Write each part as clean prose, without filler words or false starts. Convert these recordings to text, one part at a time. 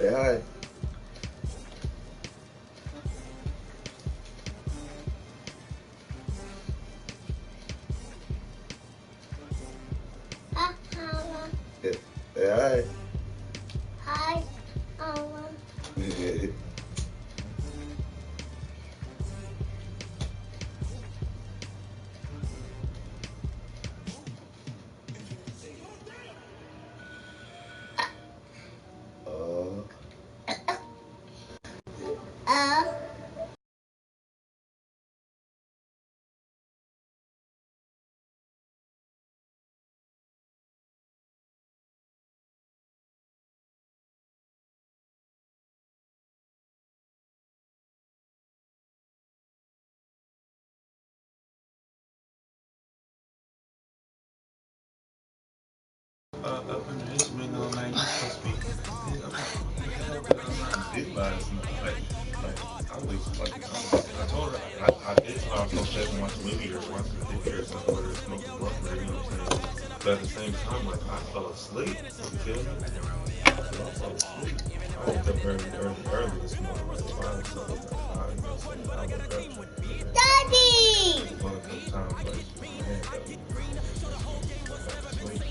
Say hi. Say hi. Hi, Mama. Yeah. Uh, Up in the instrument all night, you supposed to be. Man, I'm did last night. I was like, I told her, I did tell her I was gonna stay and watch a movie or watch some TV or something, or smoke a blunt, or you know what I'm saying. But at the same time, like, I fell asleep. You feel me? So I fell asleep. I woke up early this morning, like 5 something, like 5, you know what I'm saying. I woke up, drank a little bit, Daddy! a couple times, like, man, went back to sleep.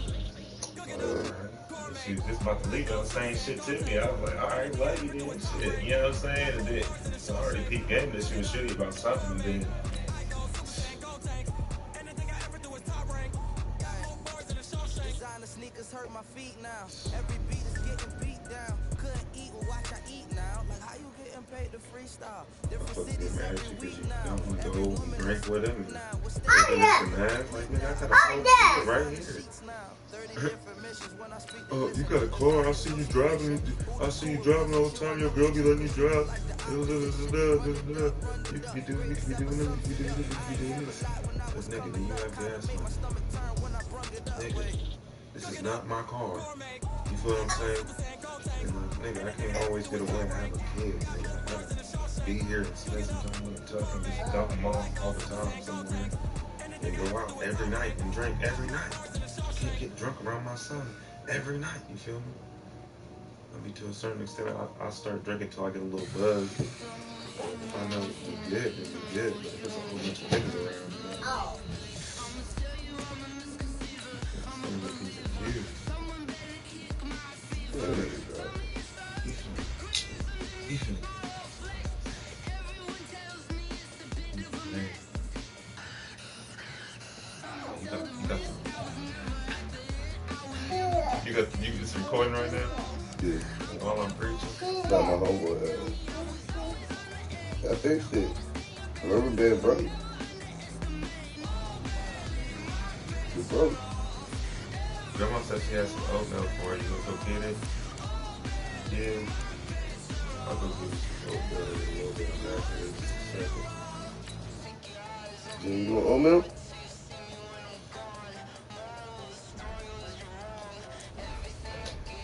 She was just about to leave on saying shit to me. I was like, all right, love you then, shit. You know what I'm saying? And then, so I already peeped game that she was shitty about something. And then, Sneakers hurt my feet now. Every beat is getting beat down. Couldn't eat or watch I eat now. Like how you getting paid to freestyle? Different fuck cities get mad at every you because week you now. don't want to Every go woman and drink is with him. now. What's And taking this Ida! and that. Like, nigga, I got a whole shit right Ida! here. now? 30 different missions when I speak the Oh, you got a car. I see you driving. I see you driving all the time. Your girl be letting you drive. You could be doing this. You could be doing this. You could be doing this. You could be doing this. But nigga, do you have gas money? Nigga, this is not my car. You feel what I'm saying? And, nigga, I can't always get away and have a kid. Nigga, I gotta be here and spend some time with a tuck and just dump them off all the time somewhere. And go out every night and drink every night. I can't get drunk around my son every night. You feel me? I mean, to a certain extent, I start drinking till I get a little buzz. If I know we good, then we good. But if there's a whole bunch of niggas around, you know, Oh. it's gonna make me confused. That nigga driving. Ethan. Man, you it's recording right now? Yeah. While I'm preaching? Not my homeboy. I fixed it. Rubber band broke. It broke. Grandma said she has some oatmeal for you. You want to go get it? Yeah. I'll go get you some oatmeal in a little bit. I'm back here in just a second. Jimmy, you want oatmeal?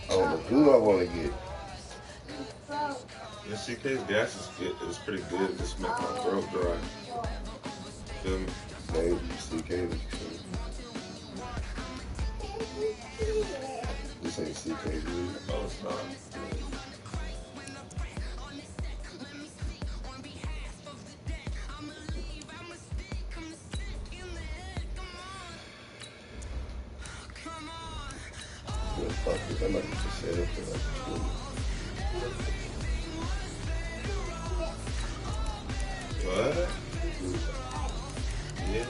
I don't know who I want to get. The CK's gas is good. It was pretty good. It just made my throat dry. Feel me? Maybe CK. This ain't CK, dude. Oh, it's not. Well, fuck this. I might just set up for like 20. What? Yeah.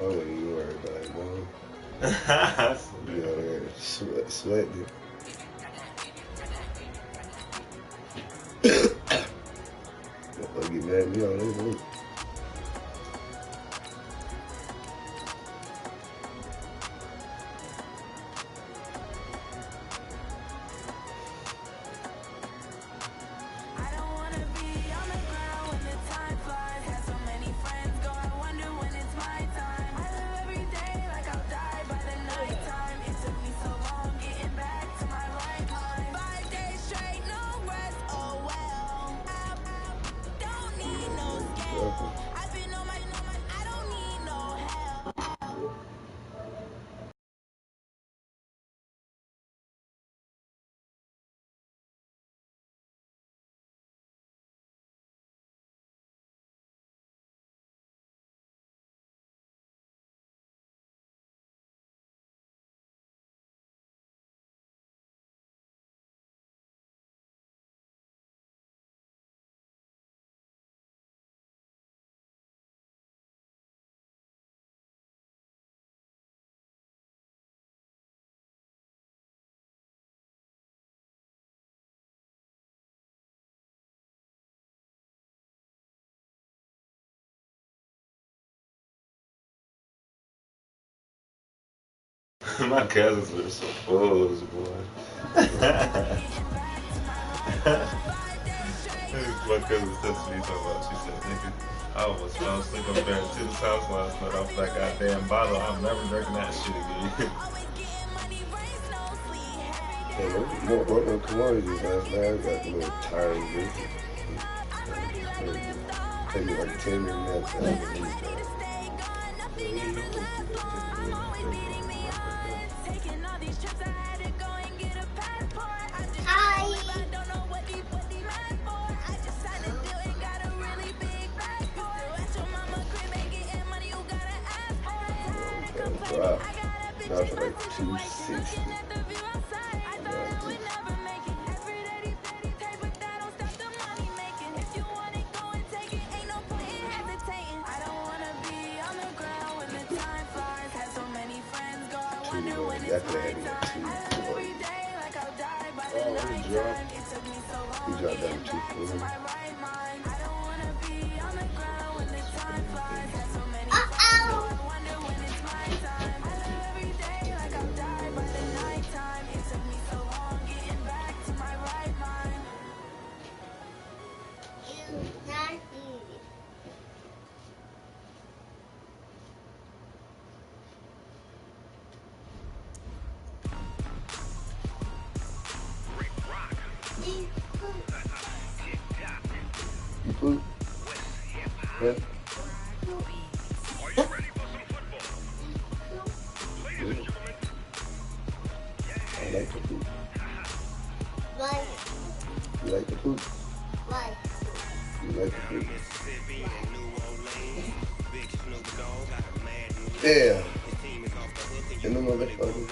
Oh, you worried about it, man. That's You out there sweating. Motherfucker get mad at me all this week. My cousins were so fools, boy. My cousin texted me talking about, she said, nigga, I almost fell asleep up there at Tito's house last night off that goddamn bottle. I'm never drinking that shit again. Yeah, more broken commodities last night. I got a little tired of this. Take me like 10 minutes to have Hi. Wow. Now it's like 260. That could have had me at 240. He dropped down to 240. You poop? Yeah. I like the poop. Why? You like the poop? Why? You like the poop? Yeah. In the motherfucker.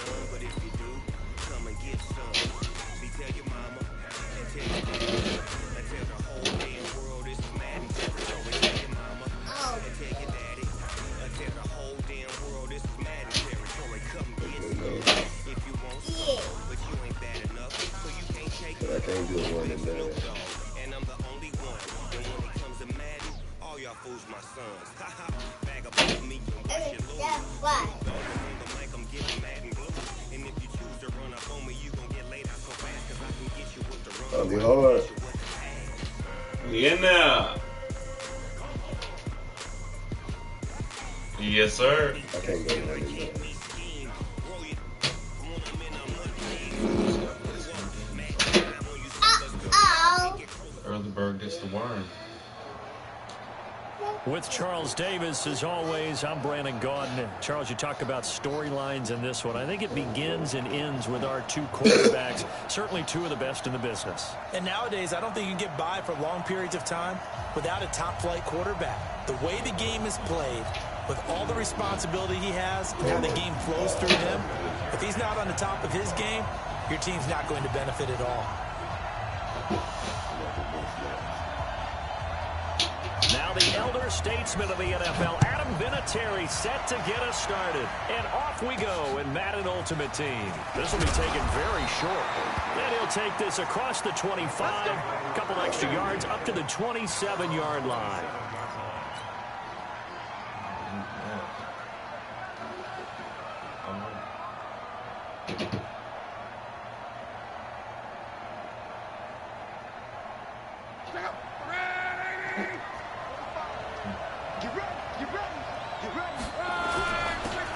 But I can't do it one and done. And I'm the only one. And when it comes to Madden, all y'all fools my sons. Bag up on me and watch it lose. Why? I'm getting Madden blue. And if you choose to run up on me, you gon' get laid out so fast, cause I can get you with the run. That'll be hard. We in there. Yes, sir. I can't go one and done. Earlyberg gets the worm. With Charles Davis, as always, I'm Brandon Gaudin. Charles, you talk about storylines in this one. I think it begins and ends with our two quarterbacks, certainly two of the best in the business. And nowadays, I don't think you can get by for long periods of time without a top-flight quarterback. The way the game is played, with all the responsibility he has and how the game flows through him, if he's not on the top of his game, your team's not going to benefit at all. Now the elder statesman of the NFL, Adam Vinatieri, set to get us started. And off we go in Madden Ultimate Team. This will be taken very short. Then he'll take this across the 25, a couple extra yards up to the 27-yard line.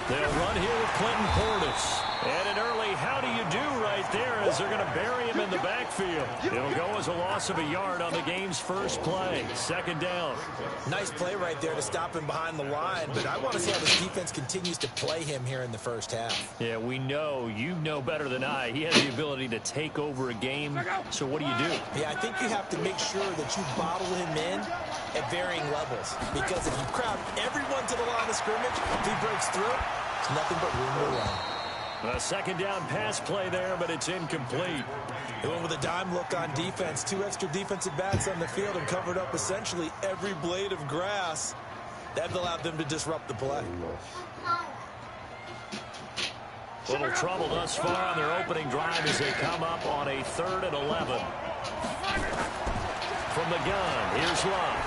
They'll run here with Clinton Portis. And an early how do you do right there as they're going to bury him in the backfield. It'll go as a loss of a yard on the game's first play. Second down. Nice play right there to stop him behind the line, but I want to see how this defense continues to play him here in the first half. Yeah, we know. You know better than I. He has the ability to take over a game. So what do you do? Yeah, I think you have to make sure that you bottle him in at varying levels, because if you crowd everyone to the line of scrimmage, if he breaks through, it's nothing but room to run. A second down pass play there, but it's incomplete. They went with a dime look on defense. Two extra defensive backs on the field and covered up essentially every blade of grass. That allowed them to disrupt the play. Little trouble thus far on their opening drive as they come up on a 3rd and 11. From the gun, here's Love.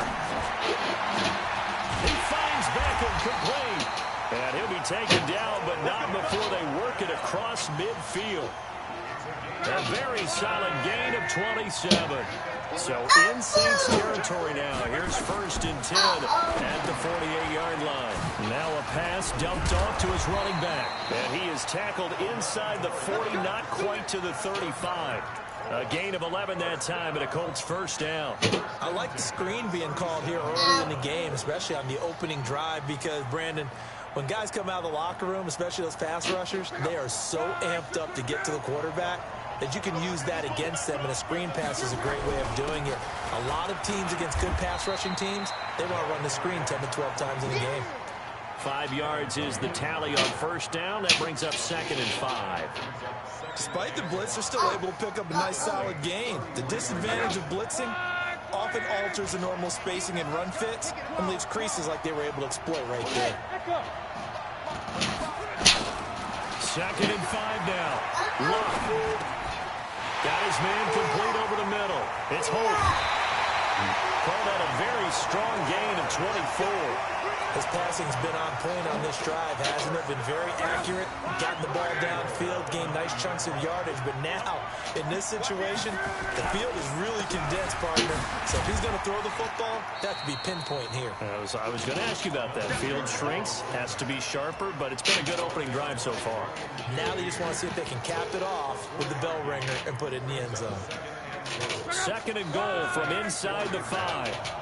He finds Beckham complete. And he'll be taken down, but not before they work it across midfield. A very solid gain of 27. So in Saints territory now. Here's 1st and 10 at the 48-yard line. Now a pass dumped off to his running back. And he is tackled inside the 40, not quite to the 35. A gain of 11 that time, and a Colts 1st down. I like the screen being called here early in the game, especially on the opening drive, because, Brandon, when guys come out of the locker room, especially those pass rushers, they are so amped up to get to the quarterback that you can use that against them, and a screen pass is a great way of doing it. A lot of teams against good pass rushing teams, they want to run the screen 10 to 12 times in a game. 5 yards is the tally on 1st down. That brings up 2nd and 5. Despite the blitz, they're still able to pick up a nice solid gain. The disadvantage of blitzing often alters the normal spacing and run fits and leaves creases like they were able to exploit right there. 2nd and 5 now. Luck. Got his man complete over the middle. It's Holt. Called out a very strong gain of 24. His passing's been on point on this drive, hasn't it? Been very accurate, gotten the ball downfield, gained nice chunks of yardage. But now, in this situation, the field is really condensed, partner. So if he's going to throw the football, that has to be pinpoint here. I was going to ask you about that. Field shrinks, has to be sharper, but it's been a good opening drive so far. Now they just want to see if they can cap it off with the bell ringer and put it in the end zone. 2nd and goal from inside the 5.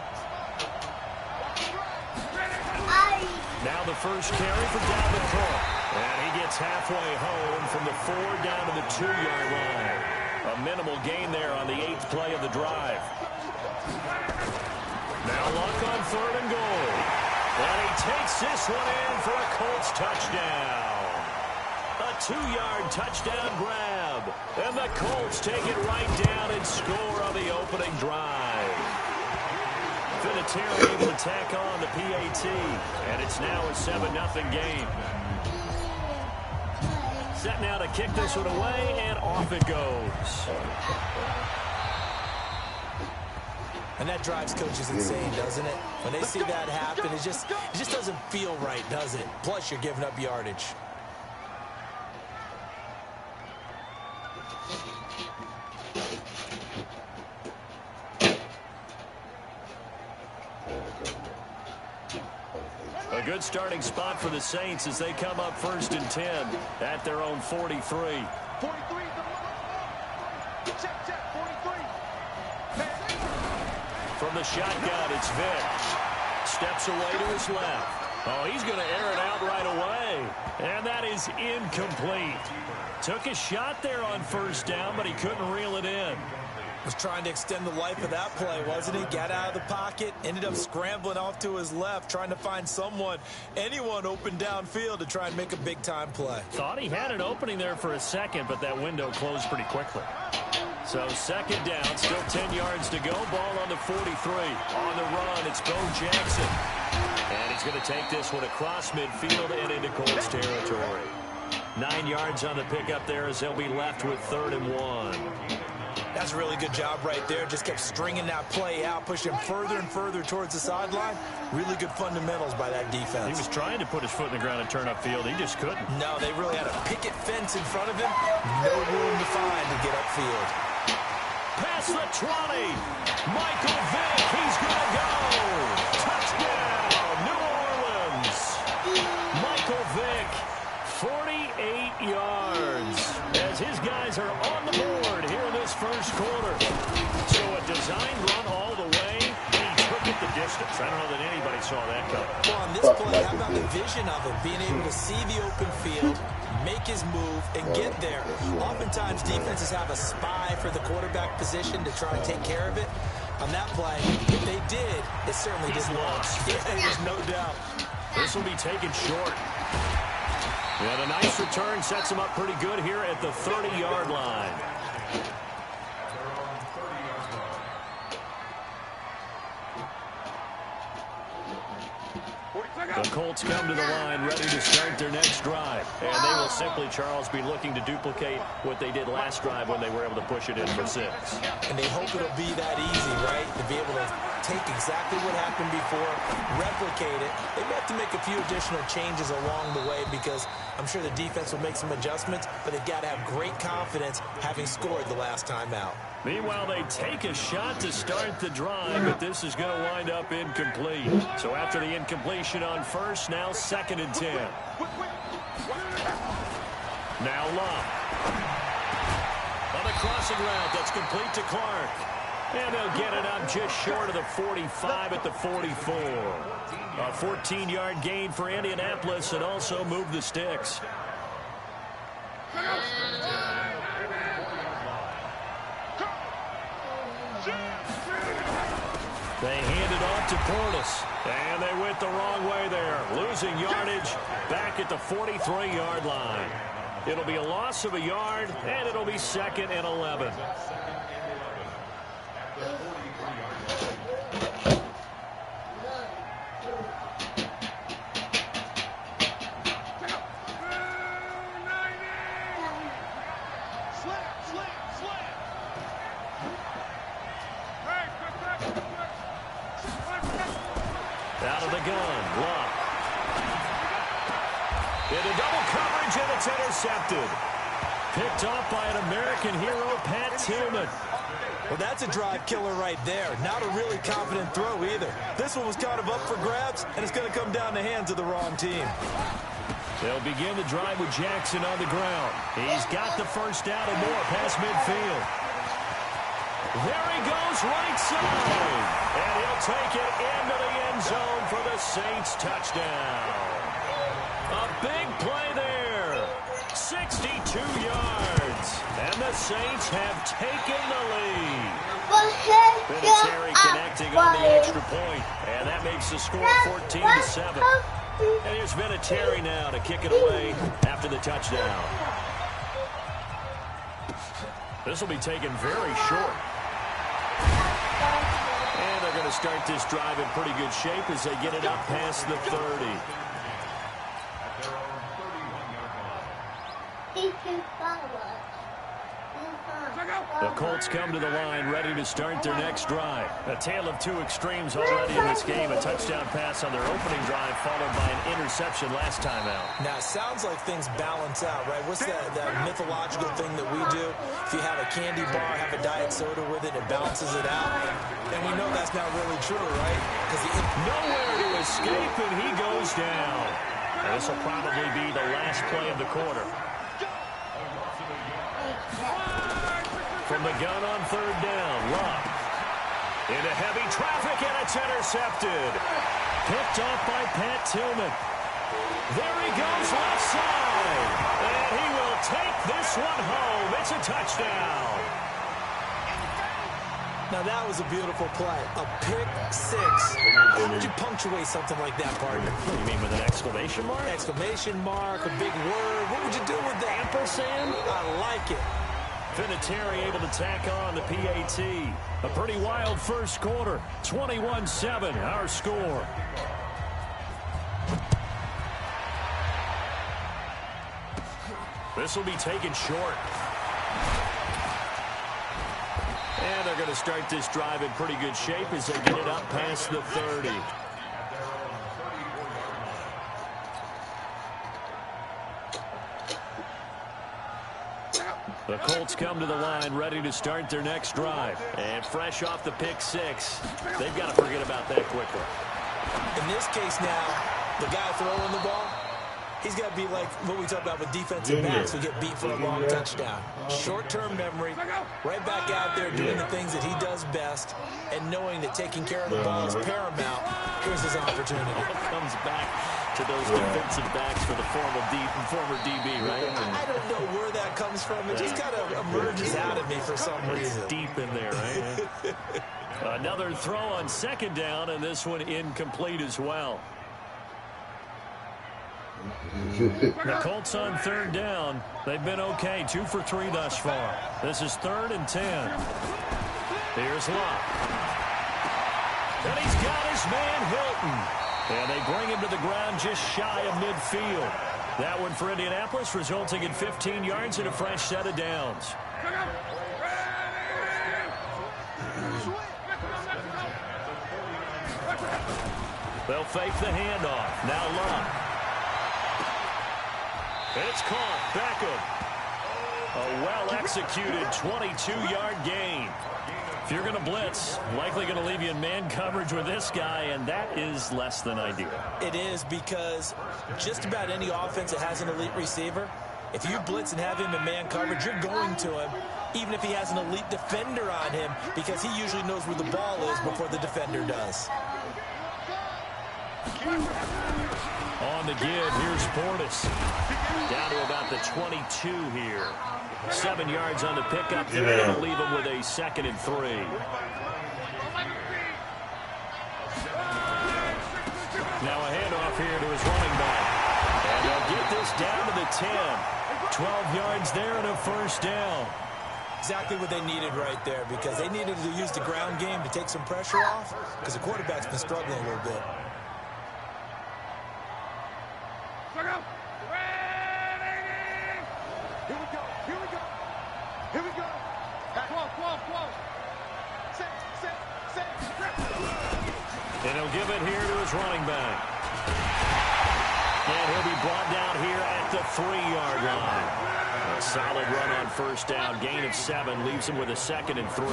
Now the first carry for Dalvin Cook. And he gets halfway home from the 4 down to the 2-yard line. A minimal gain there on the 8th play of the drive. Now Luck on 3rd and goal. And he takes this one in for a Colts touchdown. A 2-yard touchdown grab. And the Colts take it right down and score on the opening drive. Vinatieri able to tack on the PAT, and it's now a 7-0 game. Set now to kick this one away, and off it goes. And that drives coaches insane, doesn't it? When they see that happen, it just doesn't feel right, does it? Plus, you're giving up yardage. A good starting spot for the Saints as they come up 1st and 10 at their own 43. 43. Check, 43. From the shotgun, it's Vick. Steps away to his left. Oh, he's going to air it out right away. And that is incomplete. Took a shot there on 1st down, but he couldn't reel it in. Was trying to extend the life of that play, wasn't he? Got out of the pocket, ended up scrambling off to his left, trying to find anyone open downfield to try and make a big-time play. Thought he had an opening there for a second, but that window closed pretty quickly. So 2nd down, still 10 yards to go. Ball on the 43. On the run, it's Bo Jackson. And he's going to take this one across midfield and into Colts territory. 9 yards on the pickup there as they'll be left with 3rd and 1. That's a really good job right there. Just kept stringing that play out, pushing further and further towards the sideline. Really good fundamentals by that defense. He was trying to put his foot in the ground and turn upfield. He just couldn't. No, they really had a picket fence in front of him. No room to find to get upfield. Past the 20. Michael Vick, he's going to go. Touchdown, New Orleans. Michael Vick, 48 yards. As his guys are on the board here in this first quarter. So a design run all the way, and he took it the distance. I don't know that anybody saw that coming. Well, on this play, how about the vision of him? Being able to see the open field, make his move, and get there. Oftentimes, defenses have a spy for the quarterback position to try and take care of it. On that play, if they did, it certainly didn't work. Yeah, there's no doubt. This will be taken short. Yeah, the nice return sets him up pretty good here at the 30-yard line. The Colts come to the line ready to start their next drive. And they will simply, Charles, be looking to duplicate what they did last drive when they were able to push it in for 6. And they hope it'll be that easy, right? To be able to take exactly what happened before, replicate it. They may have to make a few additional changes along the way because I'm sure the defense will make some adjustments, but they've got to have great confidence having scored the last time out. Meanwhile, they take a shot to start the drive, but this is going to wind up incomplete. So after the incompletion on first, now 2nd and 10. Now Love. On the crossing route, that's complete to Clark. And they'll get it up just short of the 45 at the 44. A 14-yard gain for Indianapolis and also move the sticks. They hand it off to Portis. And they went the wrong way there. Losing yardage back at the 43-yard line. It'll be a loss of a yard, and it'll be 2nd and 11. Out of the gun, Love. Into double coverage, and it's intercepted. Picked off by an American hero, Pat Tillman. Well, that's a drive killer right there. Not a really confident throw either. This one was kind of up for grabs, and it's going to come down the hands of the wrong team. They'll begin the drive with Jackson on the ground. He's got the first down and more past midfield. There he goes, right side. And he'll take it into the end zone for the Saints touchdown. A big play there. 62 yards. And the Saints have taken the lead. Vinatieri connecting on the extra point. And that makes the score 14-7. And here's Vinatieri now to kick it away after the touchdown. This will be taken very short. And they're going to start this drive in pretty good shape as they get it up past the 30. The Colts come to the line ready to start their next drive. A tale of two extremes already in this game. A touchdown pass on their opening drive followed by an interception last time out. Now, it sounds like things balance out, right? What's that mythological thing that we do? If you have a candy bar, have a diet soda with it, it balances it out. And we know that's not really true, right? Nowhere to escape, and he goes down. And this will probably be the last play of the quarter. From the gun on 3rd down, Love. Into heavy traffic, and it's intercepted. Picked off by Pat Tillman. There he goes, left side. And he will take this one home. It's a touchdown. Now, that was a beautiful play. A pick six. How would you punctuate something like that, partner? What do you mean, with an exclamation mark? Exclamation mark, a big word. What would you do with that? Ampersand? I like it. Vinatieri able to tack on the PAT. A pretty wild first quarter. 21-7, our score. This will be taken short. And they're going to start this drive in pretty good shape as they get it up past the 30. The Colts come to the line ready to start their next drive. And fresh off the pick six, they've got to forget about that quickly. In this case now, the guy throwing the ball, he's got to be like what we talk about with defensive backs who get beat for a long touchdown. Short-term memory, right back out there doing the things that he does best, and knowing that taking care of the ball is paramount. Here's his opportunity. Comes back to those defensive backs for the former DB, right? I don't know where that comes from. It just kind of emerges out of me for some reason. Deep in there, right? Another throw on 2nd down, and this one incomplete as well. The Colts on 3rd down. They've been okay. 2 for 3 thus far. This is 3rd and 10. Here's Locke. And he's got his man Hilton. And they bring him to the ground just shy of midfield. That one for Indianapolis, resulting in 15 yards and a fresh set of downs. They'll fake the handoff. Now Luck. It's caught. Beckham. A well-executed 22-yard gain. If you're going to blitz, likely going to leave you in man coverage with this guy, and that is less than ideal. It is, because just about any offense that has an elite receiver, if you blitz and have him in man coverage, you're going to him, even if he has an elite defender on him, because he usually knows where the ball is before the defender does. On the give, here's Portis. Down to about the 22 here. 7 yards on the pickup. They're going to leave him with a 2nd and 3. Now a handoff here to his running back. And they'll get this down to the 10. 12 yards there and a first down. Exactly what they needed right there, because they needed to use the ground game to take some pressure off, because the quarterback's been struggling a little bit. And he'll give it here to his running back. And he'll be brought down here at the 3-yard line. A solid run on first down. Gain of 7 leaves him with a 2nd and 3.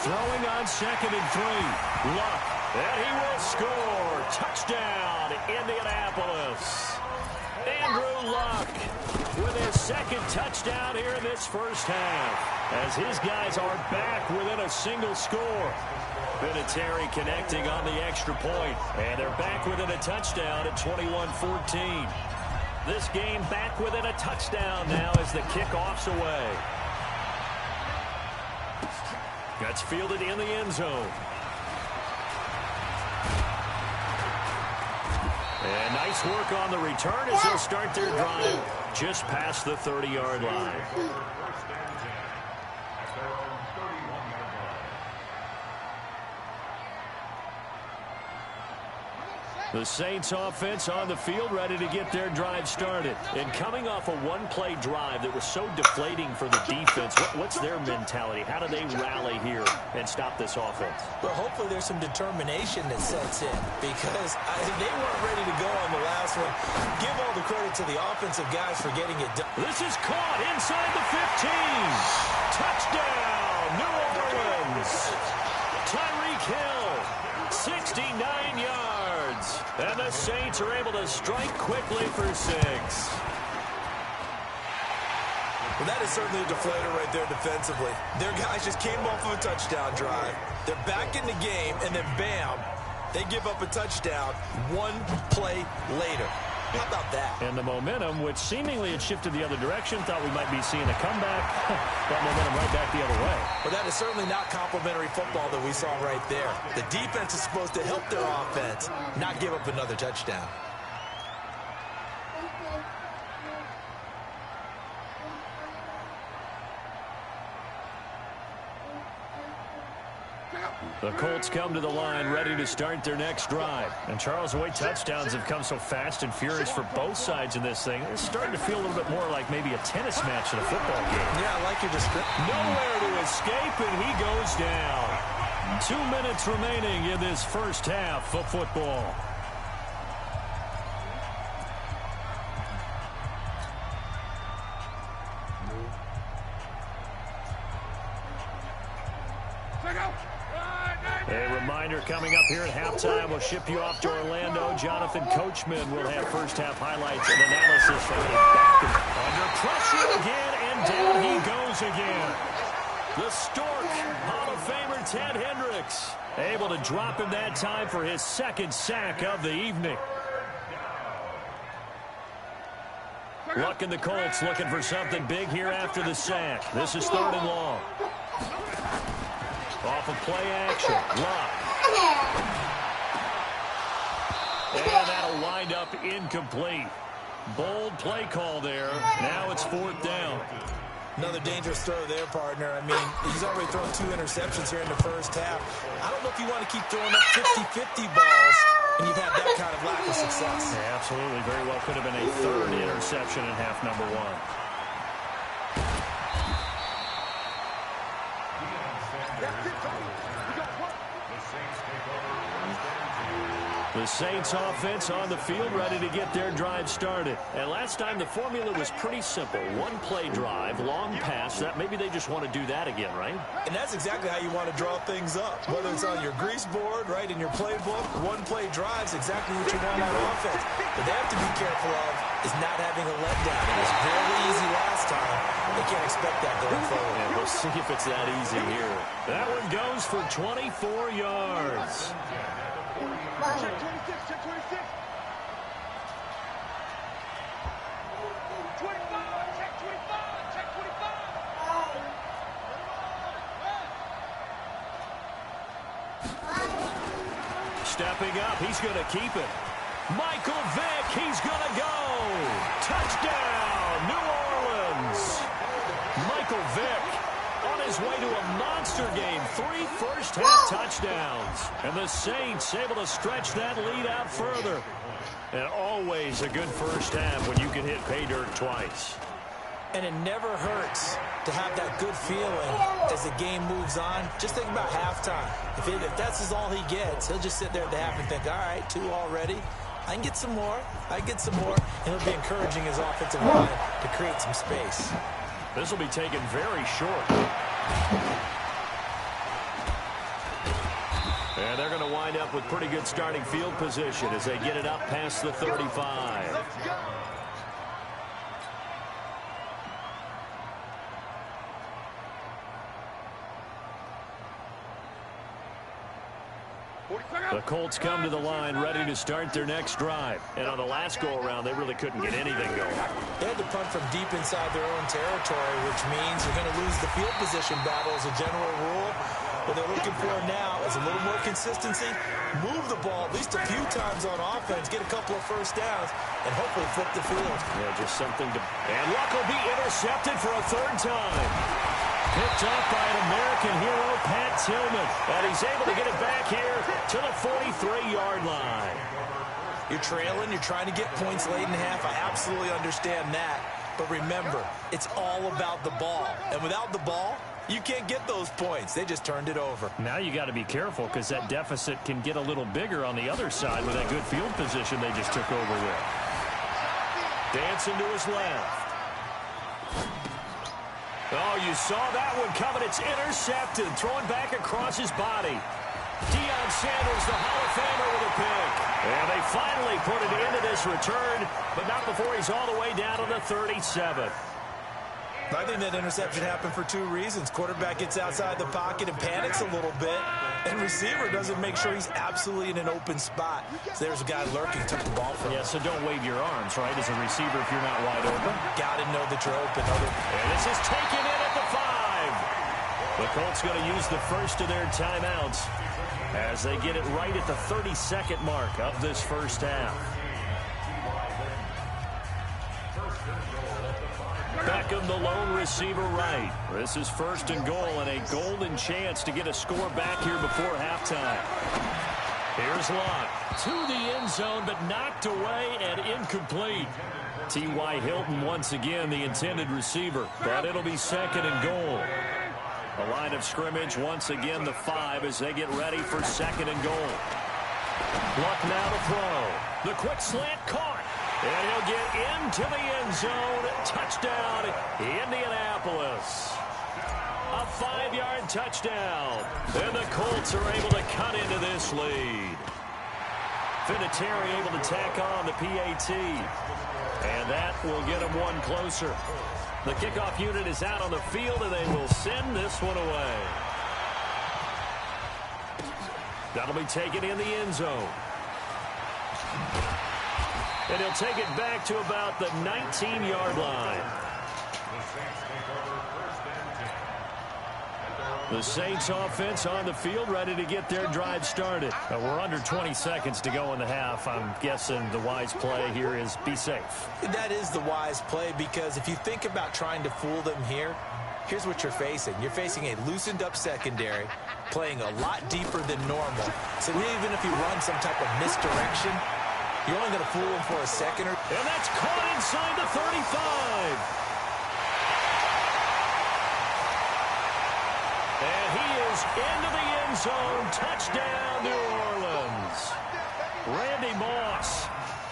Throwing on 2nd and 3. Luck. And he will score. Touchdown, Indianapolis. Andrew Luck with his 2nd touchdown here in this first half, as his guys are back within a single score. Vinatieri connecting on the extra point, and they're back within a touchdown at 21-14. This game back within a touchdown now as the kickoff's away. That's fielded in the end zone. And nice work on the return as they'll start their drive just past the 30-yard line. The Saints offense on the field, ready to get their drive started. And coming off a one-play drive that was so deflating for the defense, what's their mentality? How do they rally here and stop this offense? Well, hopefully there's some determination that sets in, because they weren't ready to go on the last one. Give all the credit to the offensive guys for getting it done. This is caught inside the 15. Touchdown, New Orleans. Tyreek Hill, 69 yards. And the Saints are able to strike quickly for 6. Well, that is certainly a deflator right there defensively. Their guys just came off of a touchdown drive. They're back in the game, and then bam, they give up a touchdown 1 play later. How about that? And the momentum, which seemingly had shifted the other direction, thought we might be seeing a comeback. That momentum right back the other way. Well, that is certainly not complimentary football that we saw right there. The defense is supposed to help their offense, not give up another touchdown. The Colts come to the line ready to start their next drive. And Charles, the way touchdowns have come so fast and furious for both sides in this thing, it's starting to feel a little bit more like maybe a tennis match in a football game. Yeah, I like your description. Nowhere to escape, and he goes down. 2 minutes remaining in this first half of football. A reminder coming up here at halftime. We'll ship you off to Orlando. Jonathan Coachman will have first-half highlights and analysis from the back. Under pressure again, and down he goes again. The Stork, Hall of Famer Ted Hendricks, able to drop him that time for his 2nd sack of the evening. Luck and the Colts looking for something big here after the sack. This is 3rd and long. Off of play action. Luck. And that'll wind up incomplete. Bold play call there. Now it's 4th down. Another dangerous throw there, partner. I mean, he's already thrown 2 interceptions here in the first half. I don't know if you want to keep throwing up 50-50 balls when you've had that kind of lack of success. Yeah, absolutely. Very well could have been a 3rd interception in half number 1. The Saints offense on the field, ready to get their drive started. And last time the formula was pretty simple. One play drive, long pass. That maybe they just want to do that again, right? And that's exactly how you want to draw things up. Whether it's on your grease board, right, in your playbook, one play drives exactly what you want on offense. What they have to be careful of is not having a letdown. It was very easy last time. They can't expect that going forward. And we'll see if it's that easy here. That one goes for 24 yards. Check 26, check 26. 25, check 25, check 25. Stepping up, he's going to keep it. Michael Vick, he's going to go. Touchdown, New Orleans. Michael Vick on his way to a monster game. 3 first-half touchdowns. And the Saints able to stretch that lead out further. And always a good first half when you can hit pay dirt twice. And it never hurts to have that good feeling as the game moves on. Just think about halftime. If that's all he gets, he'll just sit there at the half and think, all right, 2 already. I can get some more. I can get some more. And he'll be encouraging his offensive line to create some space. This will be taken very short. And they're going to wind up with pretty good starting field position as they get it up past the 35. Let's go. The Colts come to the line ready to start their next drive. And on the last go-around, they really couldn't get anything going. They had to punt from deep inside their own territory, which means you're going to lose the field position battle as a general rule. What they're looking for now is a little more consistency, move the ball at least a few times on offense, get a couple of first downs, and hopefully flip the field. Yeah, just something to... And Luck will be intercepted for a 3rd time. Picked up by an American hero, Pat Tillman. And he's able to get it back here to the 43-yard line. You're trailing. You're trying to get points late in half. I absolutely understand that. But remember, it's all about the ball. And without the ball, you can't get those points. They just turned it over. Now you got to be careful because that deficit can get a little bigger on the other side with that good field position they just took over with. Dancing to his left. Oh, you saw that one coming. It's intercepted. Throwing back across his body. Deion Sanders, the Hall of Famer, with a pick. And they finally put it into this return, but not before he's all the way down to the 37. I think that interception happened for 2 reasons. Quarterback gets outside the pocket and panics a little bit, and receiver doesn't make sure he's absolutely in an open spot. So there's a guy lurking, took the ball from him. Yeah, so don't wave your arms, right, as a receiver if you're not wide open. Got to know that you're open. And this is taken in at the 5. The Colts going to use the first of their timeouts as they get it right at the 32nd mark of this first half. Beckham, the lone receiver, right. This is 1st and goal and a golden chance to get a score back here before halftime. Here's Luck to the end zone, but knocked away and incomplete. T.Y. Hilton once again the intended receiver, but it'll be 2nd and goal. The line of scrimmage once again the 5 as they get ready for 2nd and goal. Luck now to throw. The quick slant caught. And he'll get into the end zone. Touchdown, Indianapolis. A 5-yard touchdown. And the Colts are able to cut into this lead. Vinatieri able to tack on the PAT. And that will get them one closer. The kickoff unit is out on the field, and they will send this one away. That'll be taken in the end zone. And he'll take it back to about the 19-yard line. The Saints offense on the field ready to get their drive started. We're under 20 seconds to go in the half. I'm guessing the wise play here is be safe. That is the wise play because if you think about trying to fool them here, here's what you're facing. You're facing a loosened up secondary, playing a lot deeper than normal. So even if you run some type of misdirection, you're only going to fool them for a second. And that's caught inside the 35. And he is into the end zone. Touchdown, New Orleans. Randy Moss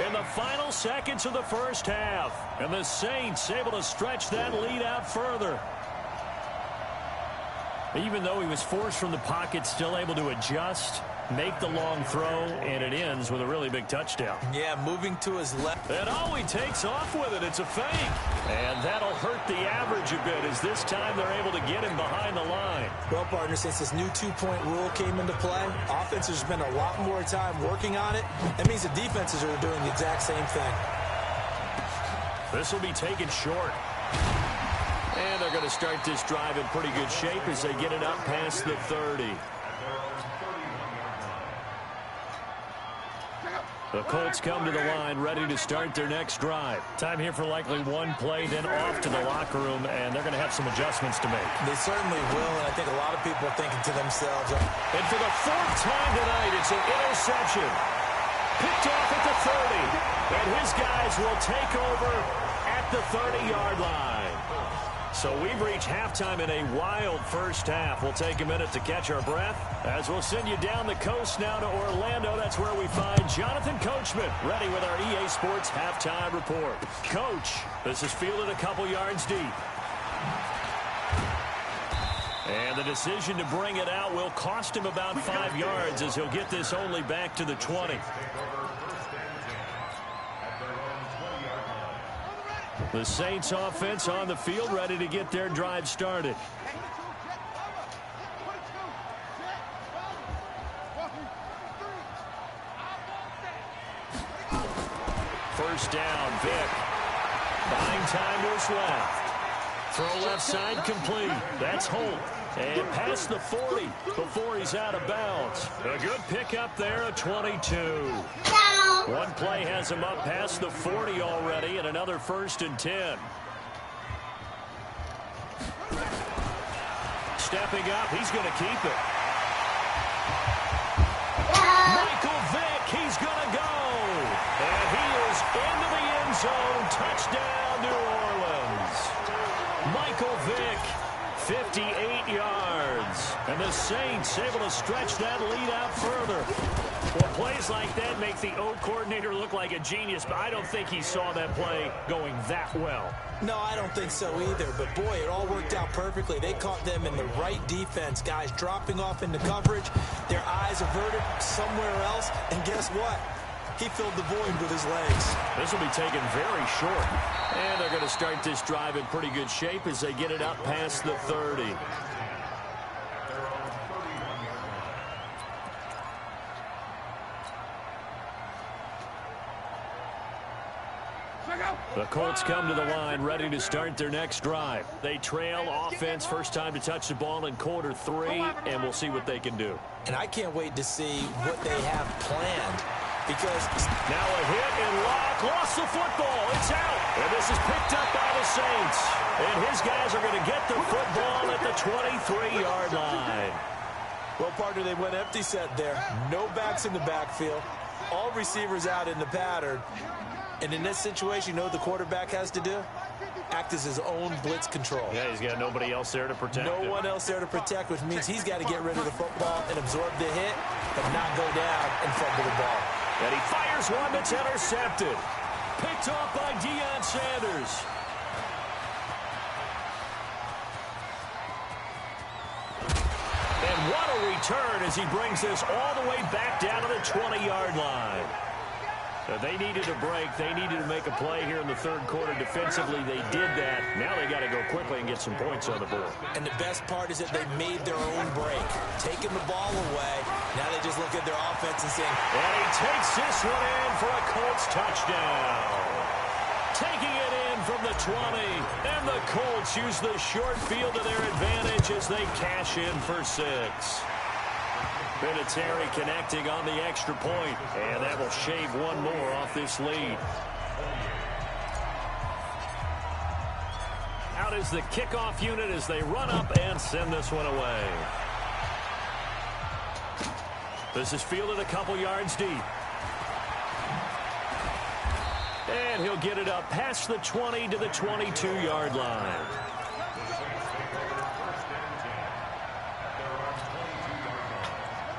in the final seconds of the first half. And the Saints able to stretch that lead out further. Even though he was forced from the pocket, still able to adjust, make the long throw, and it ends with a really big touchdown. Yeah, moving to his left. And he takes off with it. It's a fake. And that'll hurt the average a bit as this time they're able to get him behind the line. Well, partner, since this new two-point rule came into play, offenses spend a lot more time working on it. That means the defenses are doing the exact same thing. This will be taken short. And they're going to start this drive in pretty good shape as they get it up past the 30. The Colts come to the line, ready to start their next drive. Time here for likely one play, then off to the locker room, and they're going to have some adjustments to make. They certainly will, and I think a lot of people are thinking to themselves. And for the fourth time tonight, it's an interception. Picked off at the 30, and his guys will take over at the 30-yard line. So we've reached halftime in a wild first half. We'll take a minute to catch our breath as we'll send you down the coast now to Orlando. That's where we find Jonathan Coachman ready with our EA Sports halftime report. Coach, this is fielded a couple yards deep. And the decision to bring it out will cost him about 5 yards as he'll get this only back to the 20. The Saints offense on the field ready to get their drive started. First down, Vick. Buying time to his left. Throw left side complete. That's Holt. And past the 40 before he's out of bounds. A good pickup there, a 22. One play has him up past the 40 already, and another 1st and 10. Stepping up, he's going to keep it. Michael Vick, he's going to go. And he is into the end zone. Touchdown, New Orleans. Michael Vick, 58 yards. And the Saints able to stretch that lead out further. Well, plays like that make the O coordinator look like a genius, but I don't think he saw that play going that well. No, I don't think so either. But, boy, it all worked out perfectly. They caught them in the right defense. Guys dropping off into coverage, their eyes averted somewhere else. And guess what? He filled the void with his legs. This will be taken very short. And they're going to start this drive in pretty good shape as they get it up past the 30. The Colts come to the line ready to start their next drive. They trail offense, first time to touch the ball in quarter 3, and we'll see what they can do. And I can't wait to see what they have planned. Because now a hit and Locke lost the football. It's out. And this is picked up by the Saints. And his guys are going to get the football at the 23-yard line. Well, partner, they went empty set there. No backs in the backfield. All receivers out in the pattern. And in this situation, you know what the quarterback has to do? Act as his own blitz control. Yeah, he's got nobody else there to protect him. No one else there to protect, which means he's got to get rid of the football and absorb the hit, but not go down and fumble the ball. And he fires one that's intercepted. Picked off by Deion Sanders. And what a return as he brings this all the way back down to the 20-yard line. They needed a break. They needed to make a play here in the third quarter. Defensively, they did that. Now they got to go quickly and get some points on the board. And the best part is that they made their own break, taking the ball away. Now they just look at their offense and saying, and he takes this one in for a Colts touchdown. Taking it in from the 20. And the Colts use the short field to their advantage as they cash in for 6. Vinatieri connecting on the extra point, and that will shave one more off this lead. Out is the kickoff unit as they run up and send this one away. This is fielded a couple yards deep. And he'll get it up past the 20 to the 22-yard line.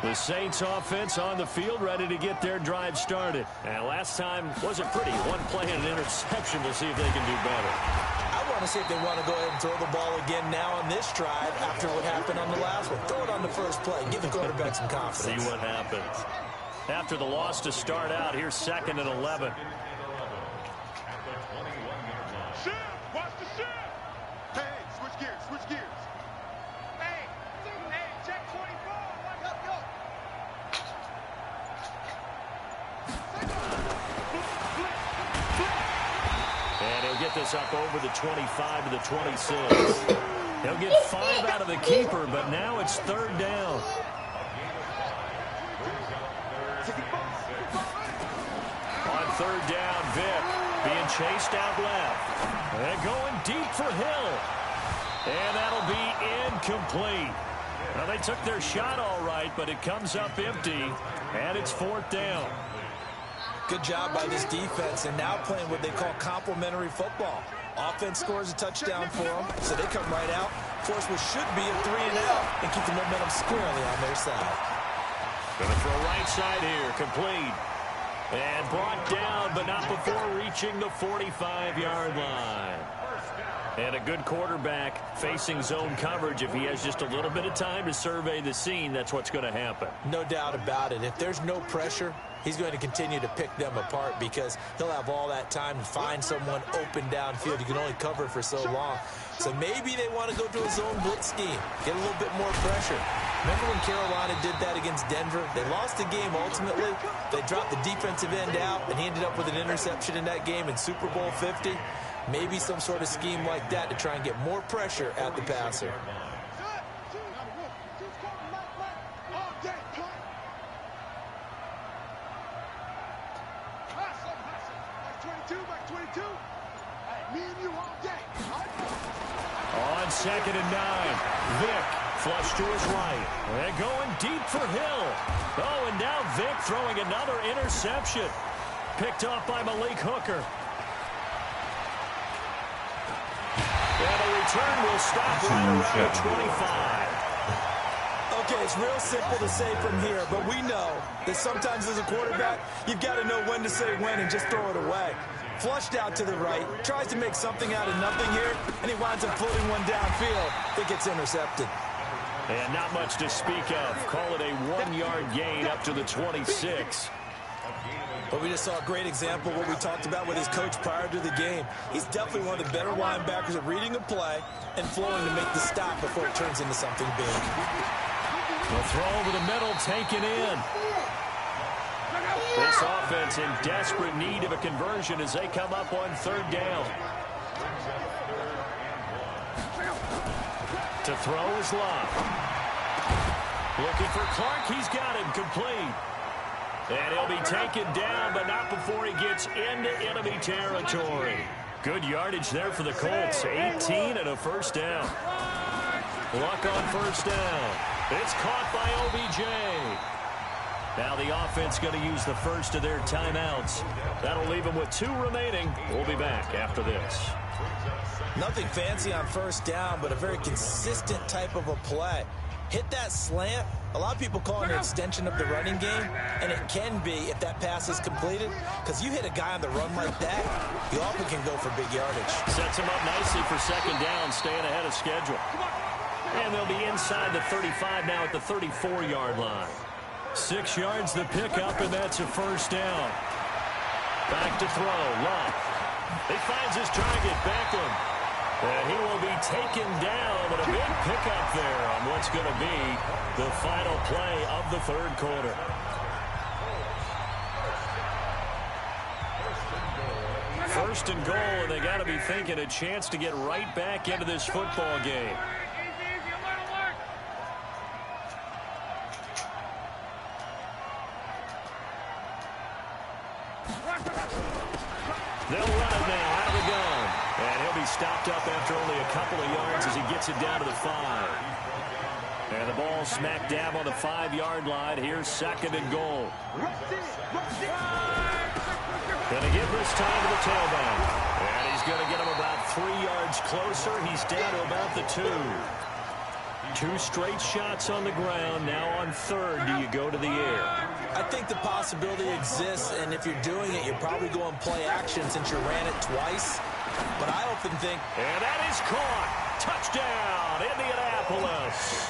The Saints offense on the field, ready to get their drive started. And last time wasn't pretty. One play and an interception. We'll see if they can do better. I want to see if they want to go ahead and throw the ball again now on this drive after what happened on the last one. Throw it on the first play. Give the quarterback some confidence. See what happens. After the loss to start out, here's 2nd and 11. Shift! Watch the shift! Hey, switch gears, switch gears. Hey, check 24. Go. And he'll get this up over the 25 to the 26. He'll get 5 out of the keeper, but now it's 3rd down. On 3rd down, Vick being chased out left. And going deep for Hill. And that'll be incomplete. Now, they took their shot all right, but it comes up empty, and it's 4th down. Good job by this defense, and now playing what they call complementary football. Offense scores a touchdown for them, so they come right out, force what should be a 3-and-out, and keep the momentum squarely on their side. Gonna throw right side here, complete. And brought down, but not before reaching the 45-yard line. And a good quarterback facing zone coverage. If he has just a little bit of time to survey the scene, that's what's going to happen. No doubt about it. If there's no pressure, he's going to continue to pick them apart because he'll have all that time to find someone open downfield. You can only cover for so long. So maybe they want to go to a zone blitz scheme, get a little bit more pressure. Remember when Carolina did that against Denver? They lost the game ultimately. They dropped the defensive end out, and he ended up with an interception in that game in Super Bowl 50. Maybe some sort of scheme like that to try and get more pressure at the passer. On 2nd and 9, Vick flush to his right. And going deep for Hill. Oh, and now Vick throwing another interception. Picked off by Malik Hooker. And the return will stop right around the 25. Okay, it's real simple to say from here, but we know that sometimes as a quarterback, you've got to know when to say when and just throw it away. Flushed out to the right, tries to make something out of nothing here, and he winds up floating one downfield that gets intercepted. And not much to speak of. Call it a 1-yard gain up to the 26. But we just saw a great example of what we talked about with his coach prior to the game. He's definitely one of the better linebackers at reading a play and flowing to make the stop before it turns into something big. The throw over the middle, taken in. This offense in desperate need of a conversion as they come up on 3rd down. To throw is Love. Looking for Clark. He's got him complete. And he'll be taken down, but not before he gets into enemy territory. Good yardage there for the Colts. 18 and a 1st down. Luck on 1st down. It's caught by OBJ. Now the offense going to use the first of their timeouts. That'll leave them with 2 remaining. We'll be back after this. Nothing fancy on 1st down, but a very consistent type of a play. Hit that slant. A lot of people call it an extension of the running game, and it can be if that pass is completed, because you hit a guy on the run like that, you often can go for big yardage. Sets him up nicely for 2nd down, staying ahead of schedule. And they'll be inside the 35 now at the 34-yard line. 6 yards the pickup, and that's a 1st down. Back to throw, Love. He finds his target, Beckham. And he will be taken down, but a big pickup there on what's going to be the final play of the 3rd quarter. First and goal, and they got to be thinking a chance to get right back into this football game. They'll run it now out of the gun. And he'll be stopped up after only a couple of yards as he gets it down to the 5. And the ball smack dab on the 5-yard line. Here's 2nd and goal. Going to give this time to the tailback. And he's going to get him about 3 yards closer. He's down to about the 2. 2 straight shots on the ground. Now on 3rd, do you go to the air? I think the possibility exists, and if you're doing it, you're probably going play action since you ran it twice. But I often think... And that is caught. Touchdown, Indianapolis.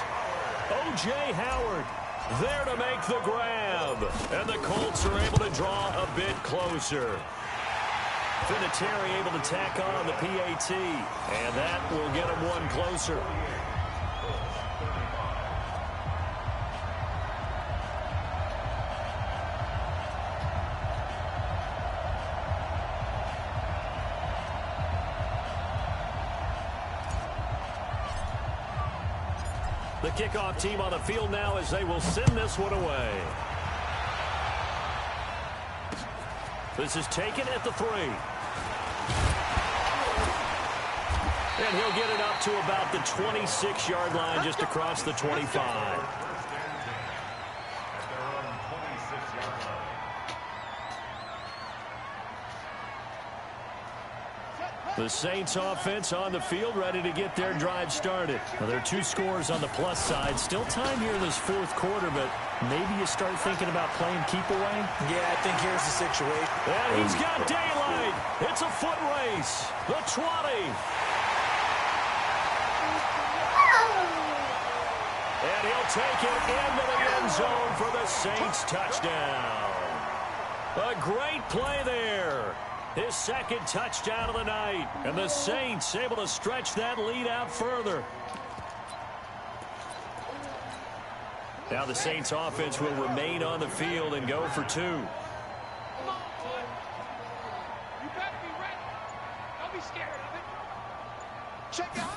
O.J. Howard there to make the grab. And the Colts are able to draw a bit closer. Vinatieri able to tack on the PAT. And that will get him 1 closer. The kickoff team on the field now as they will send this one away. This is taken at the 3. And he'll get it up to about the 26-yard line just across the 25. The Saints offense on the field ready to get their drive started. Well, there are 2 scores on the plus side. Still time here in this 4th quarter, but maybe you start thinking about playing keep away? Yeah, I think here's the situation. And he's got daylight. It's a foot race. The 20. And he'll take it into the end zone for the Saints touchdown. A great play there. His 2nd touchdown of the night. And the Saints able to stretch that lead out further. Now the Saints offense will remain on the field and go for 2. You better be ready. Don't be scared of it. Check out.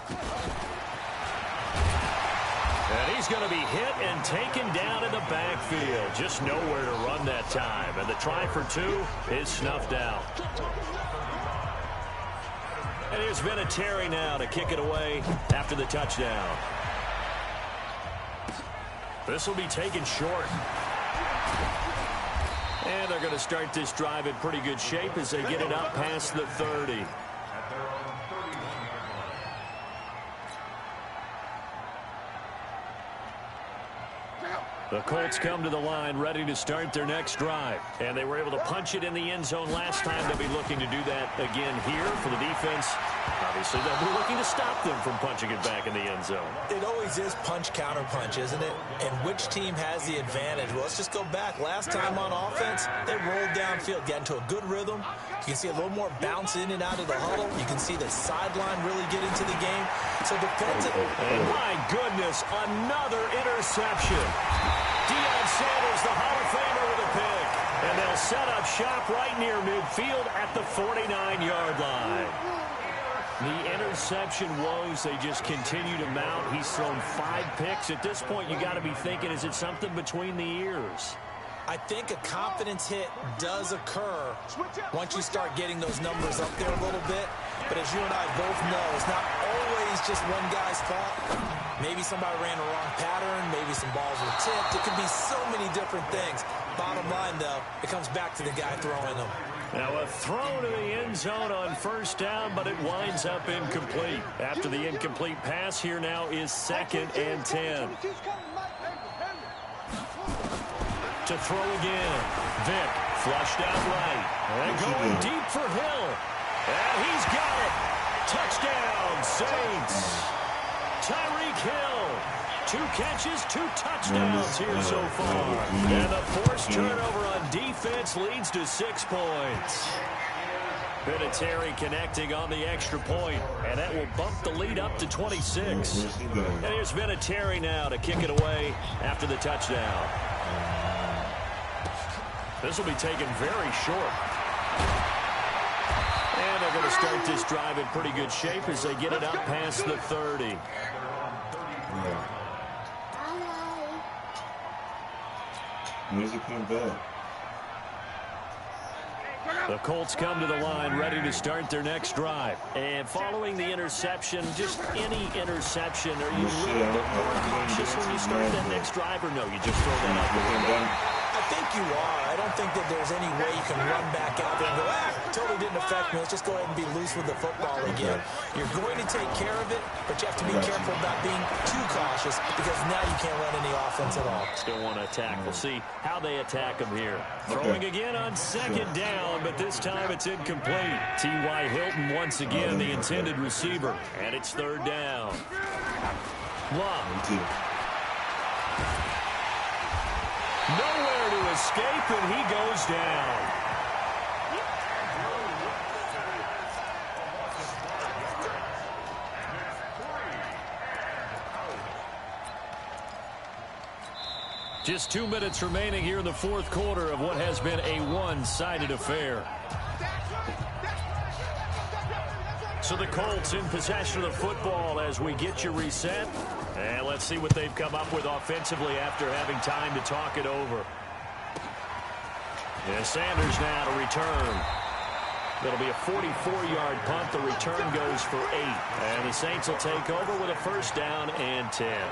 And he's going to be hit and taken down in the backfield. Just nowhere to run that time. And the try for 2 is snuffed out. And here's Vinatieri now to kick it away after the touchdown. This will be taken short. And they're going to start this drive in pretty good shape as they get it up past the 30. The Colts come to the line ready to start their next drive. And they were able to punch it in the end zone last time. They'll be looking to do that again here for the defense. Obviously, they'll be looking to stop them from punching it back in the end zone. It always is punch, counter punch, isn't it? And which team has the advantage? Well, let's just go back. Last time on offense, they rolled downfield, got into a good rhythm. You can see a little more bounce in and out of the huddle. You can see the sideline really get into the game. So defensively. And my goodness, another interception. Deion Sanders, the Hall of Famer, with a pick. And they'll set up shop right near midfield at the 49-yard line. The interception woes, they just continue to mount. He's thrown 5 picks. At this point, you got to be thinking, is it something between the ears? I think a confidence hit does occur once you start getting those numbers up there a little bit. But as you and I both know, it's not always just one guy's fault. Maybe somebody ran a wrong pattern. Maybe some balls were tipped. It could be so many different things. Bottom line, though, it comes back to the guy throwing them. Now a throw to the end zone on 1st down, but it winds up incomplete. After the incomplete pass, here now is 2nd and 10. To throw again. Vick flushed out right. And going deep for Hill. And he's got it. Touchdown, Saints. Tyreek Hill. 2 catches, 2 touchdowns here so far. And the forced turnover on defense leads to 6 points. Vinatieri connecting on the extra point, and that will bump the lead up to 26. And here's Vinatieri now to kick it away after the touchdown. This will be taken very short. And they're going to start this drive in pretty good shape as they get it up past the 30. Where's it come back? The Colts come to the line ready to start their next drive. And following the interception, just any interception, are you a little bit more cautious when you start that next drive, or no, you just throw that up? I think think you are. I don't think that there's any way you can run back out there and go, totally didn't affect me. Let's just go ahead and be loose with the football again. You're going to take care of it, but you have to be careful about being too cautious because now you can't run any offense at all. Still want to attack. We'll see how they attack him here. Throwing again on second down, but this time it's incomplete. T.Y. Hilton once again the intended receiver, and it's third down. Long. Nowhere to escape, and he goes down. Just 2 minutes remaining here in the fourth quarter of what has been a one-sided affair. So the Colts in possession of the football as we get you reset. And let's see what they've come up with offensively after having time to talk it over. And Sanders now to return. That'll be a 44-yard punt. The return goes for 8. And the Saints will take over with a first down and 10.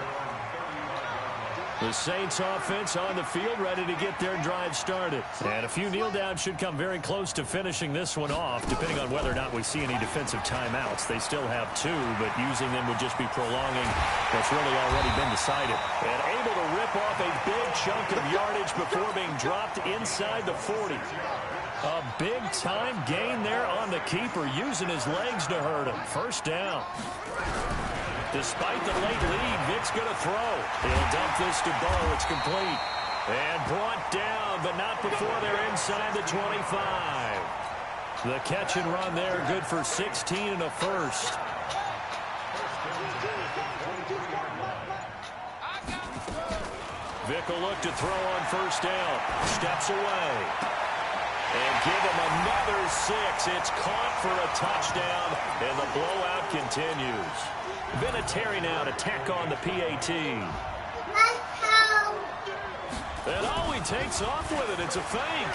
The Saints offense on the field, ready to get their drive started. And a few kneel downs should come very close to finishing this one off, depending on whether or not we see any defensive timeouts. They still have 2, but using them would just be prolonging what's really already been decided. And able to rip off a big chunk of yardage before being dropped inside the 40. A big-time gain there on the keeper, using his legs to hurt him. First down. Despite the late lead, Vic's going to throw. He'll dump this to Bo. It's complete. And brought down, but not before they're inside the 25. The catch and run there, good for 16 and a first. Vic will look to throw on first down. Steps away. And give him another 6. It's caught for a touchdown, and the blowout continues. Vinatieri now to tack on the PAT. And oh, he takes off with it. It's a fake.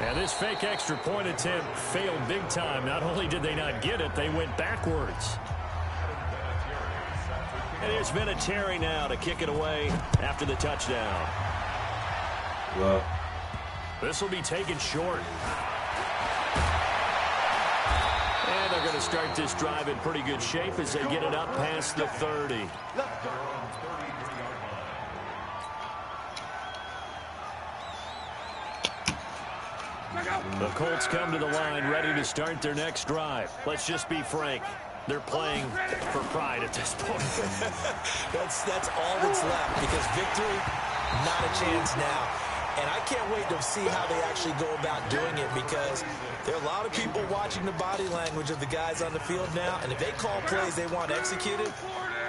And this fake extra point attempt failed big time. Not only did they not get it, they went backwards. And here's Vinatieri now to kick it away after the touchdown. Wow. This will be taken short. And they're going to start this drive in pretty good shape as they get it up past the 30. The Colts come to the line ready to start their next drive. Let's just be frank. They're playing for pride at this point. That's all that's left, because victory, not a chance now. And I can't wait to see how they actually go about doing it, because there are a lot of people watching the body language of the guys on the field now, and if they call plays they want executed,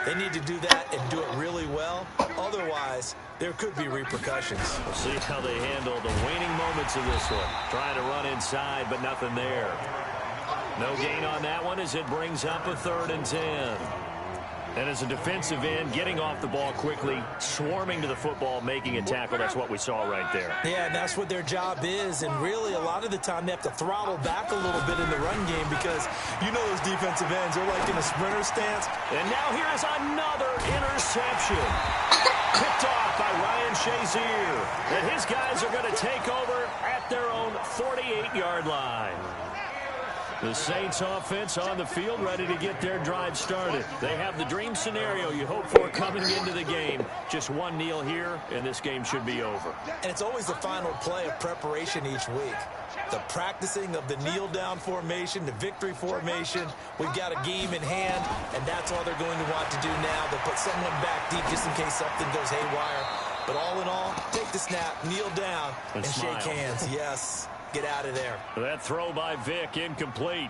they need to do that and do it really well. Otherwise, there could be repercussions. We'll see how they handle the waning moments of this one. Trying to run inside, but nothing there. No gain on that one as it brings up a 3rd and 10. And as a defensive end, getting off the ball quickly, swarming to the football, making a tackle, that's what we saw right there. Yeah, and that's what their job is. And really, a lot of the time, they have to throttle back a little bit in the run game, because you know those defensive ends, they're like in a sprinter stance. And now here is another interception. Picked off by Ryan Shazier. And his guys are going to take over at their own 48-yard line. The Saints offense on the field, ready to get their drive started. They have the dream scenario you hope for coming into the game. Just one kneel here, and this game should be over. And it's always the final play of preparation each week. The practicing of the kneel-down formation, the victory formation. We've got a game in hand, and that's all they're going to want to do now. They'll put someone back deep just in case something goes haywire. But all in all, take the snap, kneel down, and shake hands. Yes. Get out of there. That throw by Vic, incomplete.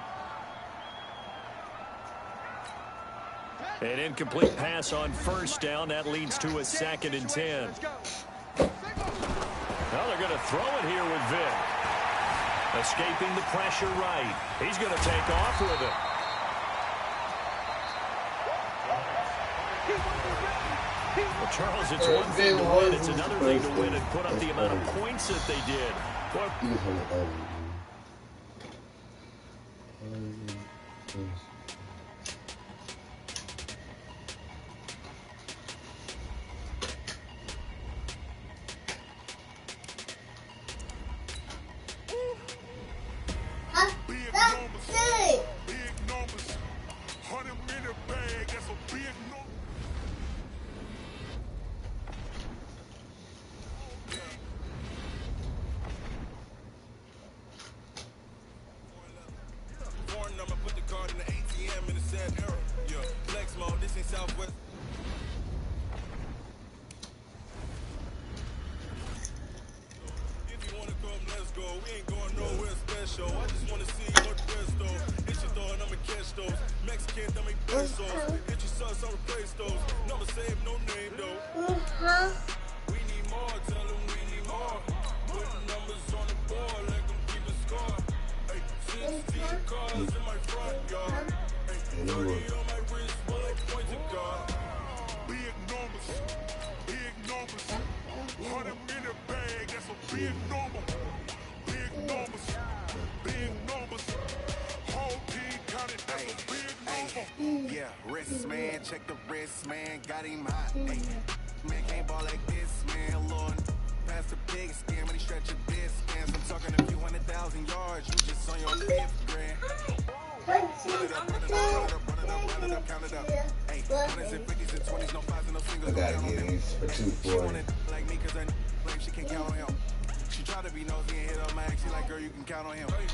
An incomplete pass on first down. That leads to a 2nd and 10. Well, they're going to throw it here with Vic. Escaping the pressure right. He's going to take off with it. Well, Charles, it's one thing to win. It's another thing to win and put up the amount of points that they did. sad era. Yeah, flex mode, this ain't Southwest. If you wanna come, let's go. We ain't going nowhere special. I just wanna see you work the rest though. If she throwing, I'ma catch those. Mexican, that make pesos. If you suck, I'll replace those. Number save, no name though. We need more, tell them we need more. Putting numbers on the board, let them keep a score. Hey, 16 cars in my front yard. Hey, 30 on my wrist, bullet point to God. Big numbers, big numbers. 100 in the bag, that's a big number. Big numbers, big numbers. Whole team counted, that's a big number. Yeah, wrist man, check the wrist man, got him hot. Hey, man can't ball like this, man. Lord, pass the big scam when he stretch a distance. I'm talking a few 100,000 yards, you just on your fifth grand. Run it up, run it up, run it up, run it up, run it up, count it up. Hey, 20s and 50s and 20s, no fives and no singles. I gotta get these for She wanna 240. like me cause I like she can count on him. She try to be nosy and hit up my ex. She like, girl, you can count on him. Big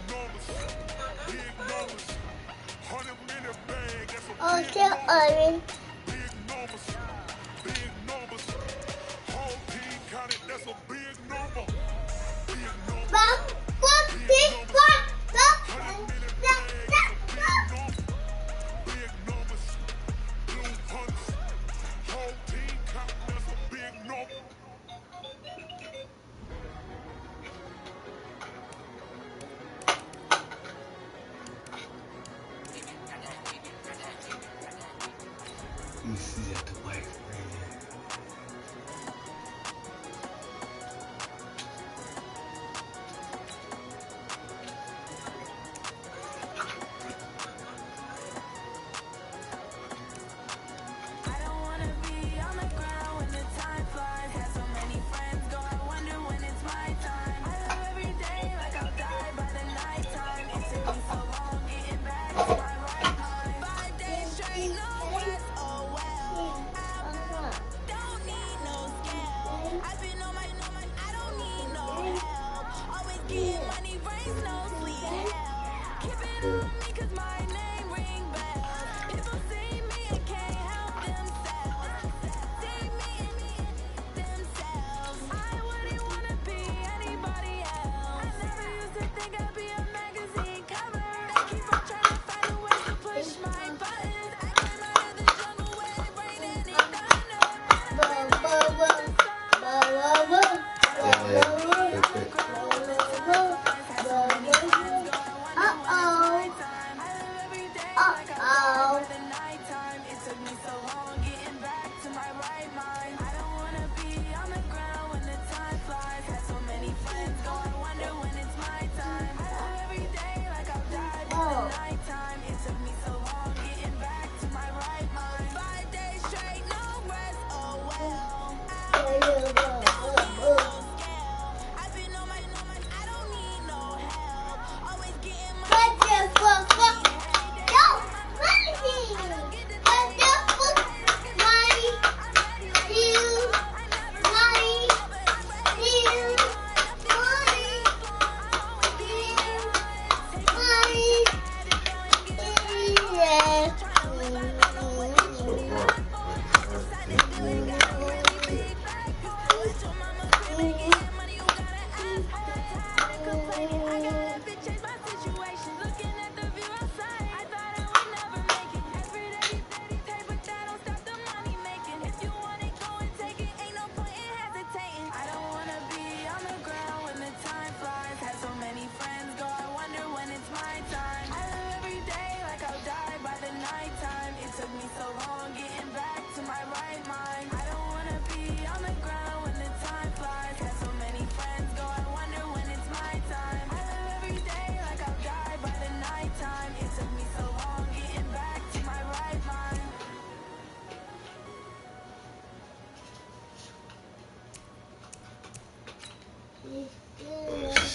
numbers, big numbers. 100 in the bag, that's a big numbers, big numbers. Whole team counted, that's a big number. Big numbers, big numbers. 100 in the bag, that's a big number. Big numbers, blue hunts. Whole team counted, that's a big number. You see that the white man. I don't wanna be on the ground when the time flies. Had so many friends go, I wonder when it's my time. I live every day like I'll die by the nighttime. It took me so long getting back to my right mind. 5 days straight, no rest, oh well. I don't need no scale. I've been on my, I don't need no help. Always getting money, rain, no sleet, hell. Keep it on me cause my name ring bells. People see me and can't help themselves. See me and themselves. I wouldn't wanna be anybody else. I never used to think I'd be a magazine cover. They keep on trying to find a way to push my buttons. I came out of the jungle where it rained and it thunder. It took me so long getting back to my right mind. I don't wanna be on the ground when the time flies. Had so many friends go, I wonder when it's my time. I live every day like I'll die by the nighttime. It took me so long getting back to my right mind. 5 days straight, no rest, oh well. I've been on my, I don't need no help. Always getting my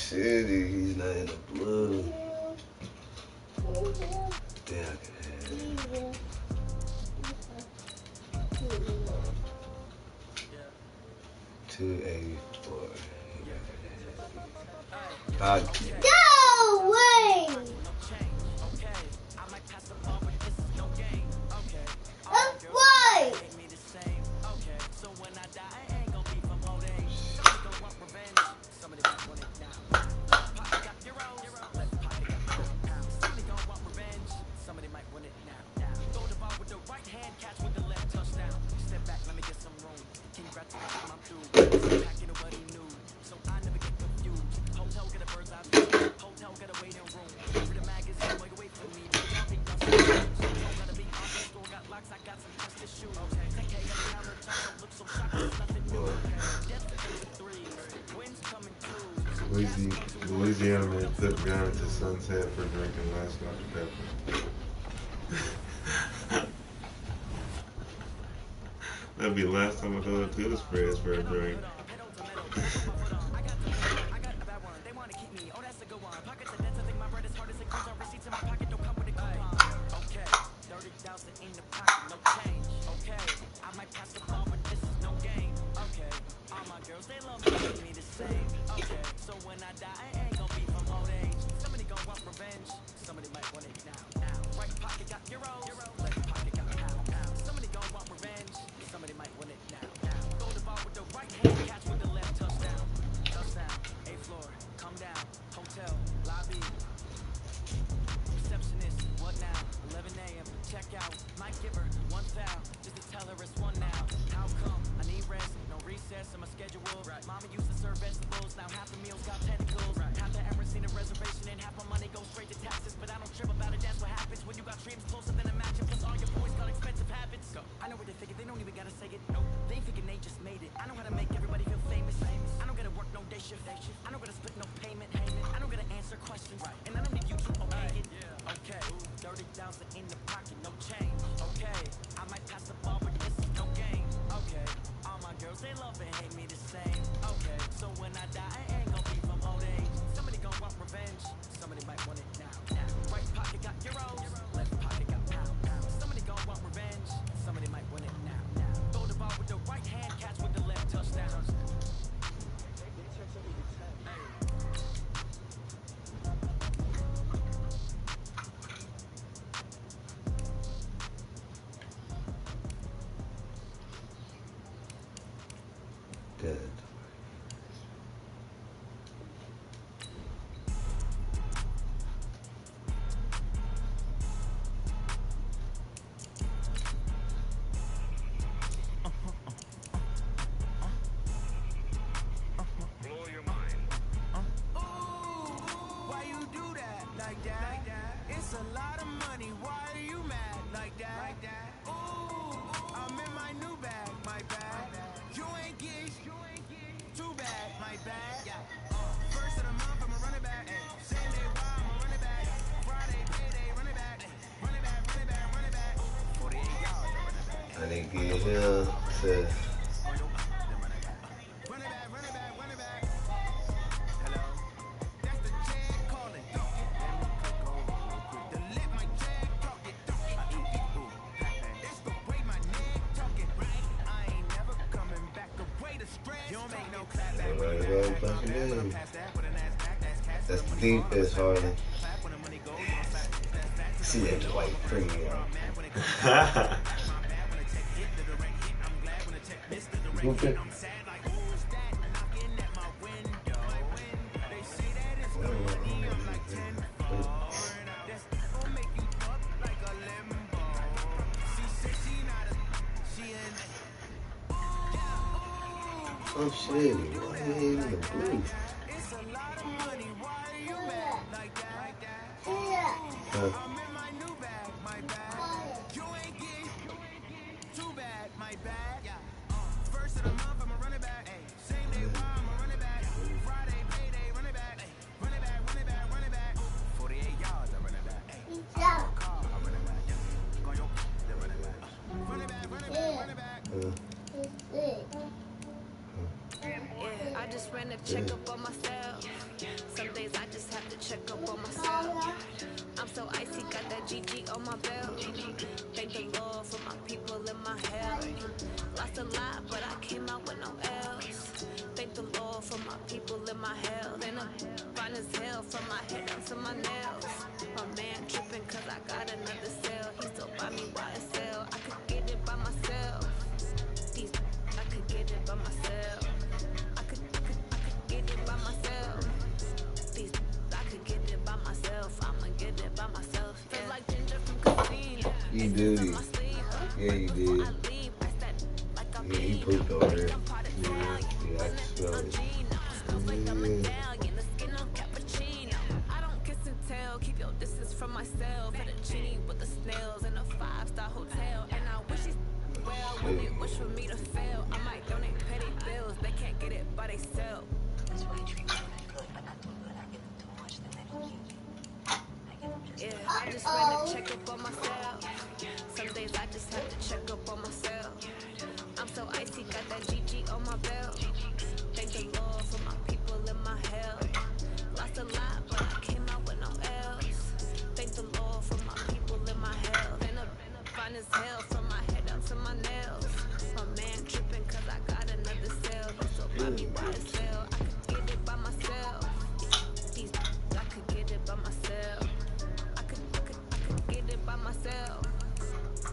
Shit, he's not in the blue. Damn, I can have it. 284. God. Go away! That's why! Louisiana man took gun to son's head for drinking last Dr. Pepper. That'd be the last time I go to the spreads for a drink. Good. I didn't get him to. That's the defense, Harley. See that white premium. Okay. Oh shit, why are you in the blue? I just ran a checkup on myself. Some days I just have to check up on myself. I'm so icy, got that GG on my belt. Thank the Lord for my people in my hell. Lost a lot, but I came out with no L's. for my people in my hell. Then I'm fine as hell from my head down to my nails. My man tripping cause I got another cell. He still buy me YSL. I could get it by myself. These I could get it by myself. I could get it by myself. These I could get it by myself. I'ma get it by myself. Feel like Ginger from Casino. You did it. Yeah, you did. Yeah, he pooped over there. Yeah, I can smell it. I don't kiss and tell. Keep your distance from myself. Fettuccine with the snails in a 5-star hotel. And I wish he's well when they wish for me to fail. I might donate petty bills. They can't get it by themselves. Yeah, I just ran to check up on myself. Some days I just have to check up on myself. I'm so icy, got that GG on my belt. Thank the Lord for my people in my hell. Lost a lot, but I came out with no else. Thank the Lord for my people in my hell. Been up fine as hell from my head down to my nails. My man tripping cause I got another cell. That's so buy me YSL. I could get it by myself. These I could get it by myself. I could get it by myself.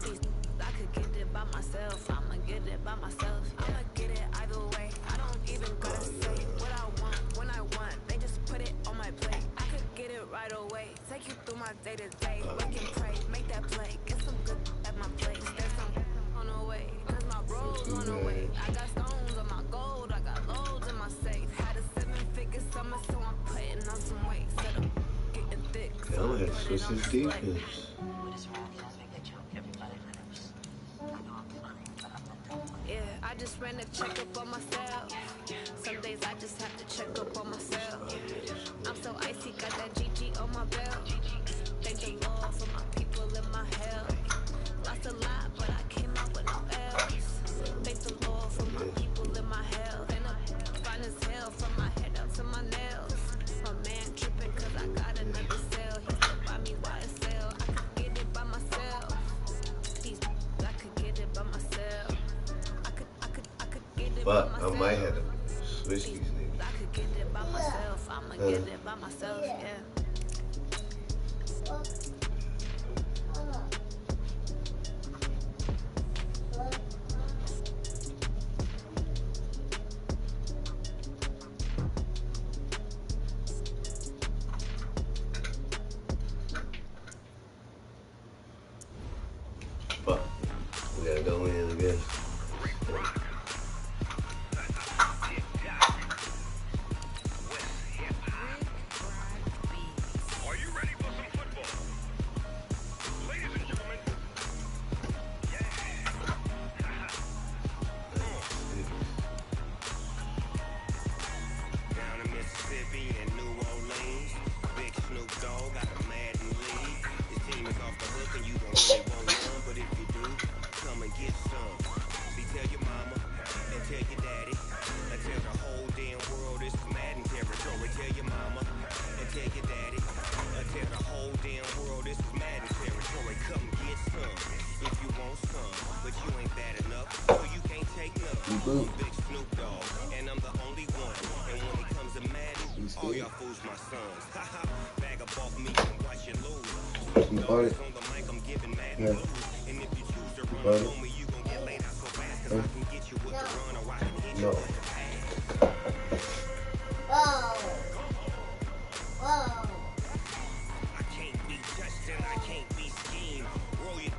These I could get it by myself. I'ma get it by myself. I'ma get it either way. I don't even gotta say what I want when I want. They just put it on my plate. I could get it right away. Take you through my day to day. Wake and pray, make that play. Get some good at my place. There's some on the way, cause my bro's on the way. I got stones on my gold. I got loads in my safe. Had a 7-figure summer, so I'm putting on some weight. Set up, getting thick. So I'm Let's switch his defense. Yeah, I just ran to check up on myself. Some days I just have to check up on myself. I'm so icy, got that GG on my belt. Thank the Lord for my people in my hell. Lost a lot, but I came out with no else. Thank the Lord for my people in my hell. And I'm fine as hell from my head down to my nails. My man tripping cause I got another cell. He still buy me YSL. I could get it by myself. These I could get it by myself. But I might have to switch these niggas. I could get it by myself. I'ma get it by myself, yeah. But we gotta go in again. And I'm the only one. And when it comes to Madden, all y'all fools my sons. Bag up off me and watch you lose. On the mic, I'm giving Madden blues. And if you choose to run on me, you gon' get laid out so fast. Cause I can get you with the run or I can hit you with the pass. Whoa. I can't be touched and I can't be schemed. Roll you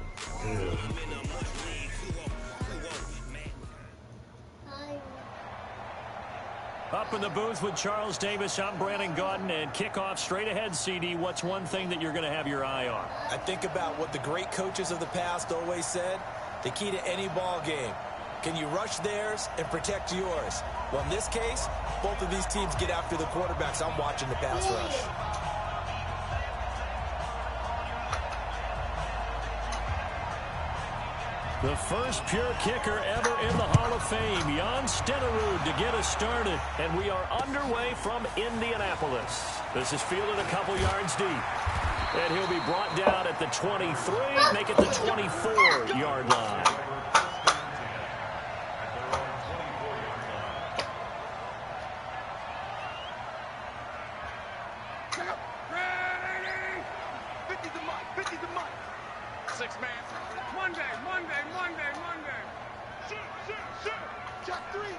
in a much league. 2-0, man. Up in the booth with Charles Davis, I'm Brandon Gaudin, and kickoff straight ahead, CD. What's one thing that you're going to have your eye on? I think about what the great coaches of the past always said. The key to any ball game. Can you rush theirs and protect yours? Well, in this case, both of these teams get after the quarterbacks. I'm watching the pass rush. The first pure kicker ever in the Hall of Fame, Jan Stenerud, to get us started. And we are underway from Indianapolis. This is fielded a couple yards deep. And he'll be brought down at the 23, make it the 24-yard line. Monday. Check three.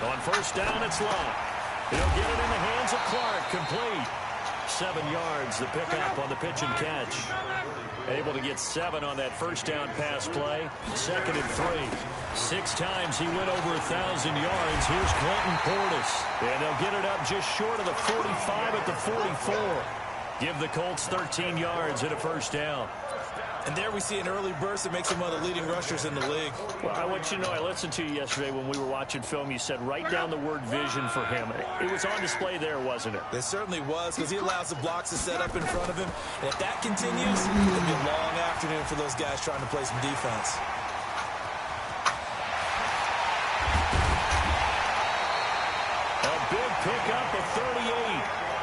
On first down, it's Love. He'll get it in the hands of Clark. Complete. 7 yards, the pickup on the pitch and catch. Able to get 7 on that first down pass play. 2nd and 3. 6 times he went over 1,000 yards. Here's Clinton Portis. And they'll get it up just short of the 45 at the 44. Give the Colts 13 yards and a first down. And there we see an early burst that makes him one of the leading rushers in the league. Well, I want you to know, I listened to you yesterday when we were watching film. You said write down the word vision for him. It was on display there, wasn't it? It certainly was, because he allows the blocks to set up in front of him. And if that continues, it'll be a long afternoon for those guys trying to play some defense. A big pickup of 38.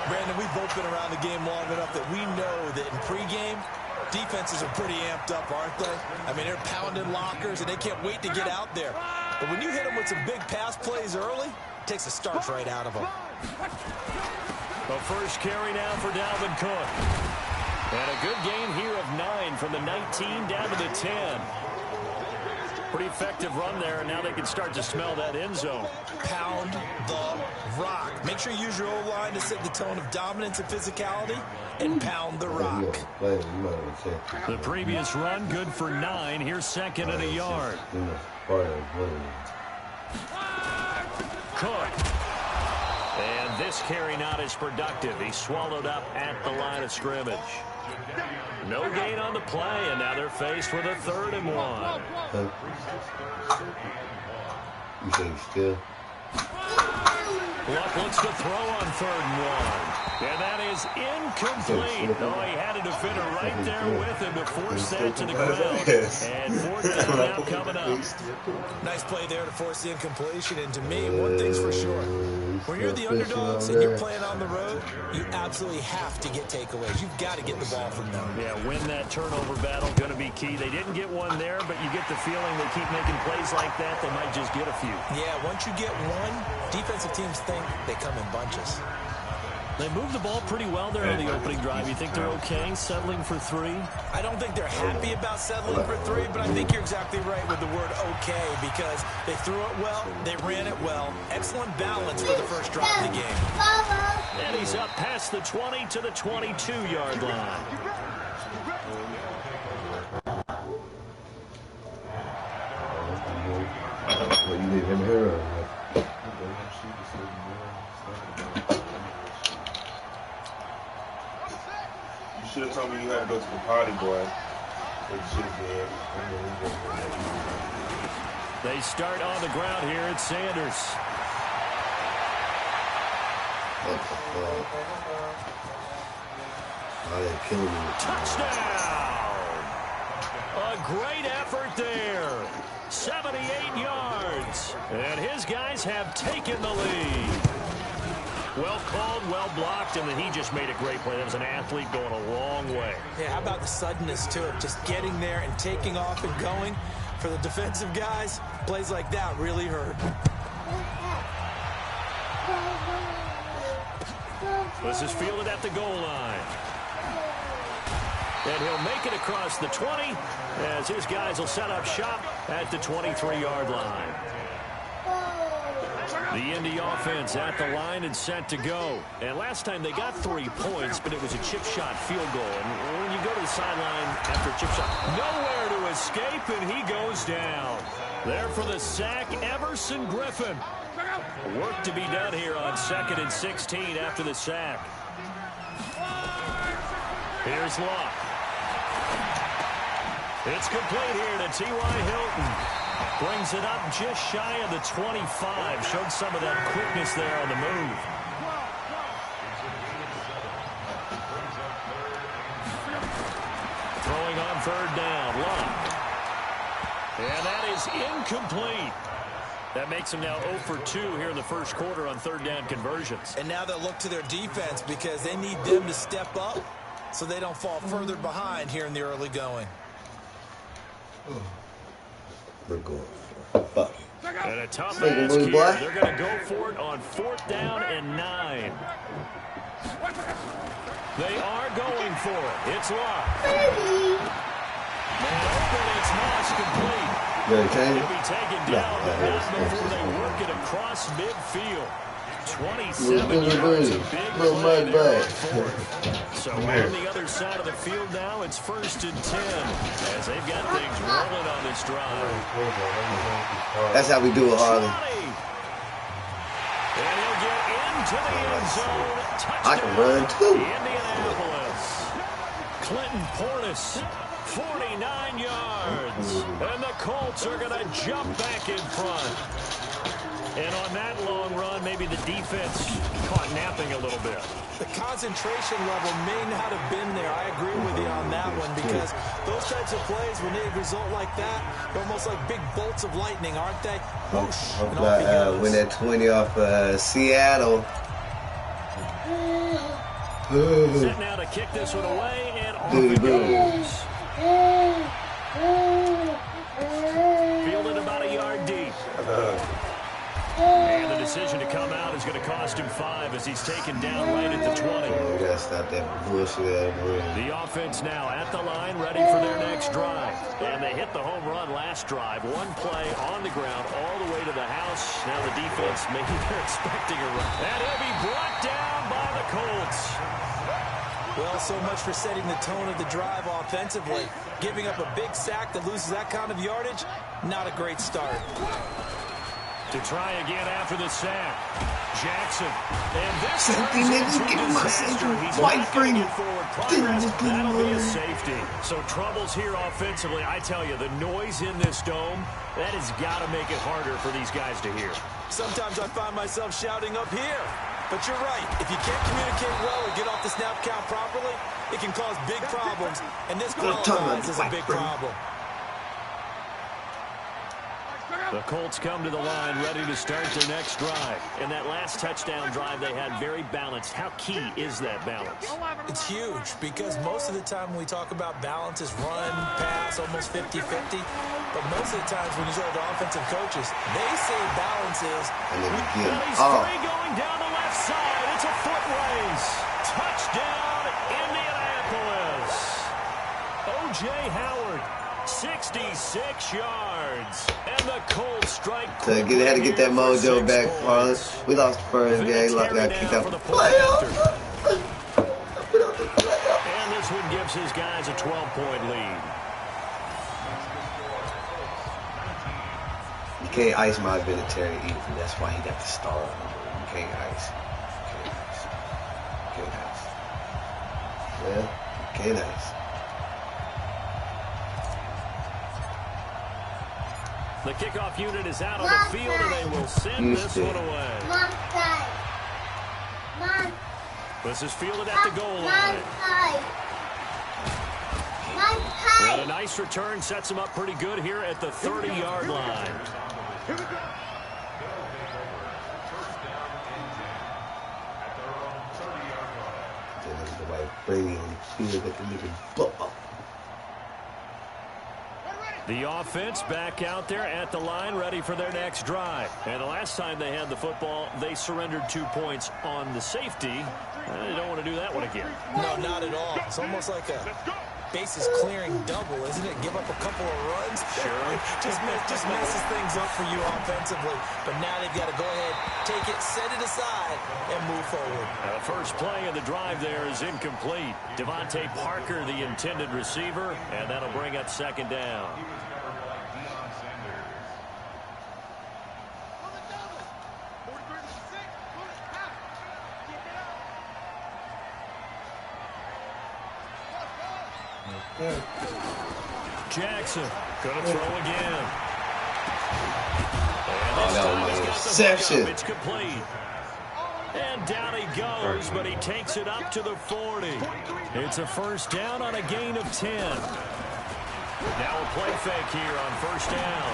Brandon, we've both been around the game long enough that we know that in pregame, defenses are pretty amped up, aren't they? I mean, they're pounding lockers, and they can't wait to get out there. But when you hit them with some big pass plays early, it takes the starch right out of them. The first carry now for Dalvin Cook. And a good gain here of 9 from the 19 down to the 10. Pretty effective run there, and now they can start to smell that end zone. Pound the rock. Make sure you use your O-line to set the tone of dominance and physicality, and pound the rock. The previous run, good for 9. Here's 2nd and a yard. Cook. And this carry not as productive. He swallowed up at the line of scrimmage. No gain on the play, and now they're faced with a 3rd and 1. You say still? Luck looks to throw on 3rd and 1. And that is incomplete. Oh, he had a defender right there with him to force that to the ground. And 4th down now coming up. Nice play there to force the incompletion. And to me, one thing's for sure. When you're the underdogs and you're playing on the road, you absolutely have to get takeaways. You've got to get the ball from them. Yeah, win that turnover battle, going to be key. They didn't get one there, but you get the feeling they keep making plays like that, they might just get a few. Yeah, once you get one, defensive teams think they come in bunches. They moved the ball pretty well there on the opening drive. You think they're okay settling for 3? I don't think they're happy about settling for 3, but I think you're exactly right with the word okay, because they threw it well, they ran it well. Excellent balance for the first drive of the game. And he's up past the 20 to the 22-yard line. What, you leave him here or what? You should have told me you had to go to the potty, boy. They start on the ground here at Sanders. What the fuck? Oh, they're killing me. Touchdown! A great effort there. 78 yards. And his guys have taken the lead. Well called, well blocked, and then he just made a great play. That was an athlete going a long way. Yeah, how about the suddenness to it? Just getting there and taking off and going. For the defensive guys, plays like that really hurt. This is fielded at the goal line. And he'll make it across the 20 as his guys will set up shop at the 23-yard line. The Indy offense at the line and set to go. And last time they got 3 points, but it was a chip shot field goal. And when you go to the sideline after a chip shot, nowhere to escape, and he goes down. There for the sack, Everson Griffin. Work to be done here on 2nd and 16 after the sack. Here's Luck. It's complete here to T.Y. Hilton. Brings it up just shy of the 25. Showed some of that quickness there on the move. Throwing on 3rd down. Luck. And that is incomplete. That makes him now 0 for 2 here in the first quarter on 3rd down conversions. And now they'll look to their defense because they need them to step up so they don't fall further behind here in the early going. We're going for it. Fuck. And a tough ask here. They're going to go for it on 4th down and 9. They are going for it. It's locked. Baby. Man open, it's Moss complete. Very tame. He'll be taken down, but not before they work it across midfield. 27 yards, a big play there on fourth. So on the other side of the field now, it's 1st and 10 as they've got things rolling on this drive. That's how we do it, Harley. 20. And he'll get into the end zone. Touchdown, I can run too. Indianapolis. Clinton Portis, 49 yards. And the Colts are going to jump back in front. And on that long run, maybe the defense caught napping a little bit. The concentration level may not have been there. I agree with you on that one because those types of plays, when they result like that, they're almost like big bolts of lightning, aren't they? Whoosh, and off he goes. Win that 20 off Seattle. Set now to kick this one away, and off it goes. Fielded about a yard deep. And the decision to come out is going to cost him 5 as he's taken down right at the 20. We got to stop that bullshit. The offense now at the line, ready for their next drive. And they hit the home run last drive. One play on the ground all the way to the house. Now the defense, maybe they're expecting a run. And he'll be brought down by the Colts. Well, so much for setting the tone of the drive offensively. Giving up a big sack that loses that kind of yardage, not a great start. To try again after the sack. Jackson. And this Safety niggas, give him my safety. White free. That'll be a safety. So troubles here offensively. I tell you, the noise in this dome, that has got to make it harder for these guys to hear. Sometimes I find myself shouting up here. But you're right. If you can't communicate well or get off the snap count properly, it can cause big problems. And this qualifies as a big problem. The Colts come to the line ready to start their next drive. And that last touchdown drive they had very balanced. How key is that balance? It's huge because most of the time when we talk about balance is run, pass, almost 50-50. But most of the times when you talk to offensive coaches, they say balance is... And then again, he's free going down the left side. It's a foot race. Touchdown, Indianapolis. O.J. Howard. 66 yards, and the Colts strike. So they had to get that mojo back, Harlan. We lost the first game, got kicked out for the playoffs. And this one gives his guys a 12-point lead. You can't ice my Vinatieri either. That's why he got the star. You can't ice. You can't ice. Yeah, you can't ice. The kickoff unit is out on the field, and they will send this one away. This is fielded at the goal line. And a nice return sets him up pretty good here at the 30-yard line. The offense back out there at the line, ready for their next drive. And the last time they had the football, they surrendered 2 points on the safety. They don't want to do that one again. No, not at all. It's almost like a bases clearing double, isn't it? Give up a couple of runs. Sure. just messes things up for you offensively. But now they've got to go ahead, take it, set it aside, and move forward. Now the first play of the drive there is incomplete. Devontae Parker, the intended receiver, and that'll bring up 2nd down. Jackson gonna throw again. And that was my interception. It's complete. And down he goes, but he takes it up to the 40. It's a 1st down on a gain of 10. Now a play fake here on 1st down.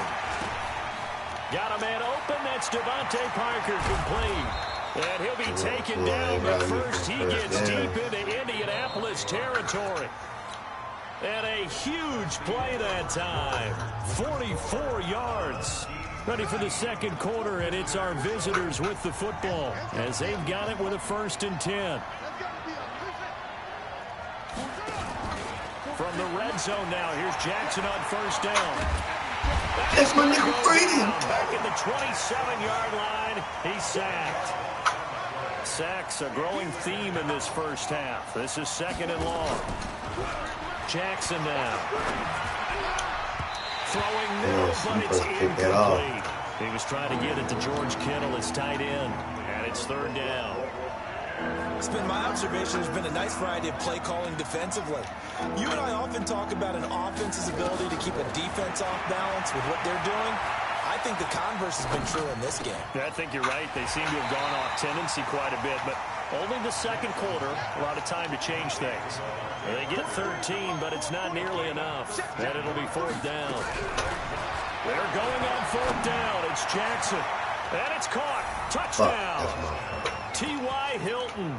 Got a man open. That's Devontae Parker complete. And he'll be taken down, but first he gets deep into Indianapolis territory. And a huge play that time. 44 yards. Ready for the 2nd quarter, and it's our visitors with the football as they've got it with a 1st and 10. the red zone now. Here's Jackson on first down. That's my nigga Brady. Back at the 27-yard line, he's sacked. Sacks a growing theme in this first half. This is second and long. Jackson now. Throwing middle, but it's incomplete. He was trying to get it to George Kittle, his tight end, and it's third down. It's been my observation there's been a nice variety of play calling defensively. You and I often talk about an offense's ability to keep a defense off balance with what they're doing. I think the converse has been true in this game. Yeah, I think you're right. They seem to have gone off tendency quite a bit, but only the second quarter, a lot of time to change things. They get 13, but it's not nearly enough. And it'll be fourth down. They're going on fourth down. It's Jackson. And it's caught. Touchdown. T.Y. Hilton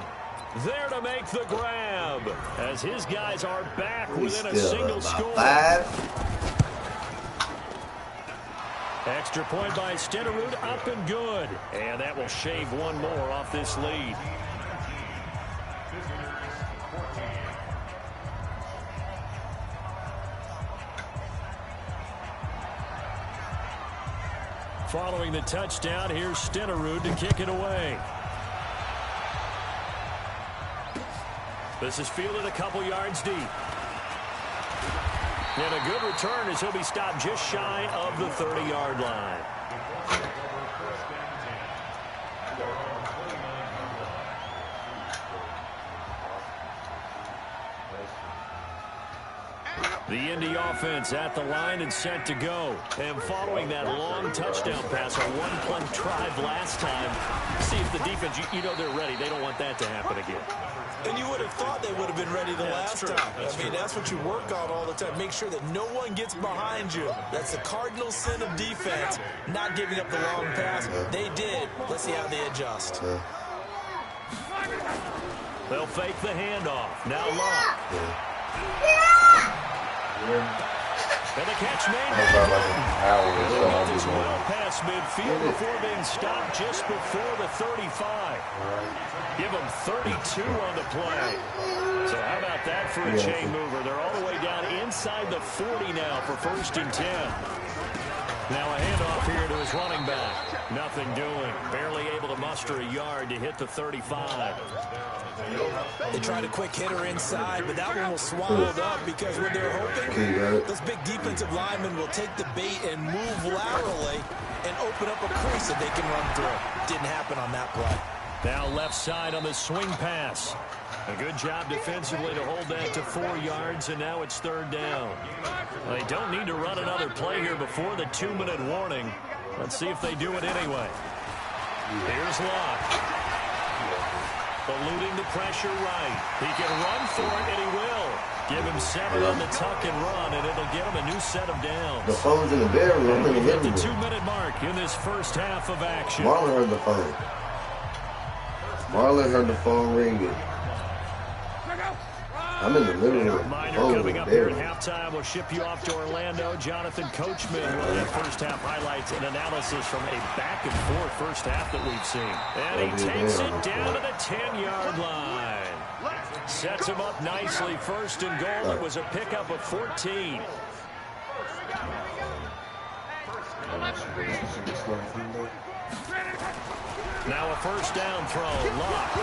there to make the grab as his guys are back within a single score. 5. Extra point by Stenerud, up and good. And that will shave one more off this lead. Following the touchdown, here's Stenerud to kick it away. This is fielded a couple yards deep. And a good return as he'll be stopped just shy of the 30-yard line. The Indy offense at the line and set to go. And following that long touchdown pass, a one-play drive last time, see if the defense, you know they're ready. They don't want that to happen again. And you would have thought they would have been ready the last time. I mean, that's what you work on all the time. Make sure that no one gets behind you. That's the cardinal sin of defense, not giving up the long pass. They did. Let's see how they adjust. They'll fake the handoff. Now Locke. And the catch made. It's well past midfield before being stopped just before the 35. Give them 32 on the play. So how about that for a chain mover? They're all the way down inside the 40 now for first and 10. Now a handoff here to his running back. Nothing doing. Barely able to muster a yard to hit the 35. They tried a quick hitter inside, but that one was swallowed up because what they're hoping, those big defensive linemen will take the bait and move laterally and open up a crease that they can run through. Didn't happen on that play. Now left side on the swing pass. A good job defensively to hold that to 4 yards, and now it's third down. They don't need to run another play here before the 2-minute warning. Let's see if they do it anyway. Here's Locke. Eluding the pressure right. He can run for it, and he will. Give him 7 on the tuck and run, and it'll get him a new set of downs. The phone's in the bedroom. We've hit the 2-minute mark in this first half of action. Marlon heard the phone. Marlon heard the phone ringing. I'm in the living room. Reminder coming up here at halftime. We'll ship you off to Orlando. Jonathan Coachman will have first half highlights and analysis from a back-and-forth first half that we've seen. And he takes it down to the 10-yard line. Sets him up nicely. First and goal. It was a pickup of 14. Now a first down throw. Locke.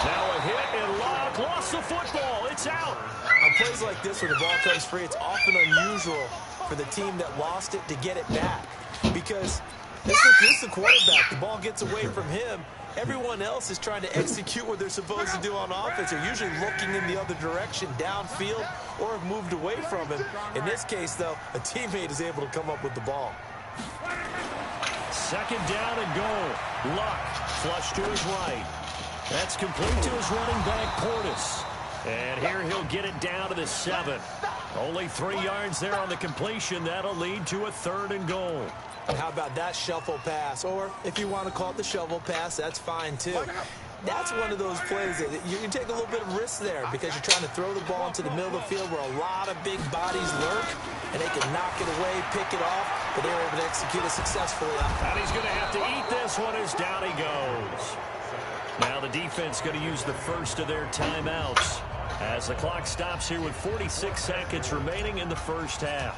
Now a hit, and Locke lost the football. It's out. On plays like this where the ball comes free, it's often unusual for the team that lost it to get it back. Because this is the quarterback. The ball gets away from him. Everyone else is trying to execute what they're supposed to do on offense. They're usually looking in the other direction, downfield, or have moved away from him. In this case, though, a teammate is able to come up with the ball. Second down and goal. Luck flush to his right. That's complete to his running back, Portis. And here he'll get it down to the 7. Only 3 yards there on the completion. That'll lead to a third and goal. How about that shuffle pass? Or if you want to call it the shovel pass, that's fine too. That's one of those plays that you can take a little bit of risk there because you're trying to throw the ball into the middle of the field where a lot of big bodies lurk, and they can knock it away, pick it off, but they're able to execute it successfully. And he's going to have to eat this one as down he goes. Now the defense going to use the first of their timeouts. As the clock stops here with 46 seconds remaining in the first half.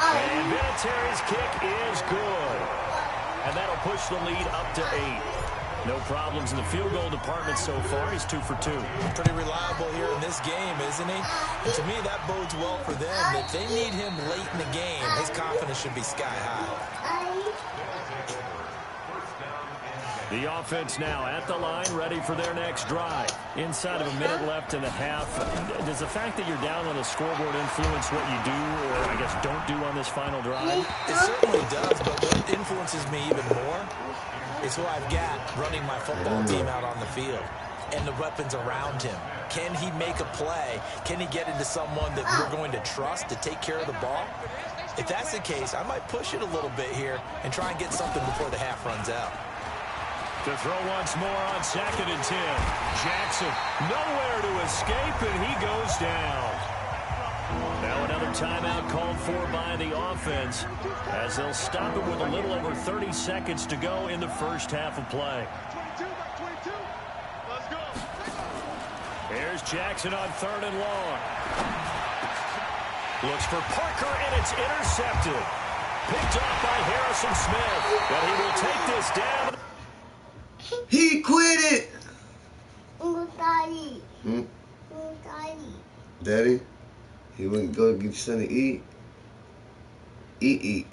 And Vinatieri's kick is good. And that'll push the lead up to 8. No problems in the field goal department so far. He's 2 for 2. Pretty reliable here in this game, isn't he? And to me, that bodes well for them. If they need him late in the game, his confidence should be sky high. The offense now at the line, ready for their next drive. Inside of a minute left in the half. Does the fact that you're down on the scoreboard influence what you do, or I guess don't do on this final drive? It certainly does, but what influences me even more is who I've got running my football team out on the field and the weapons around him. Can he make a play? Can he get into someone that we're going to trust to take care of the ball? If that's the case, I might push it a little bit here and try and get something before the half runs out. To throw once more on 2nd and 10. Jackson nowhere to escape, and he goes down. Now another timeout called for by the offense as they'll stop it with a little over 30 seconds to go in the first half of play. Here's Jackson on 3rd and long. Looks for Parker, and it's intercepted. Picked off by Harrison Smith, but he will take this down. He quit it. Daddy. Daddy, you wouldn't go get your son to eat? Eat.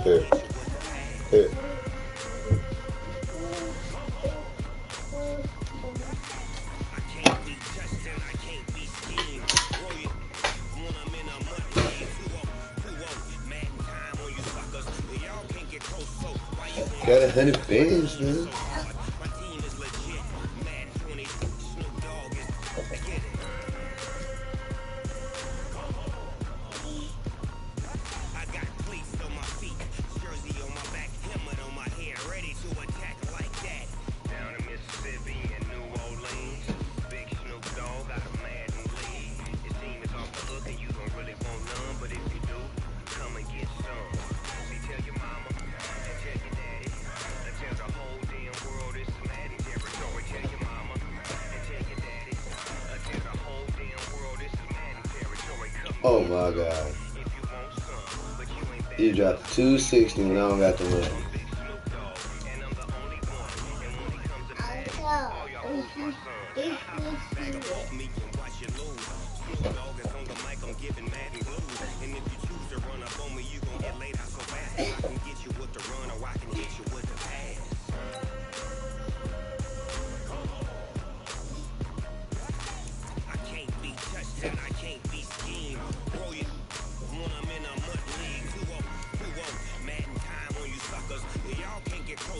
Here. Got 100 bands, man. Oh my God. You dropped 260 when I don't got the money.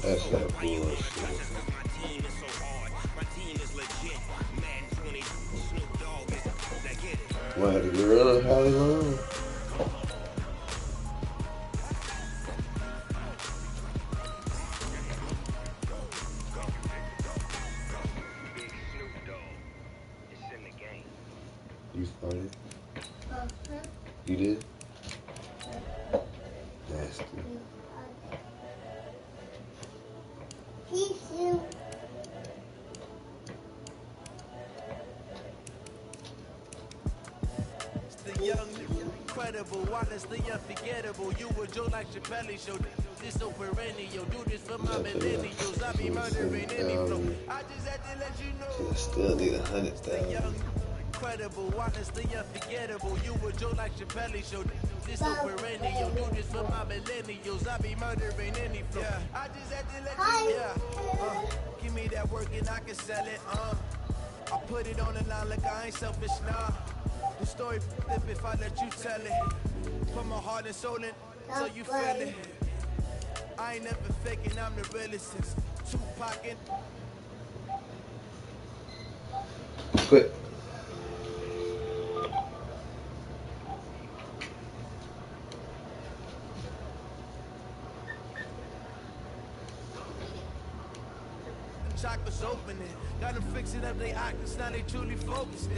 That's that bullshit. Why the gorilla how long? You started? You did? Nasty. incredible, honestly unforgettable. You were Joe like Chappelle show. This so perennial, do this for my millennials. I be murdering any flow. I just had to let you know. I still need 100,000. Incredible, honestly unforgettable. You were Joe like Chappelle show. This so perennial, do this for my millennials. I be murdering any flow. Yeah. I just had to let you know. Give me that work and I can sell it. I put it on the line like I ain't selfish, nah. The story flip if I let you tell it. Put my heart and soul in so you feel it. I ain't never faking, I'm the realest since Tupac and Quit. chocolates opening. Got them fixing up they octaves, now they truly focused.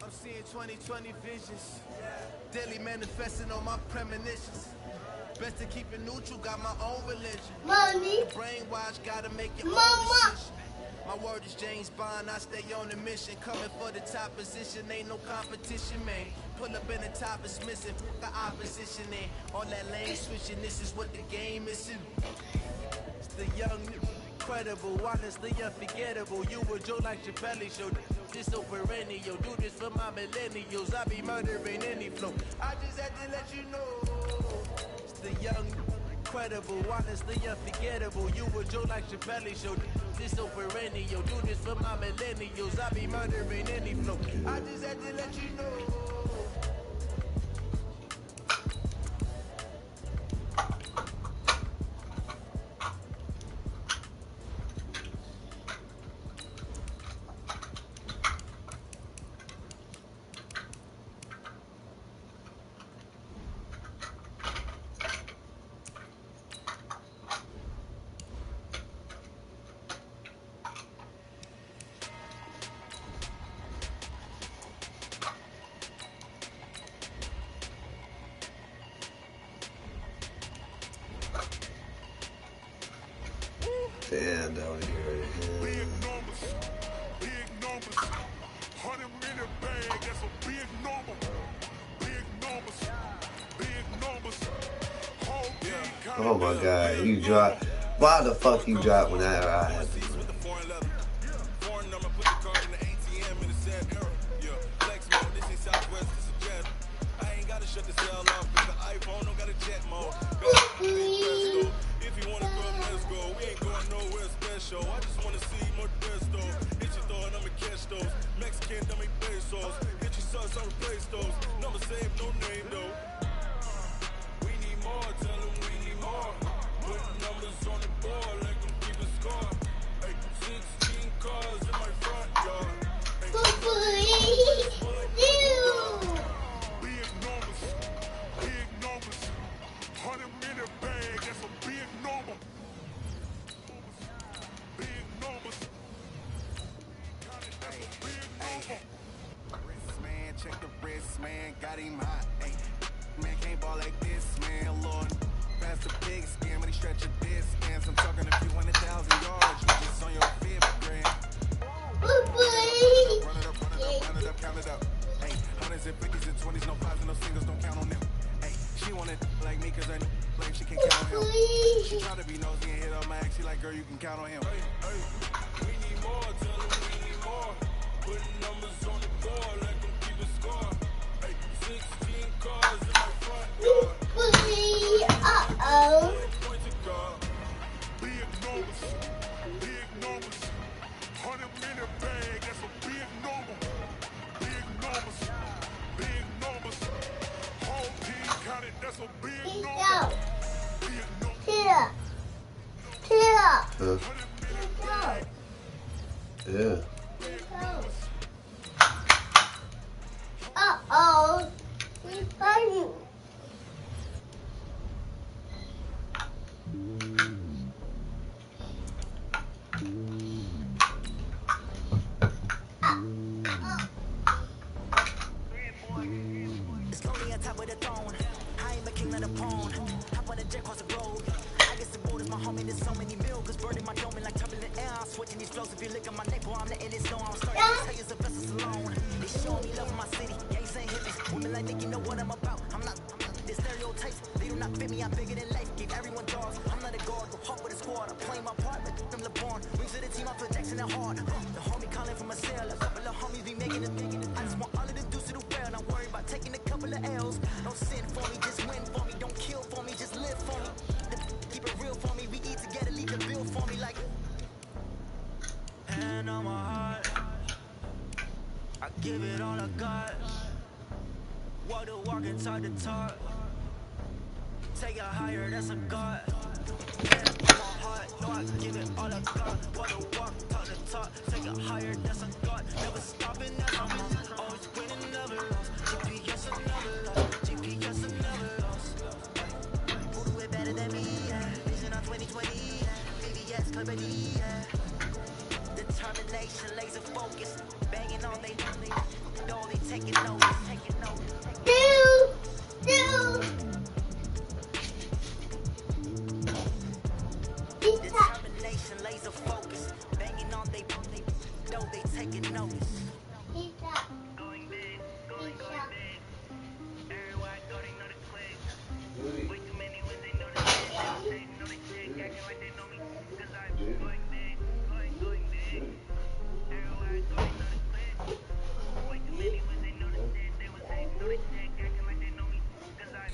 I'm seeing 2020 visions. Daily manifesting on my premonitions. Best to keep it neutral, got my own religion. Mommy. Brainwash, gotta make your Mama. own decision. My word is James Bond, I stay on the mission. Coming for the top position, ain't no competition, man. Pull up in the top is missing, the opposition ain't. All that lane switching, this is what the game is in. It's the young, incredible, honestly unforgettable. You were Joe like Chappelle show. This so perennial, do this for my millennials. I be murdering any flow. I just had to let you know. It's the young, incredible, honestly unforgettable. You were Joe like Chappelle show. This so perennial, do this for my millennials. I be murdering any flow. I just had to let you know. Damn, down here. Big numbers, big numbers. 100 in a bag, that's a big number. Big numbers, big numbers. Whole team kinda Oh my god, you dropped. Why the fuck you dropped when that happened? Foreign number, put the card in the ATM in the sad era. Yeah, flex mode, this ain't Southwest, this is jet. I ain't gotta shut the cell off, cause the iPhone don't got a jet mode. If you wanna come, let's go. We ain't going nowhere special. I just wanna see more pesto. Hit your thought, I'ma catch those. Mexican, dummy pesos. Hit your sus, I'll replace those. Number save, no name though. We need more, tell them we need more. Put numbers on the board, let them keep a score. Hey, 16 cars in my front yard. Hey, big numbers, big numbers. 100 in a bag, that's a big number. Big numbers. That's a big number. Wrist man, check the wrist man, got him hot. Ay, man can't ball like this, man. Lord, pass the pig skin, but he stretch a distance. I'm talking a few 100,000 yards. You just on your fifth grand. Run it up, run it up, run it up, count it up. Hey, hundreds and fifties and 20s, no fives and no singles, don't count on them. Hey, she wanna like me cause I like she can count on him. She try to be nosy and hit on my ex. She like, girl, you can count on him. hey, we need more, tell them we need more. Put numbers on the board, let them keep a score. Hey, 16 cars in my front yard. Point to God. Big numbers, big numbers. 100 in a bag, that's a big number. Big numbers, big numbers. Whole team counted, that's a big number. Big numbers. Huh? Yeah. Uh-oh. He's funny. Slowly on top of the throne. I am a king of the pawn. Hop on the jet across the road. I get some boys shoulders, my homie, there's so many milkers burning my dome like turbulent air. I'm switching these flows. If you look at my neck, boy, I'm letting it snow. I'm starting to tell you the vessels alone. They showing me love in my city. Gangs ain't hippies. Women like Nick, you know what I'm about. I'm not the stereotypes. They do not fit me. I'm bigger than life. Give everyone dogs. I'm not a guard, but hawk with a squad. I'm playing my part like them LeBron. Wings of the team, I'm protecting it hard. The homie calling from a cell. A couple of homies be making it. I just want all of the dudes to do well. Not worry about taking a couple of L's. Don't sin for me, just win for me. Don't kill for me, just live for me. Keep it real for me. We eat together, leave the bill for me like. Hand on my heart, I give it all I got. Walk the walk and talk the talk. Take it higher, that's a God. Hand on my heart, no, I give it all I got. Walk the walk, talk the talk. Take it higher, that's a God. Never stopping, that's a mom. Always winning, never lost. GPS, I never lost. GPS, I never lost. Who do it better than me? Vision on 2020. VVS, Clarity. Determination, laser focus, banging on they taking notes, taking notes. Determination, laser focus, banging on they taking notes. Going big, going big. Everywhere I go, they know the click. Way too many when they know the shit. They know they sick, acting like they know me. Cause I'm going big, going big. Everywhere I go, they know the click. Way too many when they know the shit. They was saying, know they sick, acting like they know me. Cause I'm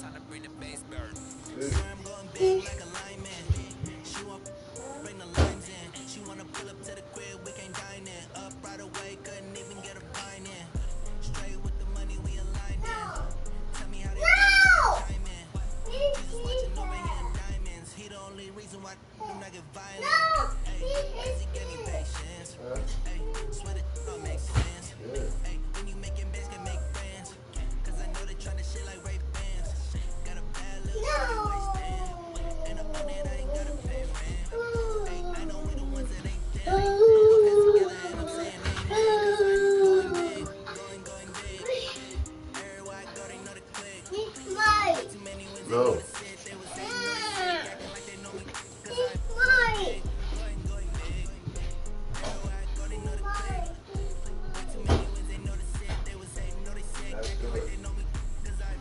time to bring the bass bird. I'm going big like a lineman. She want bring the lines in. She wanna pull up to the crib, we can't dine in. Up right away, couldn't even get a vine in. Straight with the money, we aligned in. Tell me how they chime in. Jesus watching over here in diamonds. He the only reason why I'm not get violent. Hey, he gave me patience. Hey, swear that all makes sense. Hey, when you making bands, can make friends. Cause I know they tryna shit like Ray Bans. Got a bad little shorty wasting. And I'm on it, I ain't gotta pay rent. Hey, I know we the ones that ain't there. Put hands together and I'm saying amen. Cause I'm going big, going big. Everywhere I go, they know the click. Way too many wins, they know the shit. They was saying, know the shit, acting like they know me. Cause I'm going big. Everywhere I go, they know the click. Way too many wins, they know the shit. They was saying, know they shit, acting like they know me. Cause I'm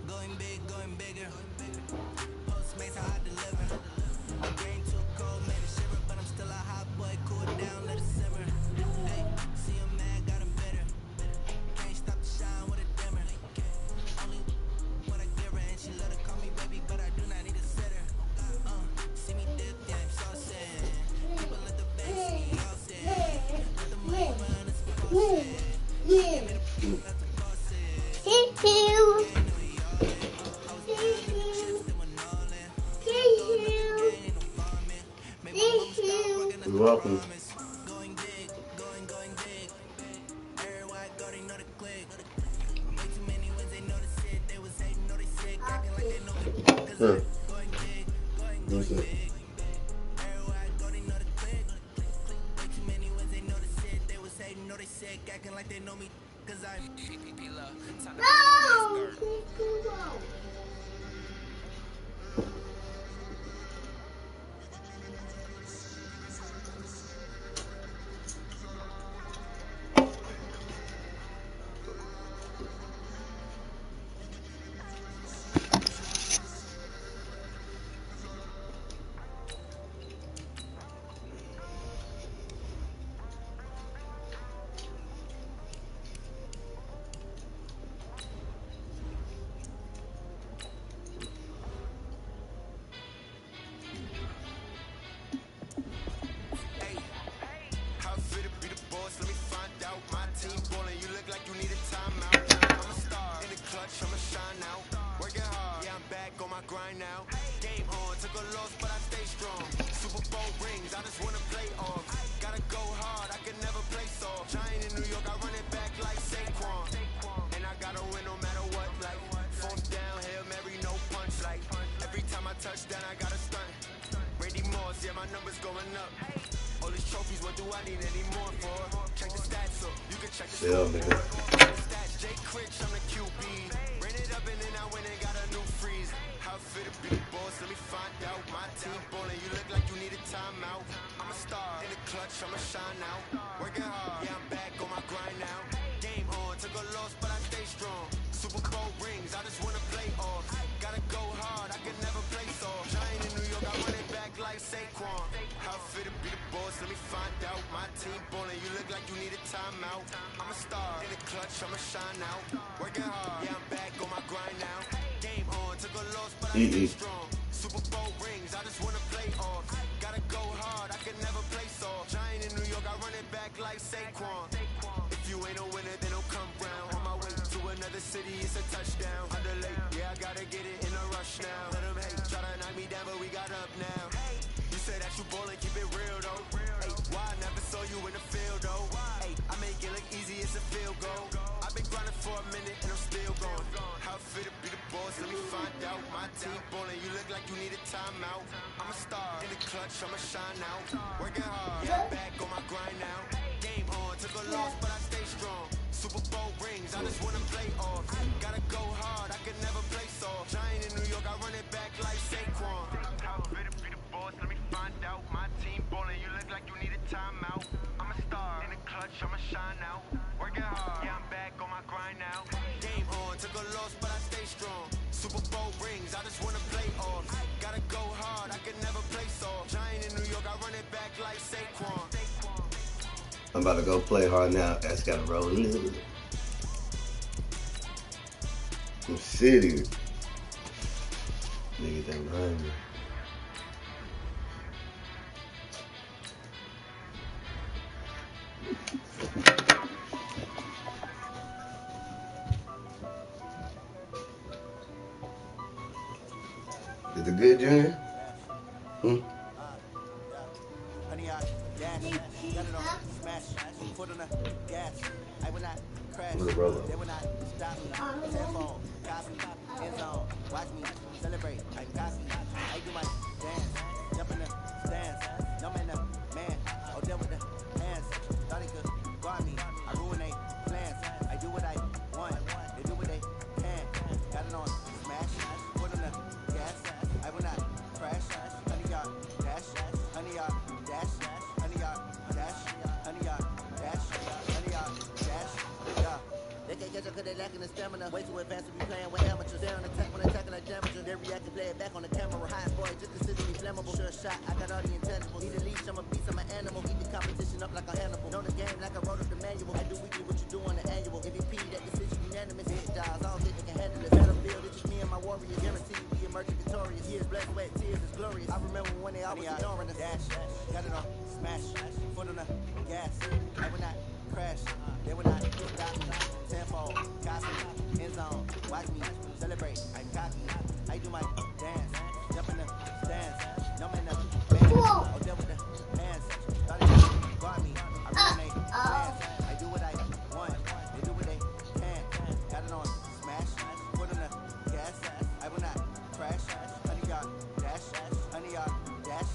going big, going bigger. Postmates, how I deliver. The game too cold, made it shiver, but I'm still a hot boy. Cool it down, let it simmer. Hey, see him mad, got him bitter. Can't stop the shine with a dimmer. Only what I give her, and she love to call me baby, but I do not need a sitter. See me dip, yeah, I'm so sad. People at the bank see me all sad. Let the money run, it's my boss said. Give me the proof, that's the boss said. You're welcome. Going big, going big. Everywhere I go, they know the click. Way too many wins, they know the shit. They was hating, know they sick, acting like they know me. Cause I'm going big, going big. Everywhere I go, they know the click. Way too many wins, they know the shit. They was hating, know they sick, acting like they know me. Cause I'm grind now. Game on, took a loss, but I stay strong. Super Bowl rings, I just wanna play off. Gotta go hard, I can never play soft. Giant in New York, I run it back like Saquon. And I gotta win no matter what, like fourth down, Hail Mary, no punch, like every time I touch down, I gotta stunt. Randy Moss, yeah, my numbers going up. All these trophies, what do I need any more for? Check the stats, so you can check the stats. Jay Critch, I'm the QB. Ran it up and then I went and got a new freeze. How fit to be the boss, let me find out. My team ballin', you look like you need a timeout. I'm a star, in the clutch, I'ma shine out. Working hard, yeah, I'm back on my grind now. Game on, took a loss, but I stay strong. Super Bowl rings, I just wanna play off. Gotta go hard, I can never play soft. Giant in New York, I run it back like Saquon. How fit to be the boss, let me find out. My team ballin', you look like you need a timeout. I'm a star, in the clutch, I'ma shine out. Working hard, yeah, I'm back on my grind now. Game on, took a loss, but I stay strong. Super Bowl rings, I just wanna play off. Gotta go hard, I can never play soft. Giant in New York, I run it back like Saquon. If you ain't a winner, then don't come round. On my way to another city, it's a touchdown. Underlay, yeah, I gotta get it in a rush now. Let them hate, try to knock me down, but we got up now. You say that you ballin', keep it real though. Hey, why I never saw you in the field though? Hey, I make it look easy, it's a field goal. I've been grinding for a minute and I'm still going. How fit to be the boss, let me find out. My team ballin', you look like you need a timeout. I'm a star, in the clutch, I'ma shine out. Working hard, yeah, I'm back on my grind now. Game on, took a loss, but I stay strong. Super Bowl rings, I just wanna play off. Gotta go hard, I can never play soft. Giant in New York, I run it back like Saquon. How fit to be the boss, let me find out. My team ballin', you look like you need a timeout. I'm a star, in the clutch, I'ma shine out. Working hard, yeah, I'm back on my grind now. Game on, took a loss, but I stay strong. Super Bowl rings, I just wanna play off. Gotta go hard, I can never play soft. Giant in New York, I run it back like Saquon. I'm about to go play hard now. That's gotta roll in. I'm serious. Nigga, that behind me. Is it good, Junior? Hmm? Honey, I dash, got it on, smash, foot on the gas. I will not crash, With a roller. they will not stop me. Tenfold, copy, end zone, watch me celebrate. I'm cocky, I do my dance, jump in the stands, no man, the man. Oh, deal with the hands, thought he could guard me. I ruin they plans. I do what I want, they do what they can. Got it on, smash, foot on the gas. I will not crash, honey, y'all dash, honey, y'all dash, honey, y'all dash, honey, y'all dash, honey, y'all dash, yeah. They can't catch up cause they lacking the stamina. Way too advanced to be playing with amateurs. They're on attack when attacking like damages. They react and play it back on the camera. High boy, just consider me flammable. Sure shot, I got all the intangibles. Need a leash, I'm a beast, I'm an animal. Eat the competition up like a Hannibal. Know the game like I wrote up the manual. I do weekly what you do on the annual. MVP, that decision unanimous. Hit dials, all hit, they can handle it. Battlefield, it's just me and my warriors. Guaranteed we emerge victorious. Years, blood, sweat, tears, it's glorious. I remember when they always ignoring us. Dash, got it on, smash, foot on the gas. I will not crash, they will not stop me. Tenfold, copy, end zone, watch me celebrate. I'm cocky, I do my dance, jump in the stands, no man, no man. Oh, deal with the hands, thought he could guard me. I ruin they plans, I do what I want, they do what they can. Got it on, smash, foot on the gas. I will not crash, honey, y'all dash, honey, y'all dash,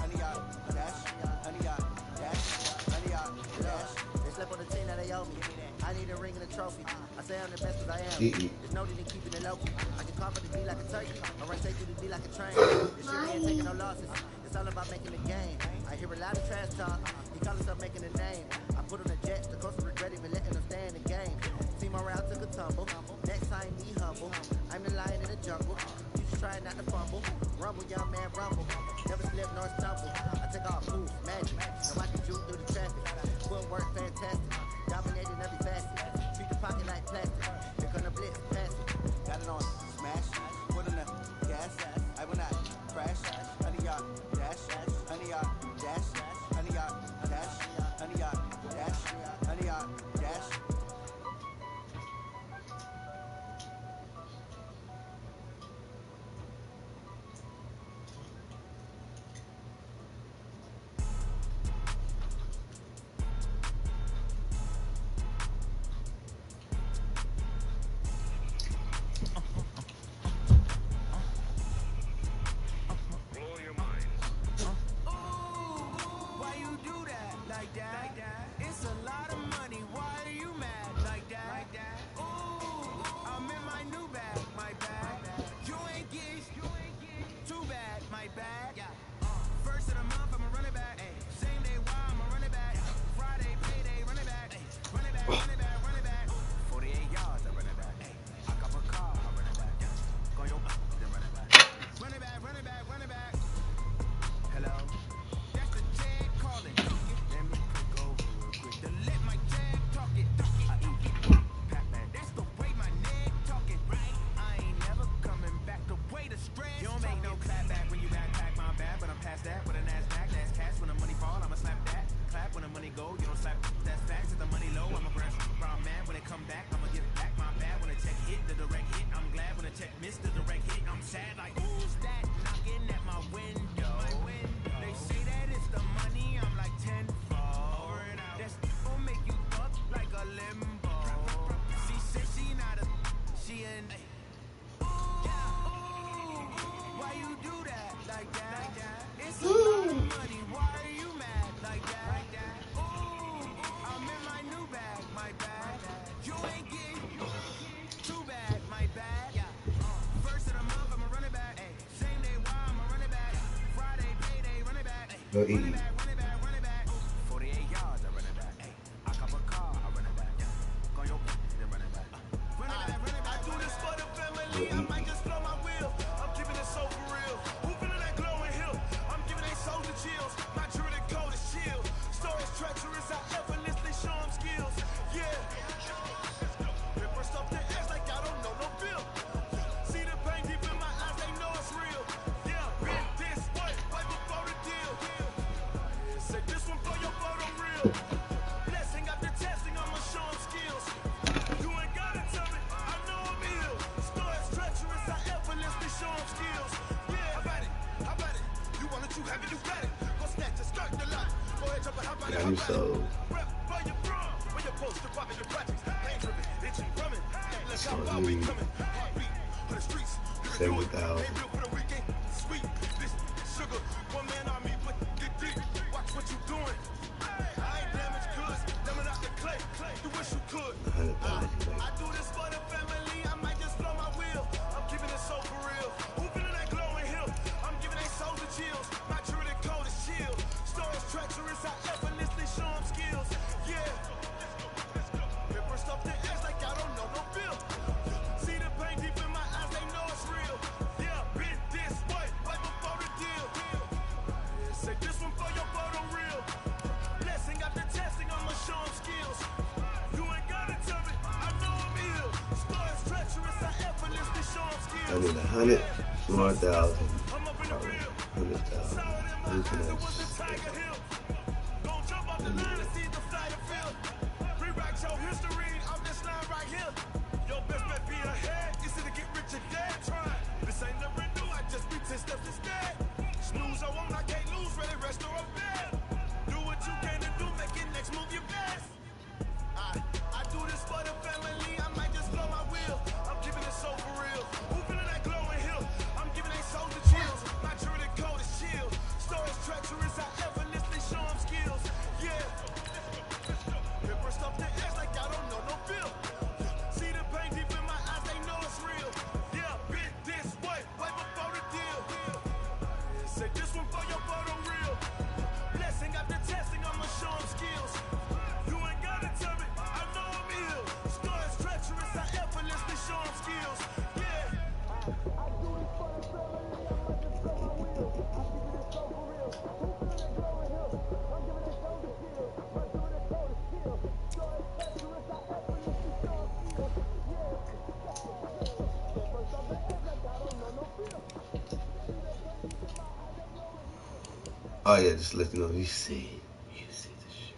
honey, y'all dash, honey, y'all dash, honey, y'all dash. They slept on the team that they owe me. I need a ring and a trophy. I say I'm the best cause I am. There's no need in keeping it low key. I can carve it to be like a turkey. I run take you to be like a train. This shit ain't taking no losses. It's all about making the game. I hear a lot of trash talk. He call himself making a name. I put on the jets. The coach regret even letting them stay in the game. Team around took a tumble. Next time be humble. I'm the lion in the jungle. You just try not to fumble. Rumble, young man, rumble. Never slip nor stumble. I take off moves, magic. Now I can juke through the traffic. Footwork fantastic. Dominating every facet. Treat the pocket like plastic. Here come the blitz, pass it. Got it on, smash. Foot on the gas. I will not crash. Honey, y'all dash. Honey, y'all dash. Honey, y'all dash. Honey, y'all dash. Honey, y'all dash. missed the direct hit. I'm sad like, who's that knocking at my window? They say that it's the money, I'm like tenfold. That gon' make you fuck like a limbo. She said she not a, she an. Why you do that like that? It's a lot of money, why are you mad like that? Ooh, I'm in my new bag, my bad. You ain't getting too bad, my bad. First of the month, I'ma run it back. Same day, why I'ma run it back. Friday, payday, run it back. Go eat. Run it back. 48 yards, I run it back. I cop a car, I run it back. Go your then run it back. Run it back. I do this for the family, I might just blow my wheel. I'm keeping it so for real. Who feeling that glowing hill? I'm giving they souls the chills. My jewelry code is chill. Stories treacherous, I effortlessly show them skills. Yeah. Paper stuff the edge like I don't know no bill. See the pain deep in my eyes, they know it's real. Yeah, been this way, right before the deal. Say this one for your photo real. Blessing after testing, I'ma show them skills. You ain't gotta tell me, I know I'm ill. Stories treacherous, I effortlessly show them skills. Yeah, how about it? You want it, you have it, you got it. Go snatch it, start the lot. Go ahead, jump it, how about it? Yeah, I'm so. Rep where you from, where you post to pop in your projects. Pain driven, itching, drumming. Let's go, I'll be coming. Heartbeat for the streets. You can do it. 70,000. Ain't real for the weekend. Sweet, this sugar. One man army, but get deep. Watch what you doing. I ain't damaged goods. Dumbing out the clay. You wish you could. 100,000. I do this for the family. I might just blow my wheel. I'm keeping it so for real. Who feeling that glowing hill? I'm giving they souls the chills. My jewelry code is chill. Stories treacherous. I effortlessly show them skills. Yeah. Paper stuff the edge like I don't know no bill. See the pain deep in my eyes, they know it's real. Yeah, been this way, right before the deal. Say this one for your photo real. Blessing after testing, I'ma show them skills. You ain't gotta tell me, I know I'm ill. Stories treacherous, I effortlessly show them skills. I need 100 more thousand. I'm up in the real. 100,000. It was the Tiger Hill. Gon' jump off the line and see the flight of field. Rewrite your history off this line right here. Your best bet be ahead. Is it to get rich or dead? Try. This ain't never new. I just be 10 steps instead. Snooze I won't, I can't lose. Ready, rest or bed. Do what you can to do. Make it next move your best. I do this for the family. I might just blow my wheel. I'm keeping it so for real. Who feeling that glowing hill? I'm giving they souls the chills. My jewelry code is chill. Stories treacherous. I effortlessly show them skills. Yeah. Paper stuff the edge like I don't know no bill. See the pain deep in my eyes, they know it's real. Yeah, been this way, right before the deal. Say this one for your photo real. Blessing after testing, I'ma show them skills. You ain't gotta tell me, I know I'm ill. Stories treacherous, I effortlessly show them skills. Yeah. Oh yeah, just let you know. You see the shit.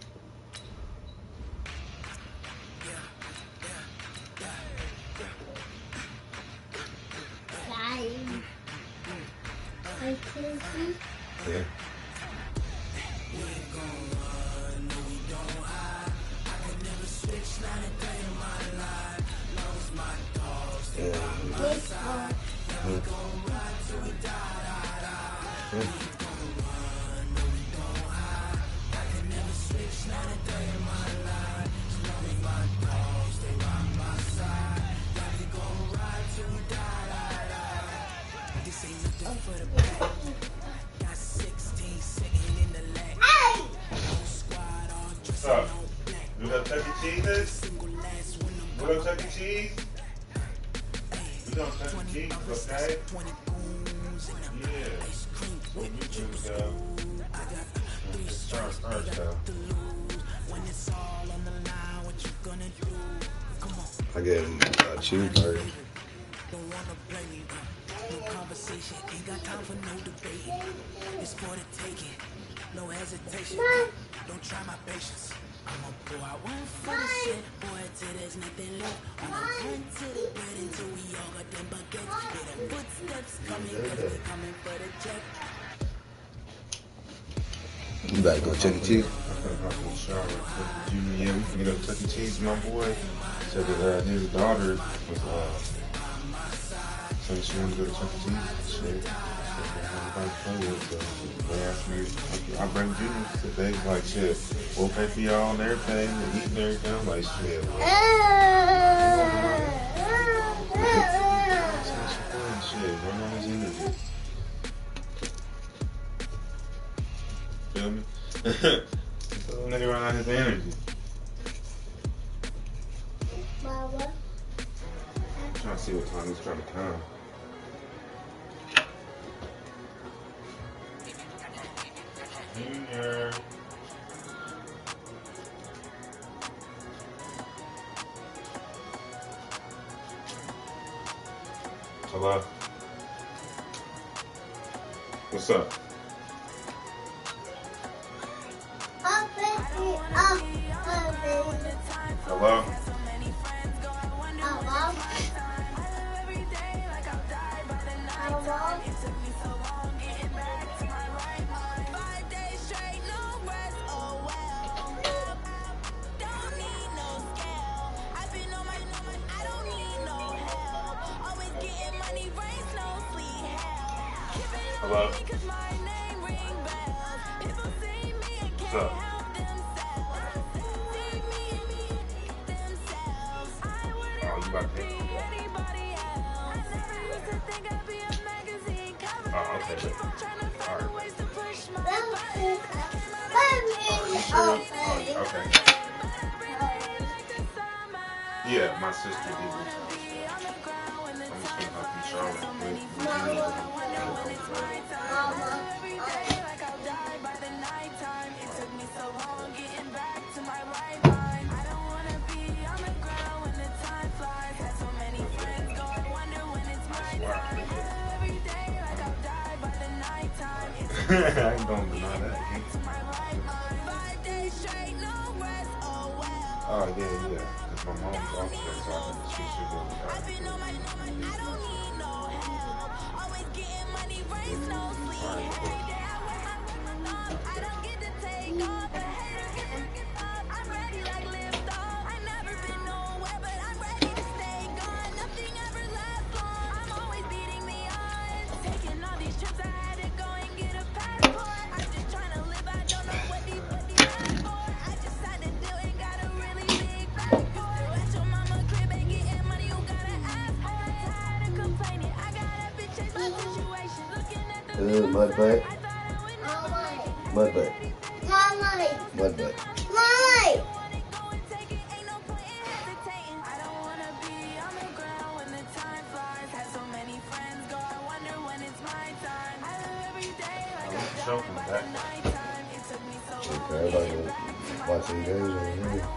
Yeah. Stop. You got Chuck E. Cheese's? You got Chuck E. Cheese? We got Chuck E. Cheese, okay? Yeah. What we do is start first, though. I gave him a cheeseburger. Conversation ain't got time for no debate. It's for the taking, no hesitation. Don't try my patience. I'ma pour out one for the shit, boy, till there's nothing left. I'ma turn to the bread until we all got them baguettes. Hear them footsteps coming, cause we coming for the check. You better go Chuck E. Cheese. I'm finna hop in the shower. Yeah, we can get up Chuck E. Cheese. My boy said that his daughter was saying she wanted to go to Chuck E. Cheese. Shit. They asked me, I bring Junior today. Like, shit, we'll pay for y'all and everything and eat and everything. I'm like, shit. Shit, run on his energy. Feel me? Nigga run on his energy. Mama. I'm trying to see what time he's trying to come. Junior. Hello? What's up? Hello? Hello? What's up? Oh, you about to take it? Oh, okay. Alright. You sure? Oh, okay. Yeah, my sister did reach out. I'm just gonna help you, Charlotte. I ain't gonna deny that. Oh, yeah. Because my mom's off today, so I think she should go with Mud butt. Mud butt. Mud butt. Everybody watching games over here.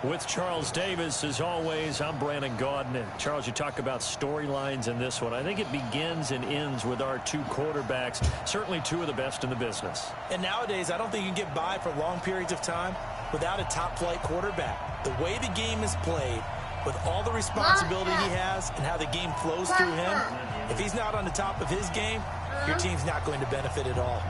With Charles Davis, as always, I'm Brandon Gaudin. And Charles, you talk about storylines in this one. I think it begins and ends with our two quarterbacks, certainly two of the best in the business. And nowadays, I don't think you can get by for long periods of time without a top-flight quarterback. The way the game is played, with all the responsibility he has and how the game flows through him, if he's not on the top of his game, your team's not going to benefit at all.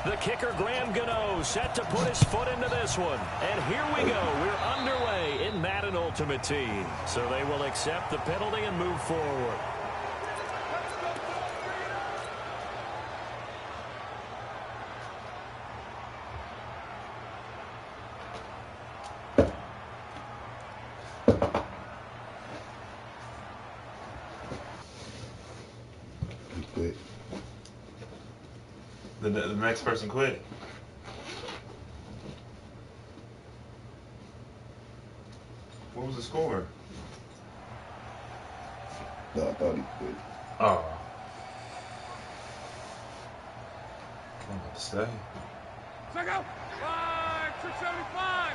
The kicker, Graham Gano, set to put his foot into this one. And here we go. We're underway in Madden Ultimate Team. So they will accept the penalty and move forward. quit. The next person quit. What was the score? No, I thought he quit. Oh. I'm about to say. Check out. 675.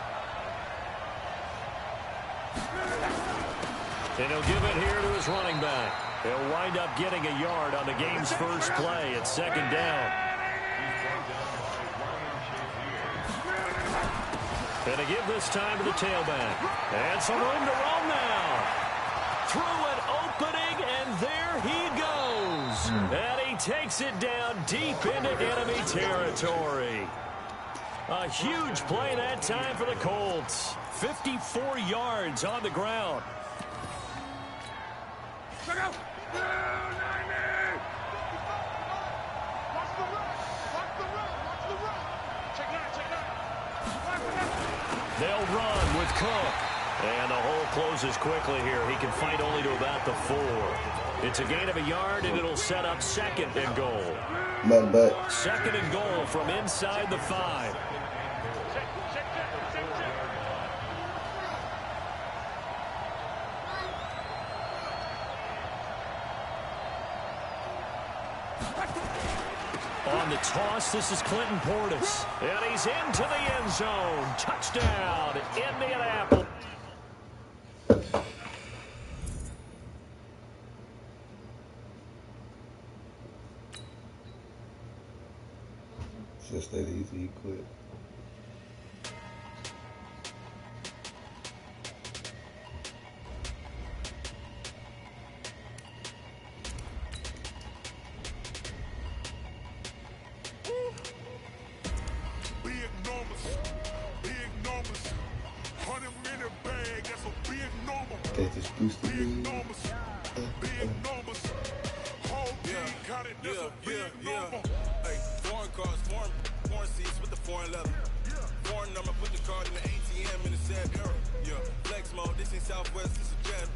And he'll give it here to his running back. He'll wind up getting a yard on the game's first play at second down. And to give this time to the tailback. And some room to roam now. Through an opening, and there he goes. And he takes it down deep into enemy territory. A huge play that time for the Colts. 54 yards on the ground. Check out. 90. Watch the run. Watch the run. Watch the run. Check that. They'll run with Cook. And the hole closes quickly here. He can fight only to about the 4. It's a gain of a yard, and it'll set up second and goal. Second and goal from inside the 5. On the toss, this is Clinton Portis. And he's into the end zone. Touchdown, Indianapolis. Just that easy, he quit. They just boosted me. Hey, foreign cars, foreign seats with the foreign leather. Foreign number, put the card in the ATM in the sad era. Yeah, flex mode, this ain't Southwest, this is jet.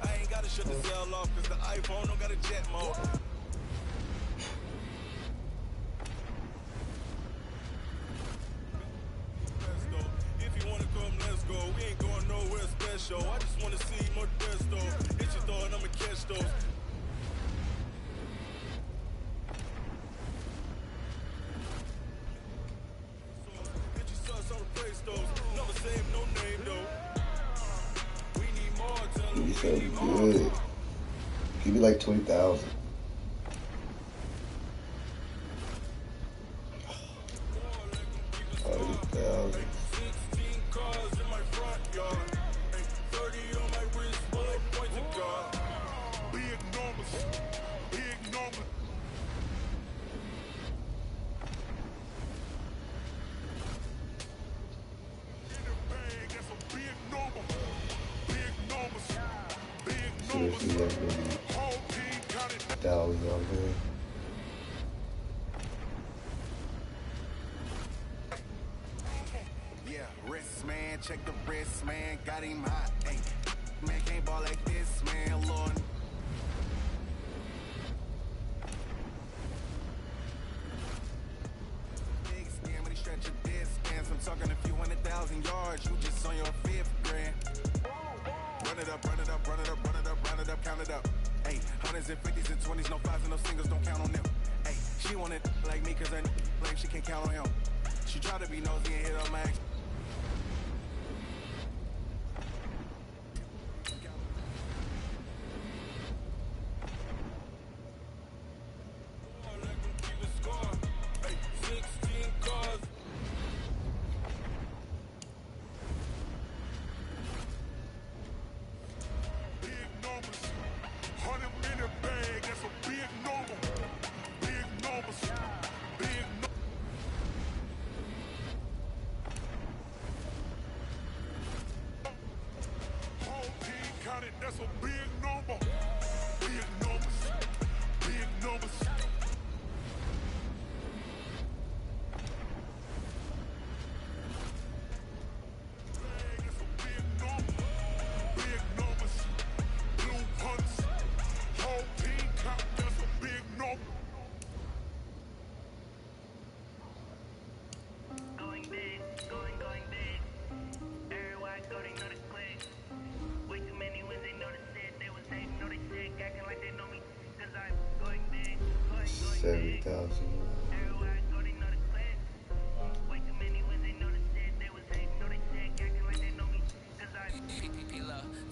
I ain't gotta shut the cell off cause the iPhone don't got a jet mode. If you wanna come, let's go. We ain't going nowhere special. I just wanna see more Desto. Hit your throw and I'ma catch those. Hit your sus, I'll replace those. Never save no name though. We need more, tell them He's so we need more. good. Give me like 20,000. Seriously, that's gonna be thousands out there. Yeah, wrist man, check the wrist man, got him hot. Ay, man can't ball like this, man, Lord. Big scam, but he stretch your distance. I'm talking a few 100,000 yards, you just on your 5th grand. Run it up, run it up, run it up, run it up, run it up, count it up. Ay, hundreds and 50s and 20s, no 5s and no singles, don't count on them. Ay, she want it like me, cause I like she can't count on him. She try to be nosy and hit up my ex. 70,000.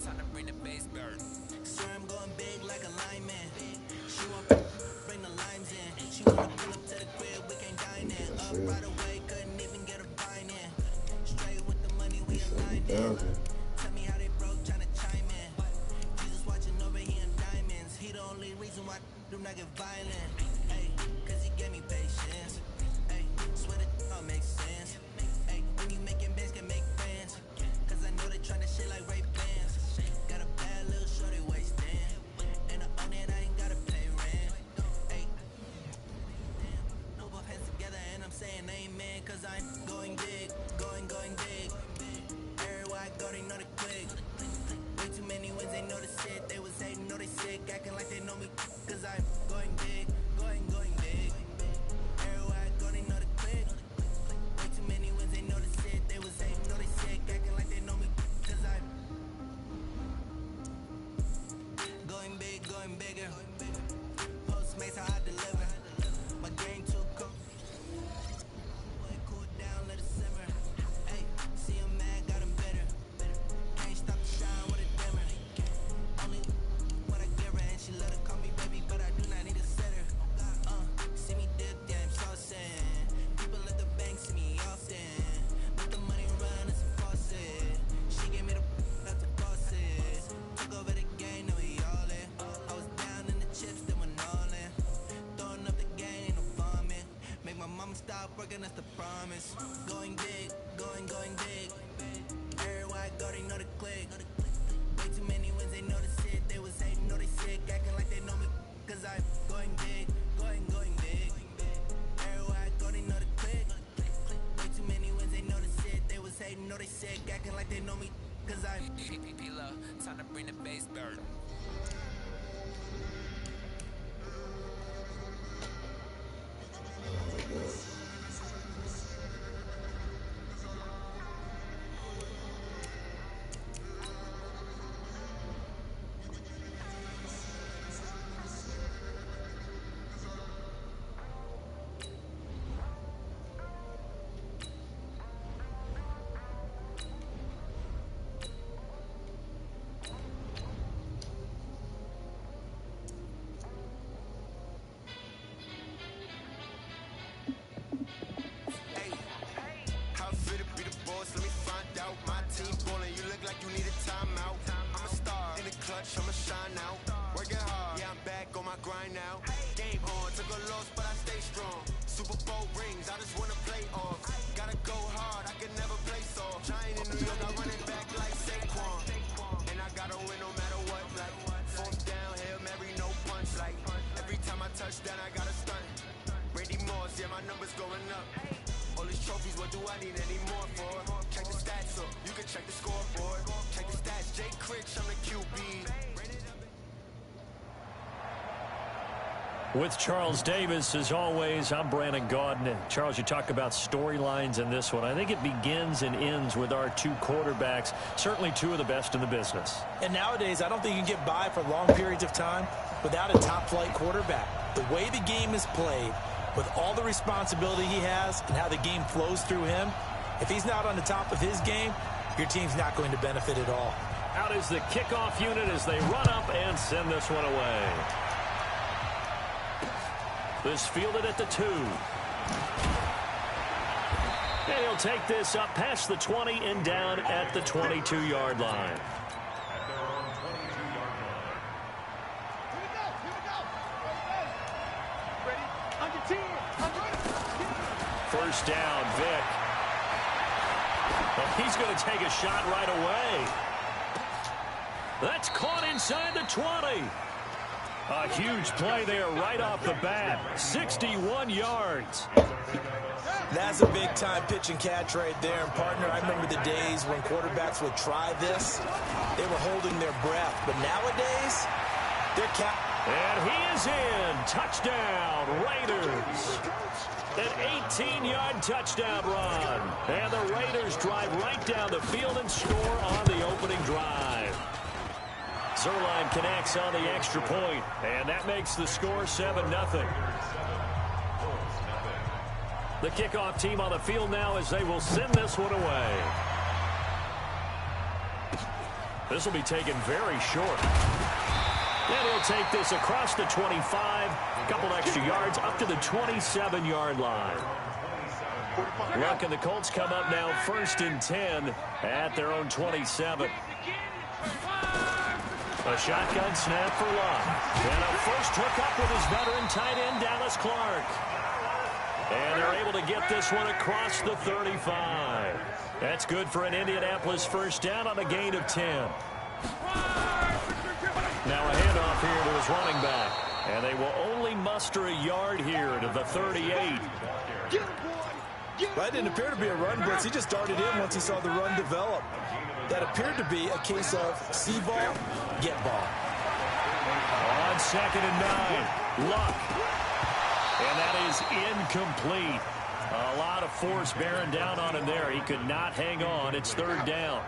Time to bring the base bird. Swear I'm going big like a lineman. She want bring the limes in. She wanna pull up to the crib, we can't dine in. That's Up it. right away, couldn't even get a vine in. Straight with the money, we aligned in. 70,000. Tell me how they broke, tryna chime in. Jesus watching over here in diamonds. He the only reason why do not get violent. Hey, cause he gave me patience. Hey, swear that all makes sense. Hey, when you making bands, can make friends. Cause I know they tryna shit like Ray Bans. Got a bad little shorty wasting. And I own it, I ain't gotta pay rent. Hey, no both hands together and I'm saying amen. Cause I'm going big, going big. Everywhere I go, they know the click. Way too many wins, they know the shit. They was hating, know they sick, acting like they know me. Cause I'm going big, going big. Everywhere I go, they know the click. Way too many wins, they know the shit. They was hating, know they sick, acting like they know me. Cause I'm going big, going bigger. Postmates, how I deliver. My game too cold. Boy, cool down, let it simmer. Hey, see him mad, got him bitter. Can't stop the shine with a dimmer. Only what I give her, and she let her call me baby, but I do not need a sitter. See me dip, yeah, I'm saucing. People at the bank see me often. Let the money run, it's a faucet. She gave me the up to bosses. Took over the game, now we all in. I was down in the chips, then went all in. Throwing up the game, ain't no vomit. Make my mama stop working, that's the promise. Going big, going big. Everywhere I go, they know the click. Way too many wins, they know the shit. They was hating, know they sick, acting like they know me. Cause I'm going big, going big. Everywhere I go, they know the click. Way too many wins, they know the shit. They was hating, know they sick, acting like they know me. Cause I'm time to bring the base bird. How fit to be the boss? Let me find out. My team ballin', you look like you need a timeout. I'm a star in the clutch, I'ma shine out. Working hard, yeah, I'm back on my grind now. Game on, took a loss, but I stay strong. Super Bowl rings, I just wanna play off. Gotta go hard, I can never play soft. Giant in New York, I run it back like Saquon. And I gotta win no matter what. Like fourth down, Hail Mary, no punch. Like every time I touch down, I gotta stunt. Randy Moss, yeah, my numbers going up. All these trophies, what do I need any more for? Check the stats up, you can check the scoreboard. Check the stats, Jay Critch, I'm the QB. With Charles Davis, as always, I'm Brandon Gaudin. Charles, you talk about storylines in this one. I think it begins and ends with our two quarterbacks, certainly two of the best in the business. And nowadays, I don't think you can get by for long periods of time without a top-flight quarterback. The way the game is played, with all the responsibility he has and how the game flows through him, if he's not on the top of his game, your team's not going to benefit at all. Out is the kickoff unit as they run up and send this one away. This fielded at the 2. And he'll take this up past the 20 and down at the 22-yard line. First down, Vic. Well, he's going to take a shot right away. That's caught inside the 20. A huge play there right off the bat. 61 yards. That's a big-time pitch and catch right there. And, partner, I remember the days when quarterbacks would try this. They were holding their breath. But nowadays, they're and he is in. Touchdown, Raiders. An 18-yard touchdown run. And the Raiders drive right down the field and score on the opening drive. Zerline connects on the extra point, and that makes the score 7-0. The kickoff team on the field now as they will send this one away. This will be taken very short. And he'll take this across the 25, a couple extra yards up to the 27-yard line. Luck and the Colts come up now 1st and 10 at their own 27. A shotgun snap for Luck. And a first hookup with his veteran tight end, Dallas Clark. And they're able to get this one across the 35. That's good for an Indianapolis first down on a gain of 10. Now a handoff here to his running back. And they will only muster a yard here to the 38. That didn't appear to be a run blitz. He just darted in once he saw the run develop. That appeared to be a case of see ball, get ball. On 2nd and 9, Luck. And that is incomplete. A lot of force bearing down on him there. He could not hang on. It's 3rd down.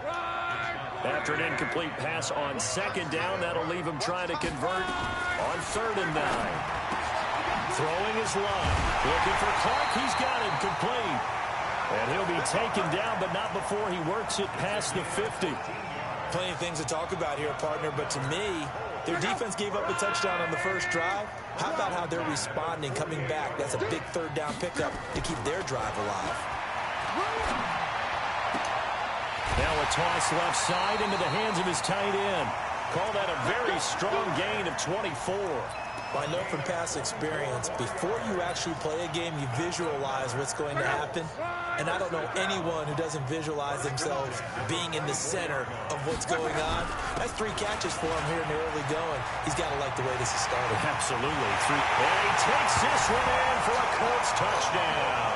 After an incomplete pass on 2nd down, that'll leave him trying to convert on 3rd and 9. Throwing his line. Looking for Clark. He's got him complete. And he'll be taken down, but not before he works it past the 50. Plenty of things to talk about here, partner, but to me, their defense gave up a touchdown on the first drive. How about how they're responding, coming back? That's a big 3rd down pickup to keep their drive alive. Now a toss left side into the hands of his tight end. Call that a very strong gain of 24. Well, I know from past experience, before you actually play a game, you visualize what's going to happen. And I don't know anyone who doesn't visualize themselves being in the center of what's going on. That's 3 catches for him here in the early going. He's got to like the way this is started. Absolutely. 3. And he takes this one in for a Colts touchdown.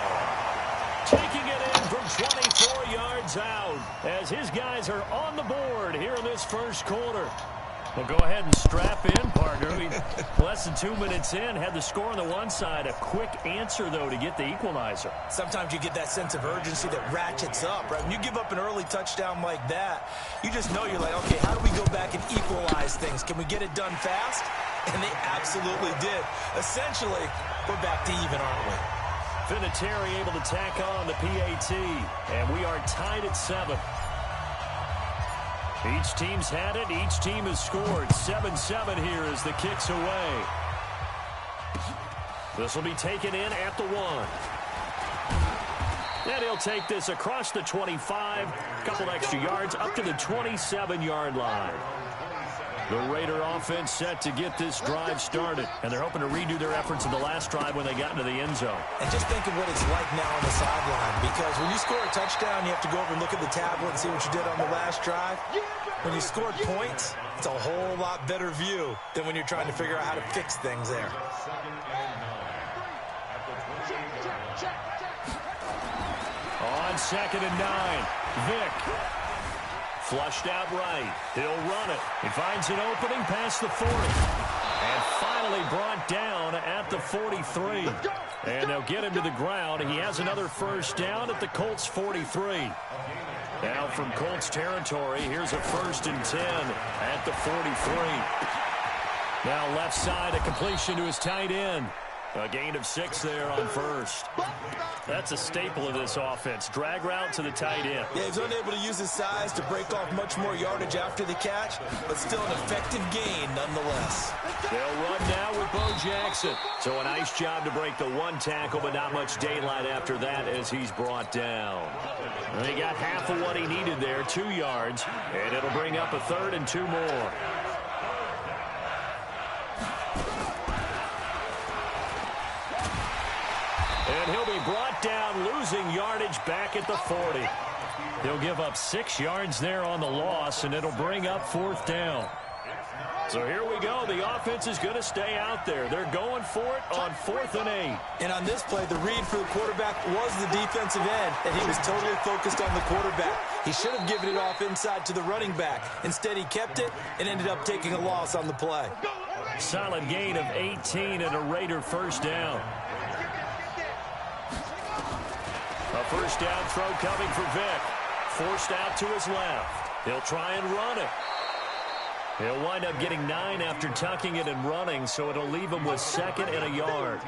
Taking it in from 24 yards out as his guys are on the board here in this first quarter. Well, go ahead and strap in, partner. Less than 2 minutes in, had the score on the one side. A quick answer, though, to get the equalizer. Sometimes you get that sense of urgency that ratchets up, right? When you give up an early touchdown like that, you just know you're like, okay, how do we go back and equalize things? Can we get it done fast? And they absolutely did. Essentially, we're back to even, aren't we? Vinatieri able to tack on the PAT, and we are tied at 7. Each team's had it. Each team has scored. 7-7 here as the kick's away. This will be taken in at the 1. And he'll take this across the 25. Couple extra yards up to the 27-yard line. The Raider offense set to get this drive started. And they're hoping to redo their efforts in the last drive when they got into the end zone. And just think of what it's like now on the sideline. Because when you score a touchdown, you have to go over and look at the tablet and see what you did on the last drive. When you scored points, it's a whole lot better view than when you're trying to figure out how to fix things there. On 2nd and 9, Vick. Flushed out right. He'll run it. He finds an opening past the 40. And finally brought down at the 43. And they'll get him to the ground. He has another first down at the Colts 43. Now from Colts territory, here's a 1st and 10 at the 43. Now left side, a completion to his tight end. A gain of 6 there on 1st. That's a staple of this offense. Drag route to the tight end. Yeah, he's unable to use his size to break off much more yardage after the catch, but still an effective gain nonetheless. They'll run now with Bo Jackson. So a nice job to break the 1 tackle, but not much daylight after that as he's brought down. And he got half of what he needed there, 2 yards, and it'll bring up a 3rd and 2 more. And he'll be brought down, losing yardage back at the 40. He'll give up 6 yards there on the loss, and it'll bring up 4th down. So here we go. The offense is going to stay out there. They're going for it on 4th and 8. And on this play, the read for the quarterback was the defensive end, and he was totally focused on the quarterback. He should have given it off inside to the running back. Instead, he kept it and ended up taking a loss on the play. Solid gain of 18 and a Raider first down. A first down throw coming for Vick. Forced out to his left. He'll try and run it. He'll wind up getting 9 after tucking it and running, so it'll leave him with 2nd and a yard.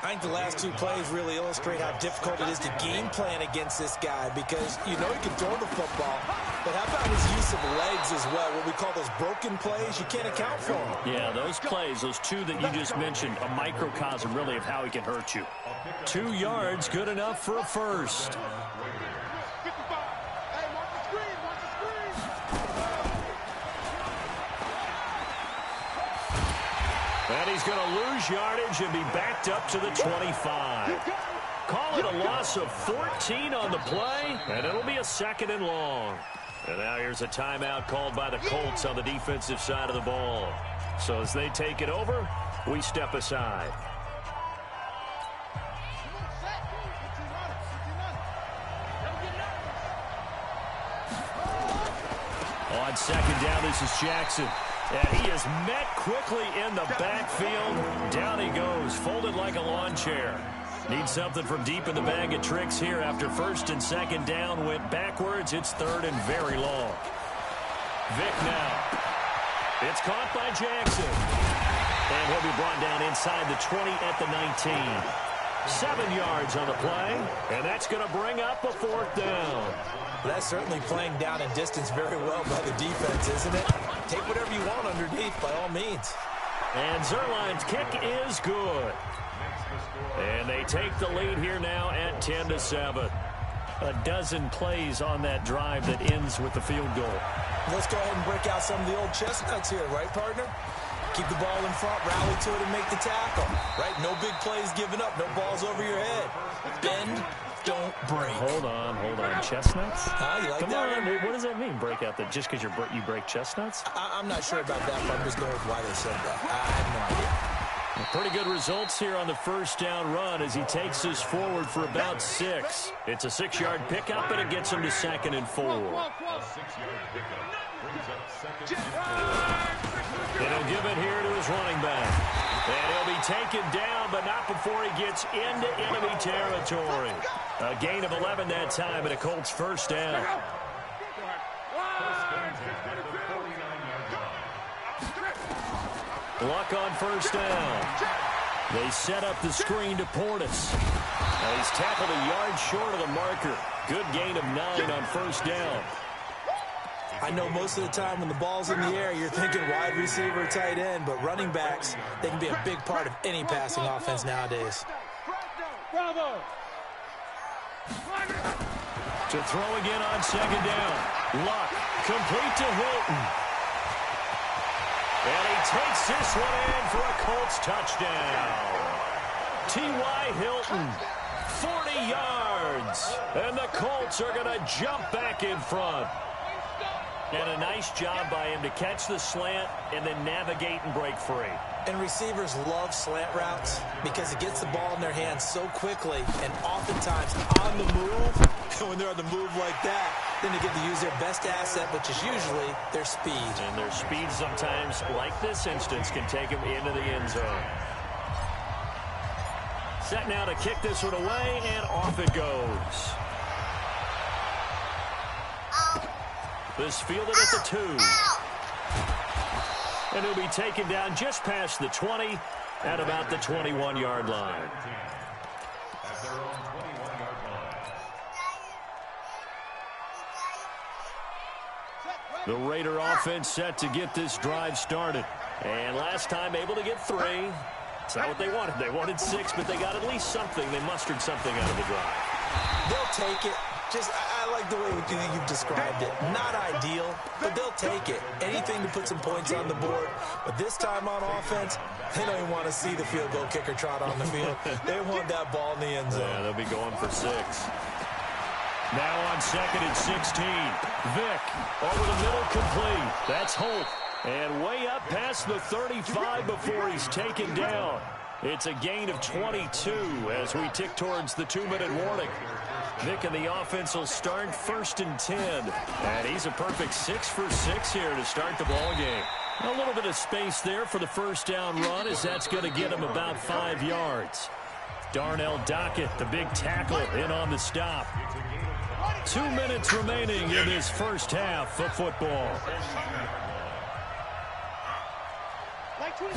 I think the last 2 plays really illustrate how difficult it is to game plan against this guy because you know he can throw the football, but how about his use of legs as well, what we call those broken plays? You can't account for them. Yeah, those plays, those 2 that you just mentioned, a microcosm really of how he can hurt you. 2 yards, good enough for a first. And he's going to lose yardage and be backed up to the 25. Call it a loss of 14 on the play, and it'll be a 2nd and long. And now here's a timeout called by the Colts on the defensive side of the ball. So as they take it over, we step aside. On 2nd down, this is Jackson. And he is met quickly in the backfield. Down he goes, folded like a lawn chair. Needs something from deep in the bag of tricks here after 1st and 2nd down. Went backwards. It's 3rd and very long. Vick now. It's caught by Jackson. And he'll be brought down inside the 20 at the 19. 7 yards on the play. And that's going to bring up a 4th down. That's certainly playing down and distance very well by the defense, isn't it? Take whatever you want underneath, by all means. And Zerline's kick is good. And they take the lead here now at 10-7. A dozen plays on that drive that ends with the field goal. Let's go ahead and break out some of the old chestnuts here, right, partner? Keep the ball in front, rally to it, and make the tackle. Right? No big plays given up, no balls over your head. Bend, don't break. Hold on. Chestnuts? You like Come that? on, what does that mean, break out that just because you break chestnuts? I'm not sure about that, but I'm just going with why they said that. I have no idea. Pretty good results here on the 1st down run as he takes us forward for about 6. It's a 6-yard pickup, and it gets him to 2nd and 4. And he'll give it here to his running back. And he'll be taken down, but not before he gets into enemy territory. A gain of 11 that time, and a Colts 1st down. Luck on 1st down. They set up the screen to Portis. Now he's tackled a yard short of the marker. Good gain of 9 on 1st down. I know most of the time when the ball's in the air, you're thinking wide receiver, tight end, but running backs, they can be a big part of any passing offense nowadays. To throw again on 2nd down. Luck, complete to Hilton. And he takes this one in for a Colts touchdown. T.Y. Hilton, 40 yards. And the Colts are going to jump back in front. And a nice job by him to catch the slant and then navigate and break free. And receivers love slant routes because it gets the ball in their hands so quickly and oftentimes on the move. And when they're on the move like that, then they get to use their best asset, which is usually their speed. And their speed sometimes, like this instance, can take them into the end zone. Set now to kick this one away, and off it goes. This fielded at the 2. And he'll be taken down just past the 20 at about the 21-yard line. The Raider offense set to get this drive started. And last time able to get 3. It's not what they wanted. They wanted 6, but they got at least something. They mustered something out of the drive. They'll take it. Just, I like the way you've described it. Not ideal, but they'll take it. Anything to put some points on the board. But this time on offense, they don't even want to see the field goal kicker trot on the field. They want that ball in the end zone. Yeah, they'll be going for 6. Now on 2nd and 16. Vick over the middle, complete. That's Holt. And way up past the 35 before he's taken down. It's a gain of 22 as we tick towards the 2-minute warning. Vick and the offense will start 1st and 10. And he's a perfect 6 for 6 here to start the ball game. A little bit of space there for the 1st down run as that's going to get him about 5 yards. Darnell Dockett, the big tackle, in on the stop. 2 minutes remaining in this first half of football. 2nd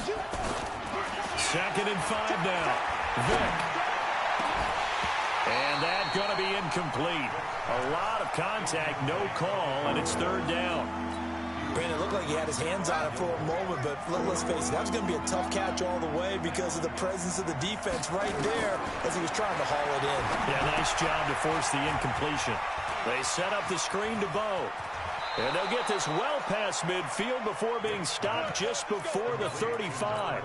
and 5 now. Vick. And that's going to be incomplete. A lot of contact, no call, and it's 3rd down. Brandon, it looked like he had his hands on it for a moment, but let's face it, that was going to be a tough catch all the way because of the presence of the defense right there as he was trying to haul it in. Yeah, nice job to force the incompletion. They set up the screen to Bo. And they'll get this well past midfield before being stopped just before the 35.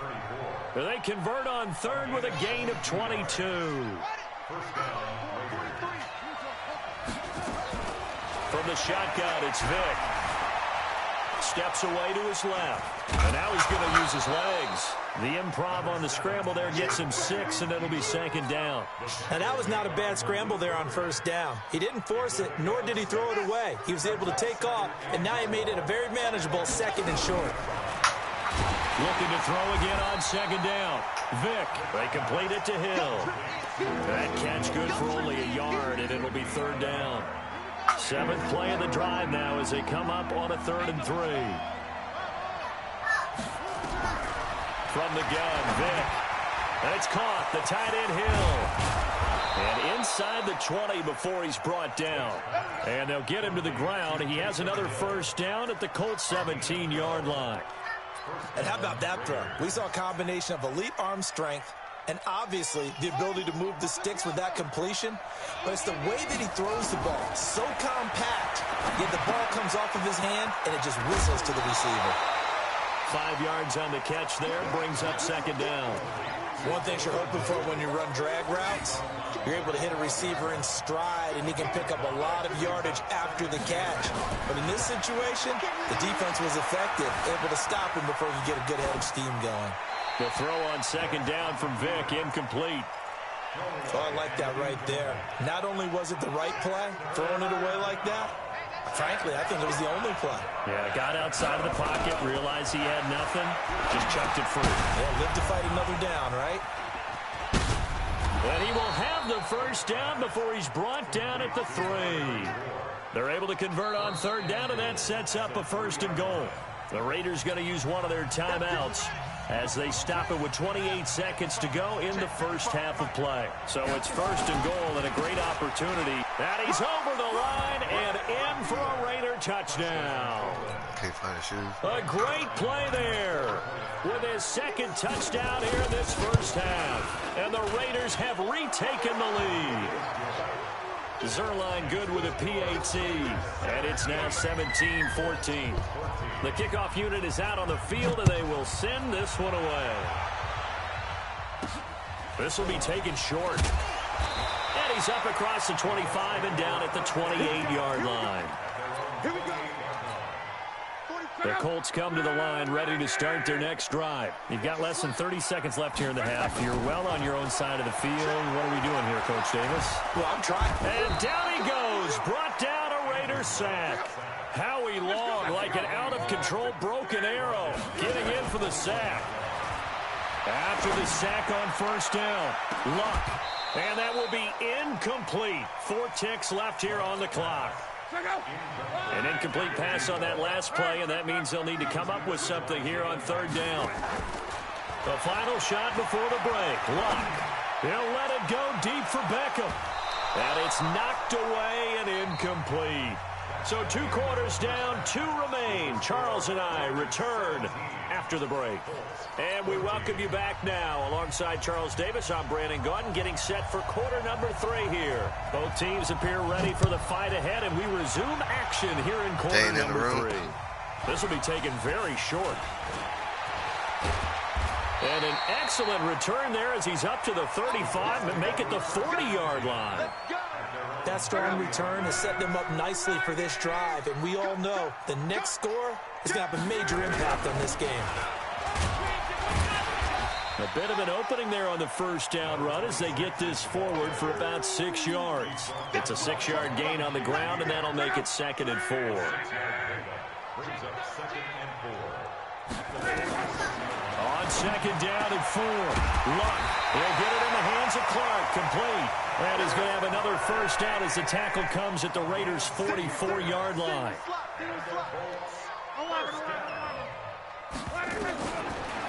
They convert on 3rd with a gain of 22. From the shotgun, it's Vick. Steps away to his left. And now he's going to use his legs. The improv on the scramble there gets him 6, and it'll be 2nd down. And that was not a bad scramble there on 1st down. He didn't force it, nor did he throw it away. He was able to take off, and now he made it a very manageable 2nd and short. Looking to throw again on 2nd down. Vick, they complete it to Hill. That catch good for only a yard, and it'll be 3rd down. 7th play of the drive now as they come up on a 3rd and 3. From the gun, Vick. And it's caught, the tight end Hill. And inside the 20 before he's brought down. And they'll get him to the ground. He has another 1st down at the Colts 17-yard line. And how about that throw? We saw a combination of elite arm strength and obviously the ability to move the sticks with that completion. But it's the way that he throws the ball. So compact, yet the ball comes off of his hand and it just whistles to the receiver. 5 yards on the catch there, brings up 2nd down. One thing you're hoping for when you run drag routes, you're able to hit a receiver in stride, and he can pick up a lot of yardage after the catch. But in this situation, the defense was effective, able to stop him before he could get a good head of steam going. The throw on 2nd down from Vick, incomplete. Oh, I like that right there. Not only was it the right play, throwing it away like that, frankly, I think it was the only play. Yeah, got outside of the pocket, realized he had nothing, just chucked it free. Yeah, live to fight another down, right? And he will have the 1st down before he's brought down at the 3. They're able to convert on 3rd down, and that sets up a 1st and goal. The Raiders going to use one of their timeouts as they stop it with 28 seconds to go in the 1st half of play. So it's 1st and goal and a great opportunity. And he's over the line and in for a Raider touchdown. Can't find his shoes. A great play there with his 2nd touchdown here in this 1st half. And the Raiders have retaken the lead. Zerline good with a PAT, and it's now 17-14. The kickoff unit is out on the field, and they will send this one away. This will be taken short. And he's up across the 25 and down at the 28-yard line. Here we go. The Colts come to the line, ready to start their next drive. You've got less than 30 seconds left here in the half. You're well on your own side of the field. What are we doing here, Coach Davis? Well, I'm trying. And down he goes. Brought down a Raider sack. Howie Long, like an out-of-control broken arrow, getting in for the sack. After the sack on 1st down, Luck. And that will be incomplete. 4 ticks left here on the clock. An incomplete pass on that last play, and that means they'll need to come up with something here on 3rd down. The final shot before the break. Luck. He'll let it go deep for Beckham. And it's knocked away and incomplete. So 2 quarters down, 2 remain. Charles and I return after the break. And we welcome you back now. Alongside Charles Davis, I'm Brandon Gaudin, getting set for quarter number 3 here. Both teams appear ready for the fight ahead, and we resume action here in quarter number 3. This will be taken very short. And an excellent return there as he's up to the 35 and make it the 40-yard line. That strong return has set them up nicely for this drive, and we all know the next score is going to have a major impact on this game. A bit of an opening there on the 1st down run as they get this forward for about 6 yards. It's a 6-yard gain on the ground, and that'll make it 2nd and 4. On 2nd down and 4. Luck. He'll get it in the hands of Clark. Complete. And he's going to have another 1st down as the tackle comes at the Raiders' 44-yard line.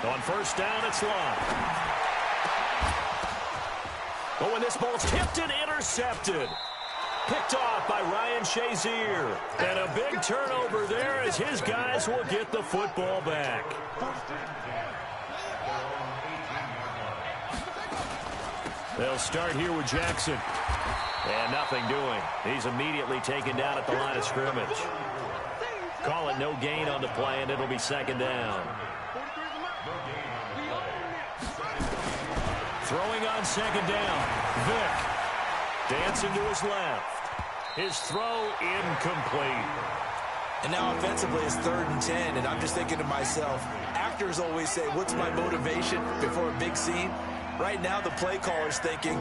On first down, it's Love. Oh, and this ball's tipped and intercepted. Picked off by Ryan Shazier. And a big turnover there as his guys will get the football back. They'll start here with Jackson. And nothing doing. He's immediately taken down at the line of scrimmage. Call it no gain on the play, and it'll be second down. Throwing on second down. Vick. Dancing to his left. His throw incomplete. And now offensively it's 3rd and 10, and I'm just thinking to myself, actors always say, what's my motivation before a big scene? Right now the play caller's thinking,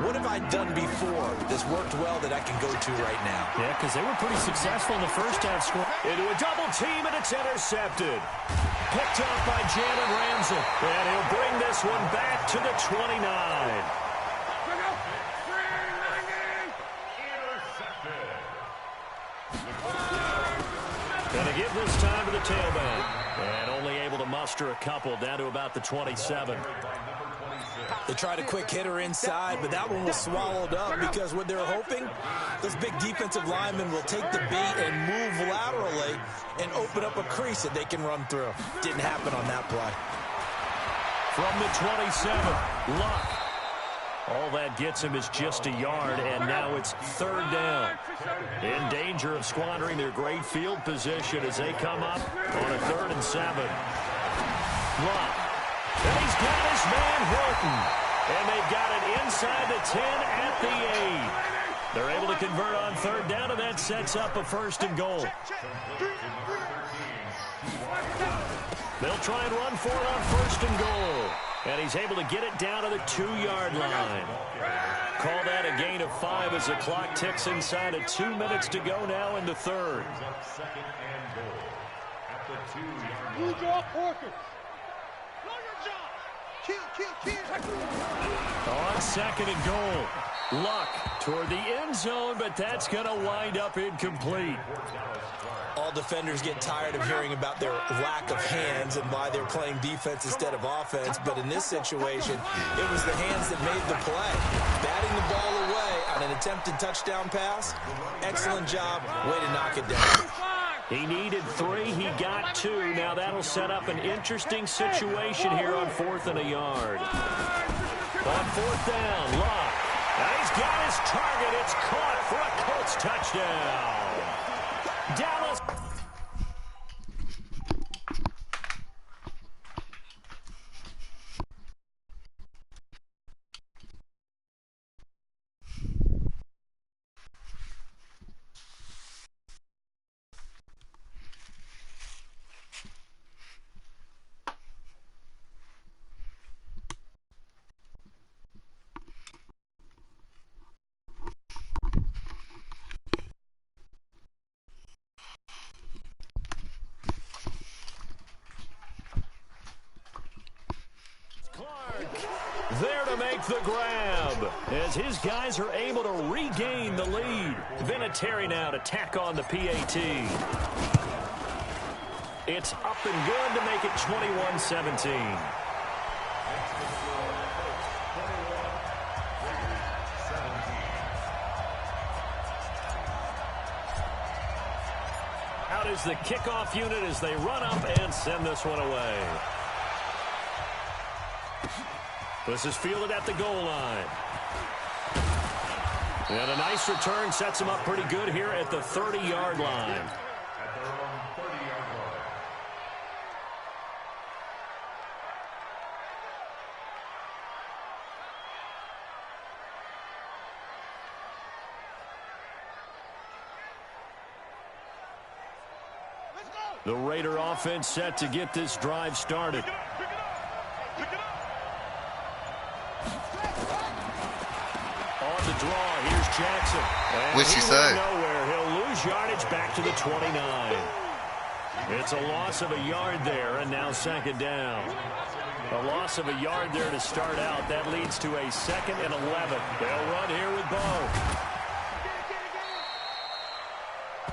what have I done before that's worked well that I can go to right now? Yeah, because they were pretty successful in the first half score. Into a double team, and it's intercepted. Picked up by Jalen Ramsey. And he'll bring this one back to the 29. Going to give this time to the tailback. And only able to muster a couple down to about the 27. They tried a quick hitter inside, but that one was swallowed up because what they're hoping, those big defensive linemen will take the bait and move laterally and open up a crease that they can run through. Didn't happen on that play. From the 27, Luck. All that gets him is just a yard, and now it's 3rd down. In danger of squandering their great field position as they come up on a 3rd and 7. Luck. And he's got his man Horton. And they've got it inside the 10 at the 8. They're able to convert on 3rd down, and that sets up a 1st and goal. They'll try and run for it on 1st and goal. And he's able to get it down to the 2-yard line. Call that a gain of 5 as the clock ticks inside of 2 minutes to go now in the 3rd. On 2nd and goal. Luck toward the end zone, but that's going to wind up incomplete. All defenders get tired of hearing about their lack of hands and why they're playing defense instead of offense. But in this situation, it was the hands that made the play. Batting the ball away on an attempted touchdown pass. Excellent job. Way to knock it down. He needed 3. He got 2. Now that'll set up an interesting situation here on 4th and a yard. On 4th down, Luck. And he's got his target. It's caught for a Colts touchdown. Dallas. There to make the grab as his guys are able to regain the lead. Vinatieri now to tack on the PAT. It's up and good to make it 21-17. Out is the kickoff unit as they run up and send this one away. This is fielded at the goal line. And a nice return sets him up pretty good here at the 30-yard line. The Raider offense set to get this drive started. On the draw, here's Jackson. What'd she say? Nowhere. He'll lose yardage back to the 29. It's a loss of a yard there, and now second down. A loss of a yard there to start out. That leads to a 2nd and 11. They'll run here with Bo.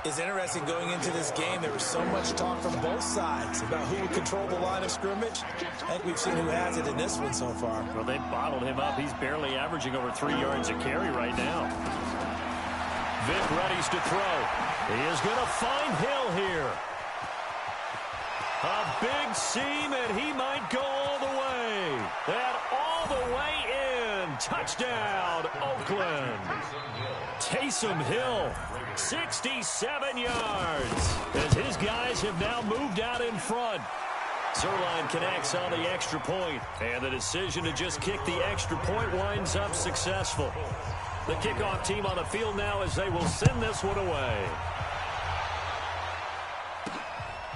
It's interesting going into this game. There was so much talk from both sides about who would control the line of scrimmage. I think we've seen who has it in this one so far. Well, they bottled him up. He's barely averaging over 3 yards a carry right now. Vick readies to throw. He is going to find Hill here. A big seam, and he might go all the way. And all the way in. Touchdown, Oakland. Taysom Hill, 67 yards, as his guys have now moved out in front. Zerline connects on the extra point, and the decision to just kick the extra point winds up successful. The kickoff team on the field now as they will send this one away.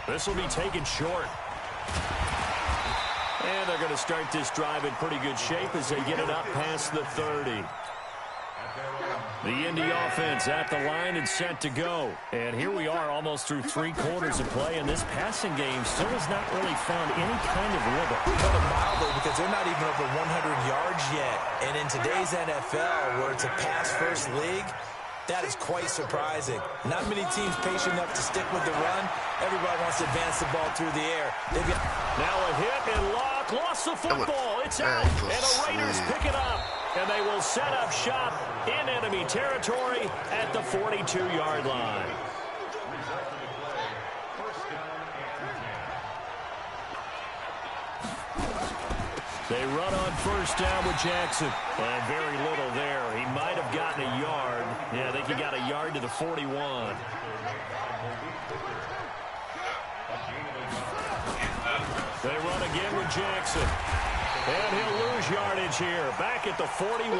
This will be taken short. And they're going to start this drive in pretty good shape as they get it up past the 30. The Indy offense at the line and set to go. And here we are almost through 3 quarters of play, and this passing game still has not really found any kind of rhythm. Put it mildly, because they're not even over 100 yards yet. And in today's NFL, where it's a pass-first league, that is quite surprising. Not many teams patient enough to stick with the run. Everybody wants to advance the ball through the air. Now a hit and Locke lost the football. It's out, and the Raiders pick it up. And they will set up shop in enemy territory at the 42-yard line. They run on first down with Jackson. And very little there. He might have gotten a yard. Yeah, I think he got a yard to the 41. They run again with Jackson. And he'll lose yardage here, back at the 41.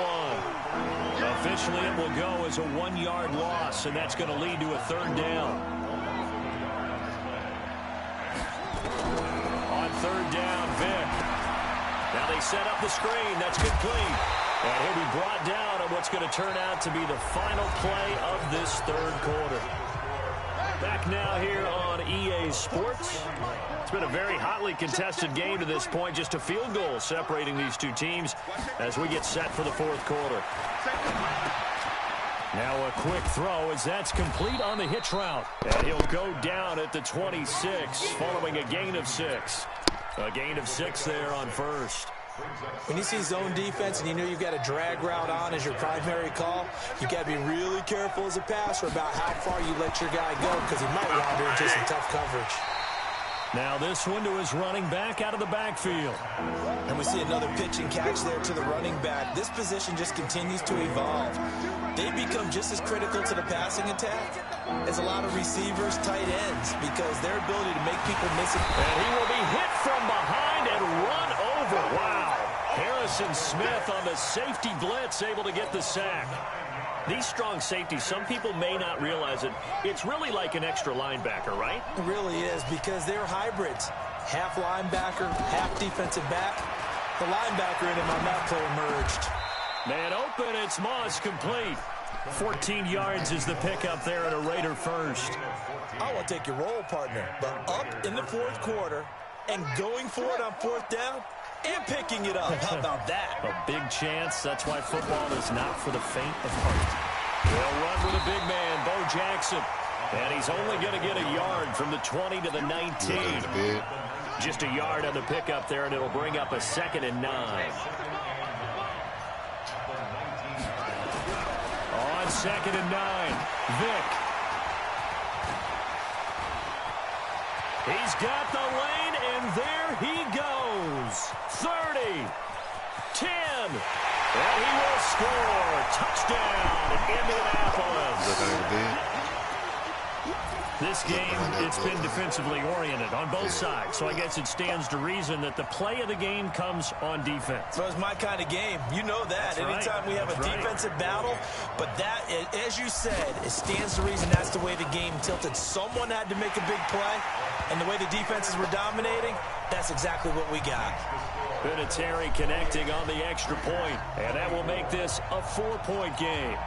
Officially, it will go as a 1-yard loss, and that's going to lead to a 3rd down. On 3rd down, Vick. Now they set up the screen. That's complete. And he'll be brought down on what's going to turn out to be the final play of this 3rd quarter. Back now here on EA Sports. It's been a very hotly contested game to this point. Just a field goal separating these two teams as we get set for the 4th quarter. Now a quick throw as that's complete on the hitch route. And he'll go down at the 26 following a gain of 6. A gain of 6 there on first. When you see zone defense and you know you've got a drag route on as your primary call, you've got to be really careful as a passer about how far you let your guy go, because he might wander into some tough coverage. Now this one to his running back out of the backfield. And we see another pitch and catch there to the running back. This position just continues to evolve. They become just as critical to the passing attack as a lot of receivers, tight ends, because their ability to make people miss it. And he will be hit from behind and run over. Wow. Harrison Smith on the safety blitz, able to get the sack. These strong safeties, some people may not realize it. It's really like an extra linebacker, right? It really is, because they're hybrids. Half linebacker, half defensive back. The linebacker in him on that play emerged. Man open, it's Moss complete. 14 yards is the pickup there at a Raider first. I want to take your role, partner, but up in the 4th quarter and going for it on 4th down and picking it up. How about that? A big chance. That's why football is not for the faint of heart. They'll run with a big man, Bo Jackson. And he's only going to get a yard from the 20 to the 19. Just a yard on the pickup there, and it'll bring up a 2nd and 9. On 2nd and 9, Vick. He's got the lane, and there he goes. 30, 10, and he will score. Touchdown, Indianapolis. This game, it's been defensively oriented on both sides, so I guess it stands to reason that the play of the game comes on defense. Well, it's my kind of game. You know that. That's anytime right. we have a defensive battle, but that, as you said, it stands to reason that's the way the game tilted. Someone had to make a big play, and the way the defenses were dominating, that's exactly what we got. Vinatieri connecting on the extra point, and that will make this a 4-point game.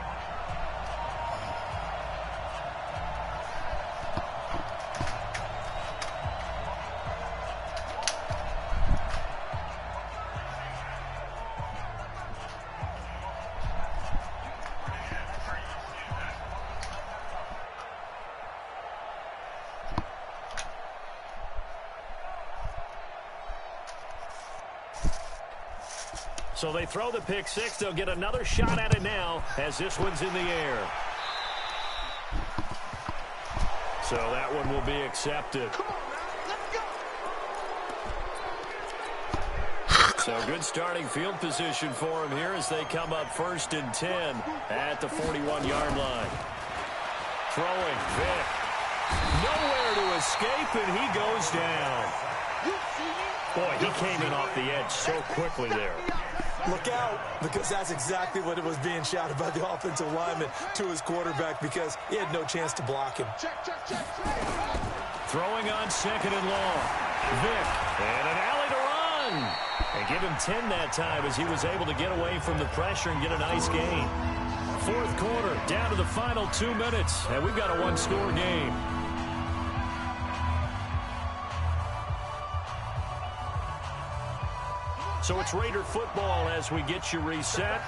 So they throw the pick six. They'll get another shot at it now as this one's in the air. So that one will be accepted. So good starting field position for him here as they come up 1st and 10 at the 41-yard line. Throwing, Vick. Nowhere to escape, and he goes down. Boy, he came in off the edge so quickly there. Look out, because that's exactly what it was being shouted by the offensive lineman to his quarterback, because he had no chance to block him. Throwing on 2nd and long. Vick, and an alley to run. And give him 10 that time as he was able to get away from the pressure and get a nice gain. 4th quarter, down to the final 2 minutes, and we've got a one-score game. So it's Raider football as we get you reset.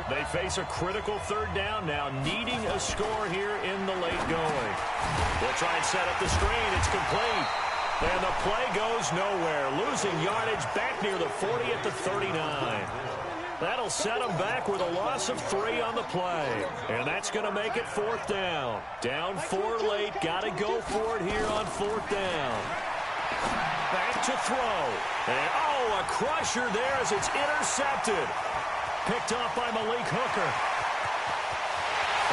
They face a critical 3rd down now, needing a score here in the late going. They'll try and set up the screen. It's complete. And the play goes nowhere. Losing yardage back near the 40 at the 39. That'll set them back with a loss of 3 on the play. And that's going to make it 4th down. Down 4 late. Got to go for it here on 4th down. Back to throw. And, oh, a crusher there as it's intercepted. Picked off by Malik Hooker.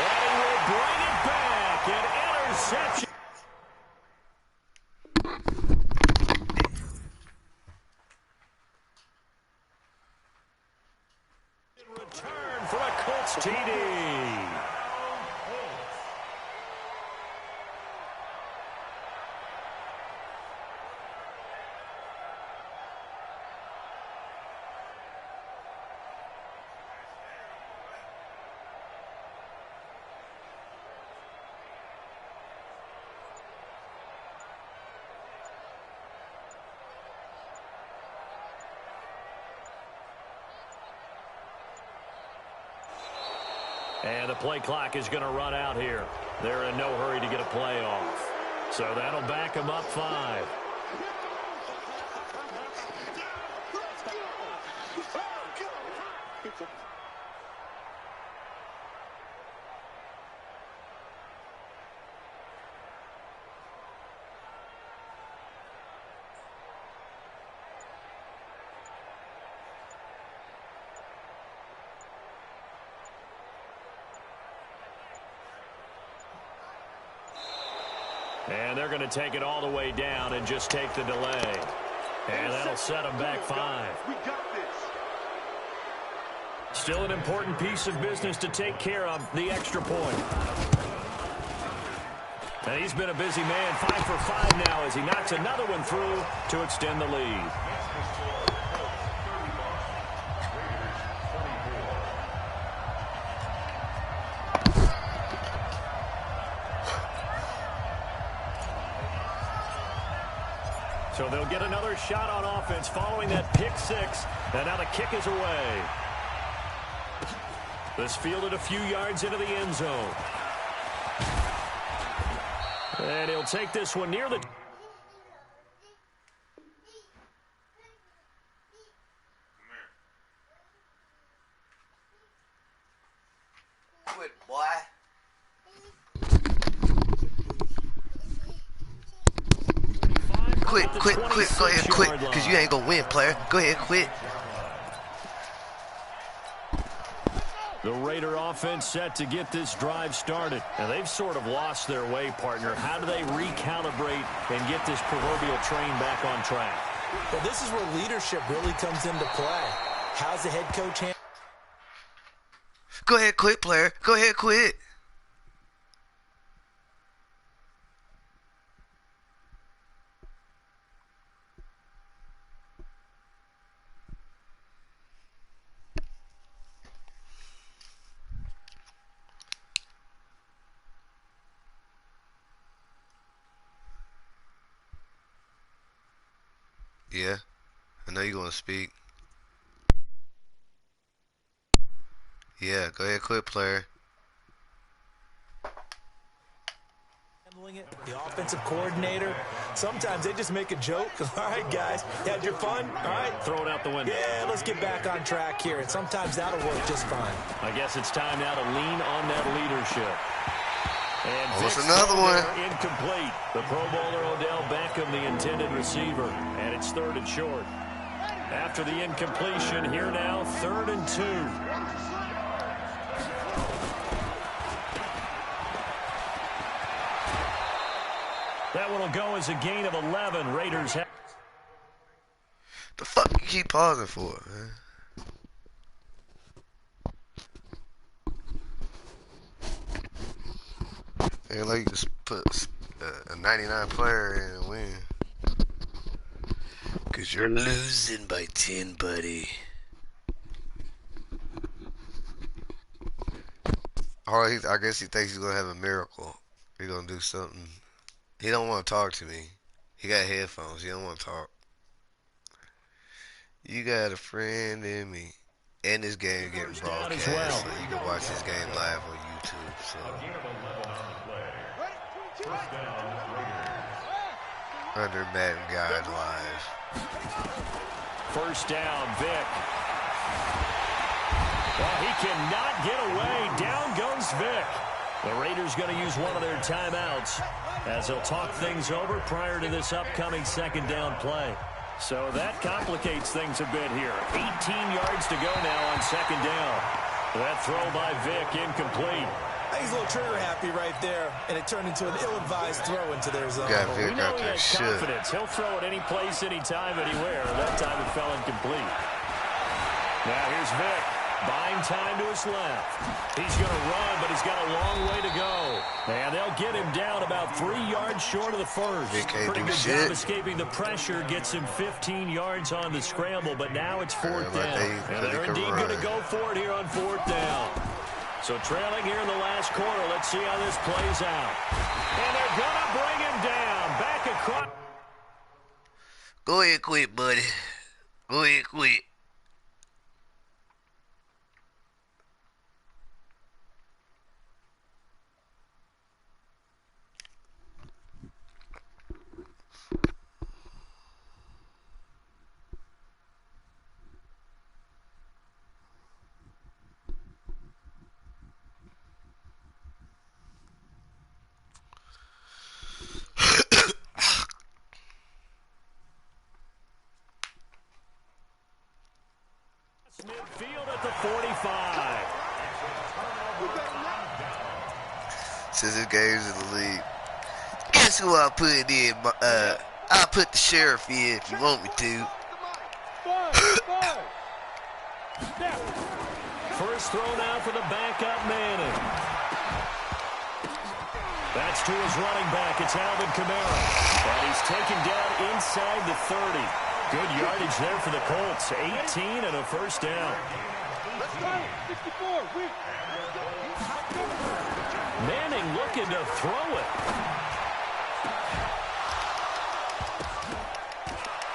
And he will bring it back. An interception. Return for a Colts TD. And the play clock is going to run out here. They're in no hurry to get a play off. So that'll back them up 5. And they're going to take it all the way down and just take the delay. And that'll set them back 5. Still an important piece of business to take care of, the extra point. And he's been a busy man, 5 for 5 now as he knocks another one through to extend the lead. So they'll get another shot on offense following that pick 6. And now the kick is away. This fielded a few yards into the end zone. And he'll take this one near the... Quit, boy. Quit, go ahead, quit, because you ain't gonna win, player. Go ahead, quit. The Raider offense set to get this drive started. And they've sort of lost their way, partner. How do they recalibrate and get this proverbial train back on track? Well, this is where leadership really comes into play. How's the head coach Go ahead, quit, player. Go ahead, quit. Yeah, I know you're going to speak. Yeah, go ahead, quit, player. calling it, the offensive coordinator, sometimes they just make a joke. All right, guys, you had your fun? All right. Throw it out the window. Yeah, let's get back on track here, and sometimes that'll work just fine. I guess it's time now to lean on that leadership. And What's another one? Incomplete. The Pro Bowler Odell Beckham, the intended receiver, and it's 3rd and short. After the incompletion, here now, 3rd and 2. That one will go as a gain of 11. Raiders have... The fuck you keep pausing for, man? Ain't like you just put a 99 player in and win. Cause you're losing by 10, buddy. Or I guess he thinks he's gonna have a miracle. He's gonna do something. He don't want to talk to me. He got headphones. He don't want to talk. You got a friend in me. And this game getting broadcast, so you can watch this game live on YouTube. So under Madden Guide Live. 1st down, Vic. Well, he cannot get away. Down goes Vic. The Raiders going to use one of their timeouts as they'll talk things over prior to this upcoming 2nd down play. So that complicates things a bit here. 18 yards to go now on 2nd down. That throw by Vic incomplete. He's a little trigger happy right there, and it turned into an ill-advised throw into their zone. Got We Vic know out he there. has confidence. He'll throw it any place, anytime, anywhere. That time it fell incomplete. Now here's Vic. Buying time to his left. He's going to run, but he's got a long way to go. And they'll get him down about 3 yards short of the first. Pretty good job escaping the pressure. Gets him 15 yards on the scramble, but now it's 4th down. And they're indeed going to go for it here on 4th down. So trailing here in the last quarter. Let's see how this plays out. And they're going to bring him down. Back across. Go ahead, quit, buddy. Go ahead, quit. Midfield at the 45. Since this game's in the league, guess who I'll put in? I'll put the sheriff in if you want me to. First throw now for the backup Manning. That's to his running back. It's Alvin Kamara. And he's taken down inside the 30. Good yardage there for the Colts. 18 and a 1st down. Manning looking to throw it.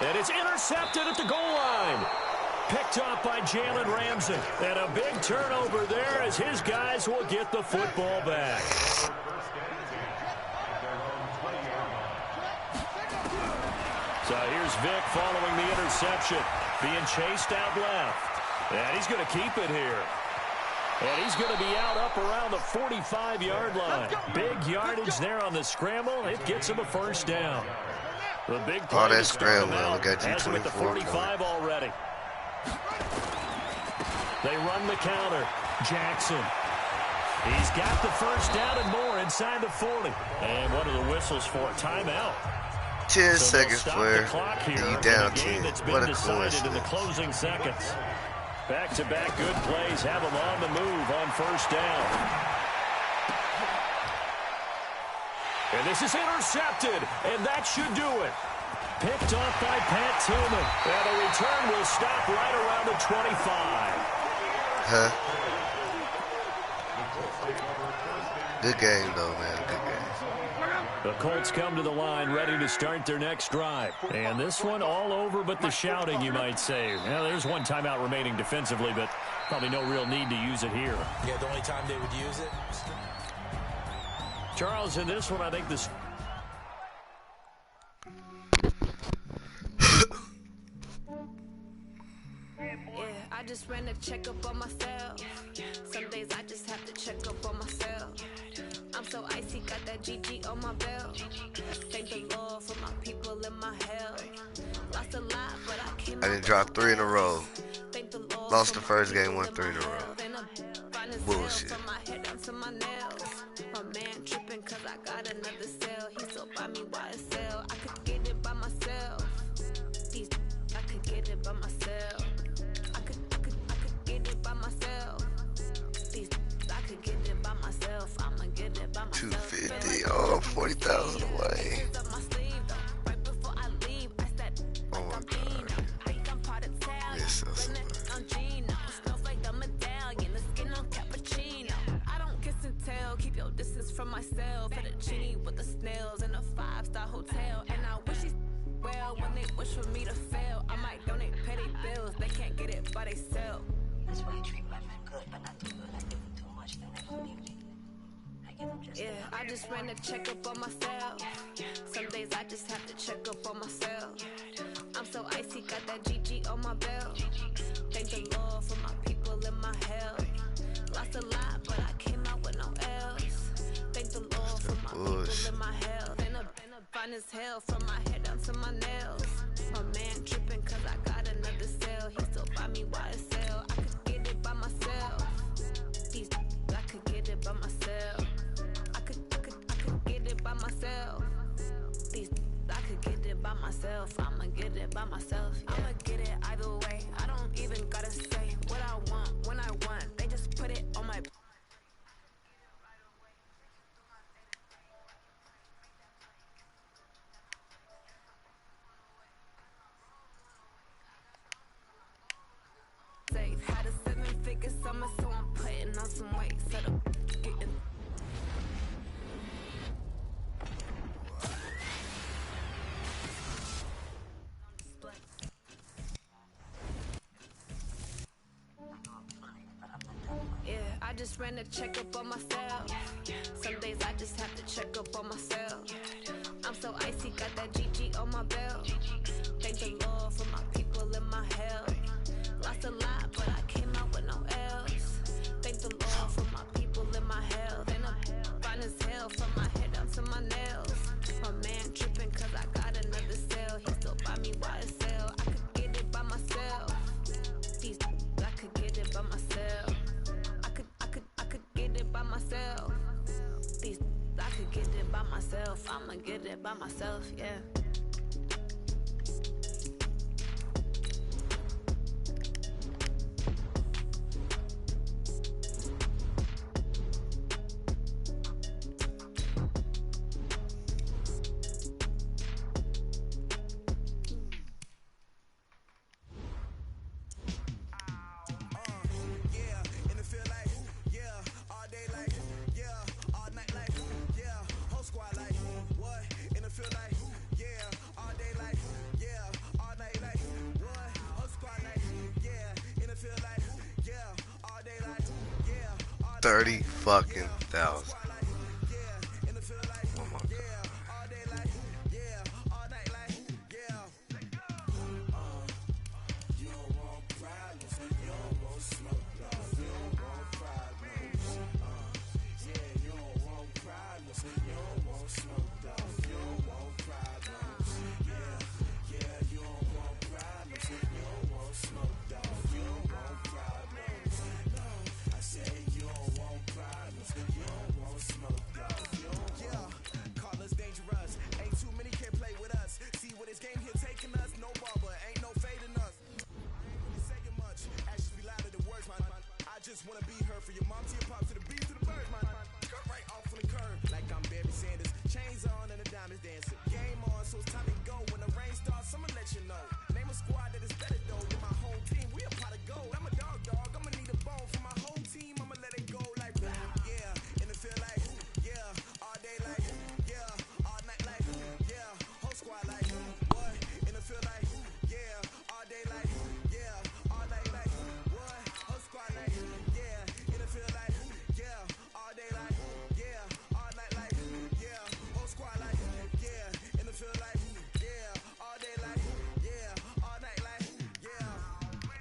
And it's intercepted at the goal line. Picked up by Jalen Ramsey. And a big turnover there as his guys will get the football back. So here's Vic following the interception. Being chased out left. And he's going to keep it here. And he's going to be out up around the 45-yard line. Big yardage there on the scramble. It gets him a 1st down. The big play that scramble got you has him at the 45 already. They run the counter. Jackson. He's got the 1st down and more inside the 40. And what are the whistles for? Timeout. 10 seconds, player. And you down 10. What a coincidence. In the closing seconds. Back-to-back good plays have them on the move on 1st down. And this is intercepted, and that should do it. Picked off by Pat Tillman. And the return will stop right around the 25. Huh? Good game, though, man. Good game. The Colts come to the line ready to start their next drive. And this one all over but the shouting, you might say. Well, there's one timeout remaining defensively, but probably no real need to use it here. Yeah, the only time they would use it. Charles, in this one, I think this just ran a checkup on myself. Some days I just have to check up on myself. I'm so icy, got that GG on my belt. Thank the Lord for my people in my health. Lost a lot, but I came I didn't drop 3 in a row. Thank the Lord. Lost the first game, won 3 in a row. Bullshit. From my head down to my nails. My man tripping cause I got another cell. He still buy me YSL. I could get it by myself. These I could get it by myself. I could get it by myself. These I could get it by myself. I'ma get it by myself. 250. Oh, 40,000 away. Oh my God. Yes, that's keep your distance from myself. Fettuccine with the snails in a 5-star hotel. And I wish these well when they wish for me to fail. I might donate petty bills. They can't get it by themselves. That's why I treat my men good, but not too good. I give them too much, then they don't need me. I give them just yeah, I just ran a checkup on myself. Some days I just have to check up on myself. I'm so icy, got that GG on my belt. Thank the Lord for my people in my health. Lost a lot, but I came out with no else. Thank the Lord for my people in my health. Been fine as hell from my head down to my nails. My man tripping cause I got another cell. He still buy me YSL. I could get it by myself. These I could get it by myself. I could get it by myself. These I could get it by myself. I'ma get it by myself. Yeah. I'ma get it either way. I don't even gotta say what I want when I want. They just put it on my. Safe. Had a 7-figure summer, so I'm putting on some weight. Set up, getting. Yeah, I just ran a checkup on myself. Some days I just have to check up on myself. I'm so icy, got that GG on my belt. Thank the Lord for my people in my health. Lost a lot, but I came out with no else. Thank the Lord for my people in my health. And I'm fine as hell from my head down to my nails. My man tripping cause I got another cell. He still buy me YSL. I could get it by myself. These I could get it by myself. I could get it by myself. These I could get it by myself. I'ma get it by myself, yeah. $30,000 fucking. Oh my God.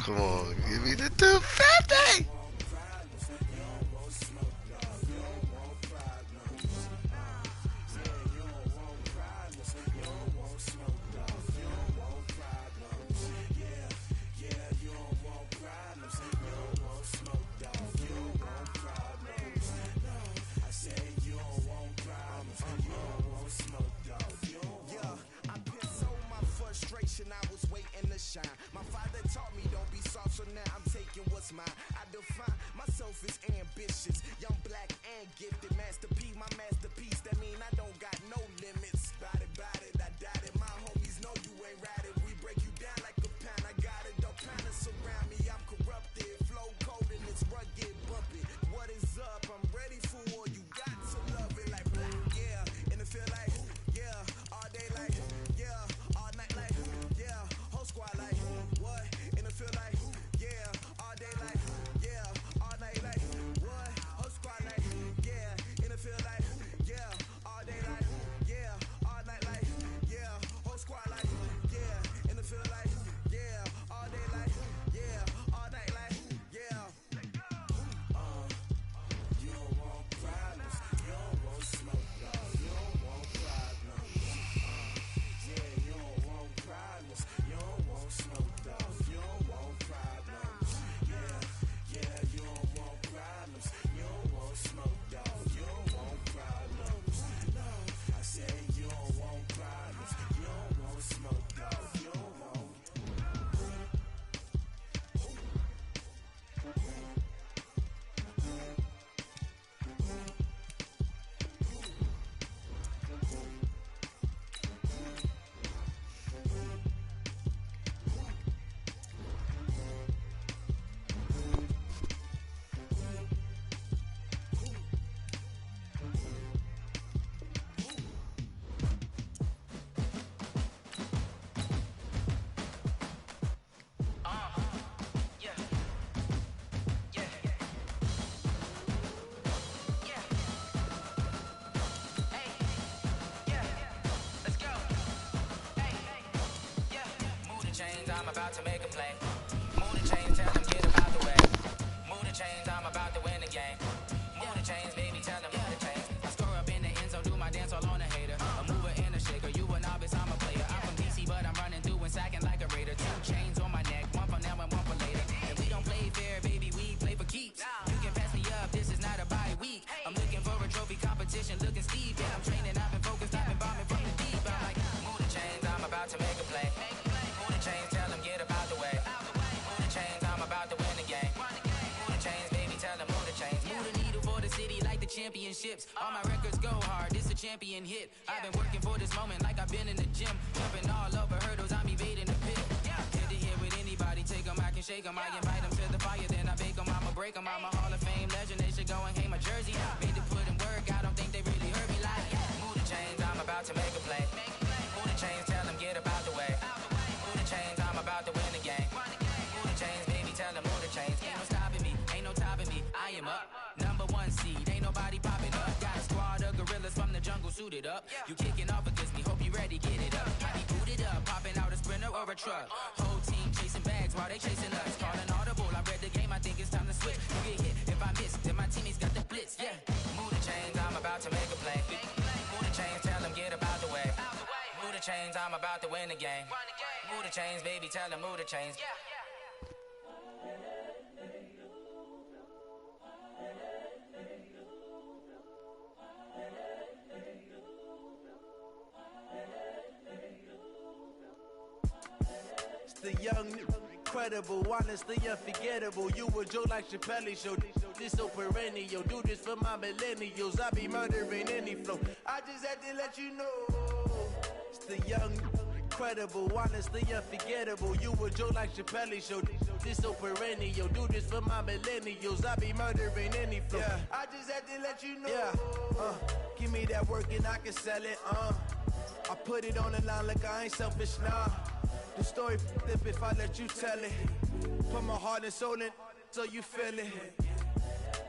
Come on, give me the 250. I was waiting to shine. My father taught me don't be soft, so now I'm taking what's mine. I define myself as ambitious, young, black, and gifted. Master P, my masterpiece. That mean I don't got no limits. Bout it, I doubt it. My homies know you ain't ratted. We break you down like a pound. I got it, don't pound to surround me. I'm corrupted, flow cold and it's rugged, bumpy. What is up? I'm ready for war. You got to love it like black, yeah. And it feel like, yeah, all day like, yeah, all night like, yeah, whole squad like, what? And it feel like, yeah, all day like, yeah, all night like, what? Whole squad like, yeah, and it feel like, yeah, all day like, yeah, all night like, yeah, whole squad like, yeah, and it feel like, yeah, all day like, yeah, all night like, yeah. You don't want problems, you don't want smoke, dog, you don't want problems. Yeah, you don't want problems, you don't want smoke, dog, you don't want problems. Yeah, you don't want problems, you don't want smoke, dog, you don't want problems. No, I said you don't want problems, you don't want smoke, dog, you don't want. I'm about to make a play. Move the chains, tell them get about the way. Move the chains, I'm about to win the game. Move the chains, baby, tell them move the chains. I score up in the end zone, do my dance all on a hater. A mover and a shaker, you a novice, I'm a player. I'm from DC, but I'm running through and sacking like a raider. 2 chains on my neck, one for now and one for later. And we don't play fair, baby, we play for keeps. You can pass me up, this is not a bye week. I'm looking for a trophy competition, looking steep. Yeah, I'm training, I've been focused, I've been bombing from the deep. I'm like, move the chains, I'm about to make a play. Move the chains, tell them get about the way. Move the chains, I'm about to win the game. Move the chains, baby, tell them move the chains. Move the needle for the city like the championships. All my records go hard, this a champion hit. I've been working for this moment like I've been in the gym. Jumping all over hurdles, I'm evading the pit. Hit to hit with anybody, take them, I can shake them. I invite them to the fire, then I bake them. I'ma break them, I'm a Hall of Fame legend. They should go and hang my jersey. Made to put in work, I don't think they really heard me like, move the chains, I'm about to make a play. Move the chains, tell them get about the way. Move the chains, I'm about to win the game. Move the chains, baby, tell them move the chains. Ain't no stopping me, ain't no topping me. I am up, #1 seed, ain't nobody popping up. Got a squad of gorillas from the jungle suited up. You kicking off against me, hope you ready, get it up. I be booted up, popping out a Sprinter or a truck. Whole team chasing bags while they chasing us. Calling audible, I read the game, I think it's time to switch. You get hit, if I miss, then my teammates got the blitz, yeah. Move the chains, I'm about to make a play. Move the chains, tell them get about the way. Move the chains, I'm about to win the game. Move the chains, baby, tell them move the chains. The young, incredible, honestly unforgettable. You a joke like Chappelle show. This so perennial. Do this for my millennials. I be murdering any flow. I just had to let you know. It's the young, incredible, honestly unforgettable. You a joke like Chappelle show. This so perennial. Do this for my millennials. I be murdering any flow. Yeah. I just had to let you know. Yeah. Give me that work and I can sell it. I put it on the line like I ain't selfish, nah. The story flip if I let you tell it. Put my heart and soul in so you feel it.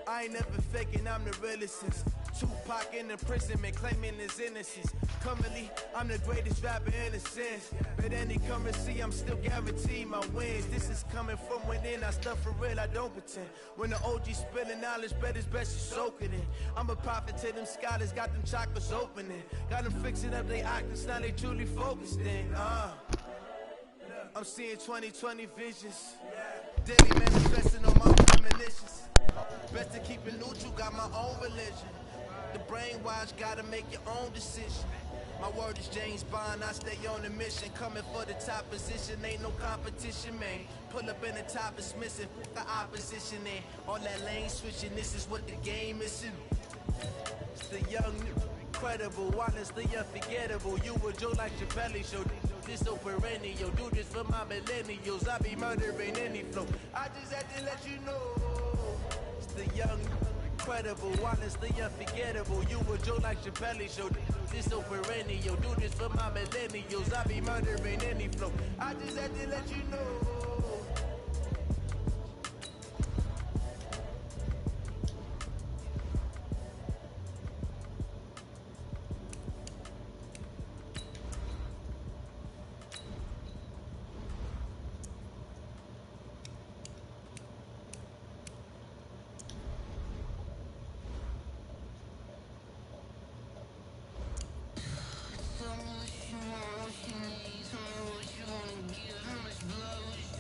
I ain't never faking, I'm the realest since Tupac in imprisonment, claiming his innocence. Currently, I'm the greatest rapper in a sense. But any currency, I'm still guaranteed my wins. This is coming from within, I stuff for real, I don't pretend. When the OG spilling knowledge, bet it's best you soak it in. I'm a prophet to them scholars, got them chakras opening. Got them fixing up their octaves, now they truly focused in. I'm seeing 2020 visions. Daily manifesting on my premonitions. Best to keep it neutral, got my own religion. The brainwash, gotta make your own decision. My word is James Bond, I stay on a mission. Coming for the top position, ain't no competition, man. Pull up in the top, it's missing, the opposition, and all that lane switching, this is what the game is. It's the young, incredible, honestly unforgettable. You a Joe like Chappelle show. This so perennial, do this for my millennials. I be murdering any flow. I just had to let you know. It's the young, incredible, honestly unforgettable. You a Joe like Chappelle show. This so perennial, do this for my millennials. I be murdering any flow. I just had to let you know. Tell me what you want, what you need. Tell me what you wanna give. How much blood would you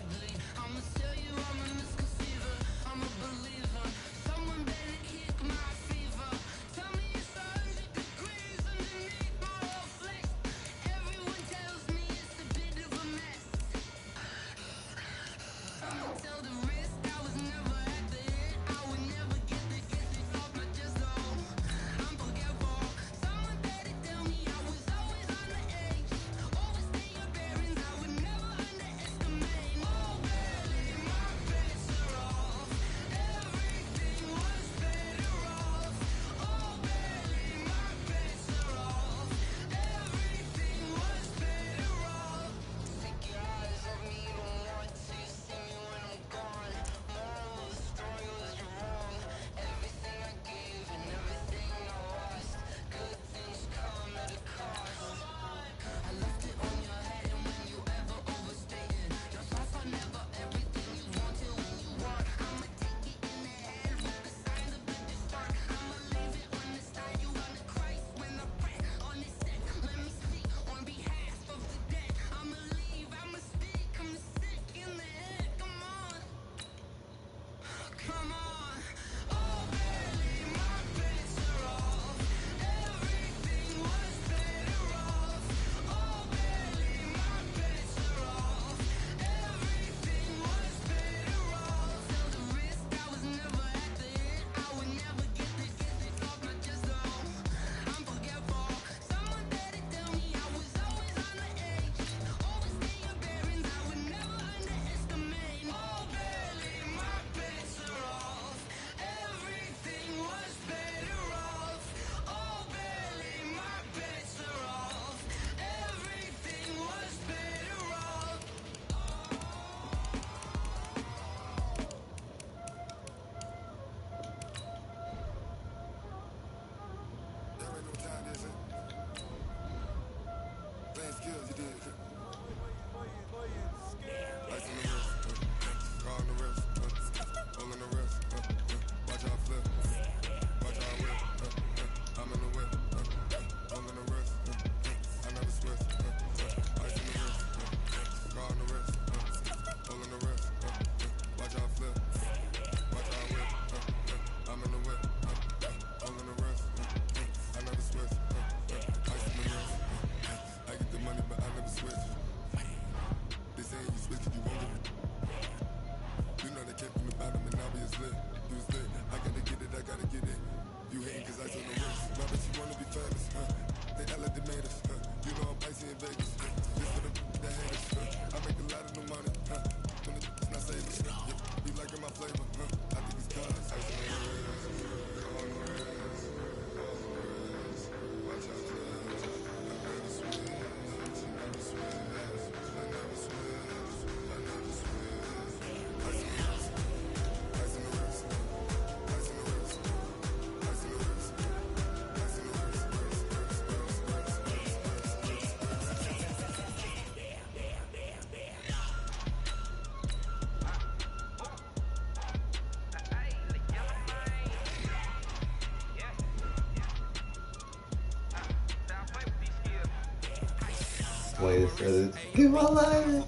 Wait a second. Get my lighter.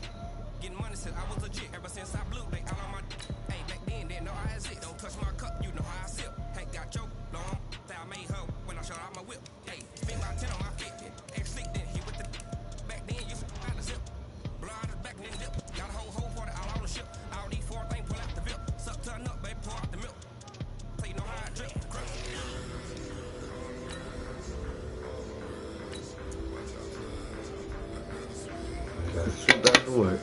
Getting money since I was legit. Ever since I blew, they all on my. Hey, back then, didn't know how I sit. Don't touch my cup, you know how I sip. Hey, got choke, long. Say I made her when I shot out my whip. Hey, spin about 10 on my feet. Ex-slick, then hit with the. Back then, you out the zip. Blow out his back and then dip. Got a whole for the all on the ship. All these four things pull out the VIP. Suck, turn up, baby, pour out the milk. So you know how I drip. Gotta shoot back to work.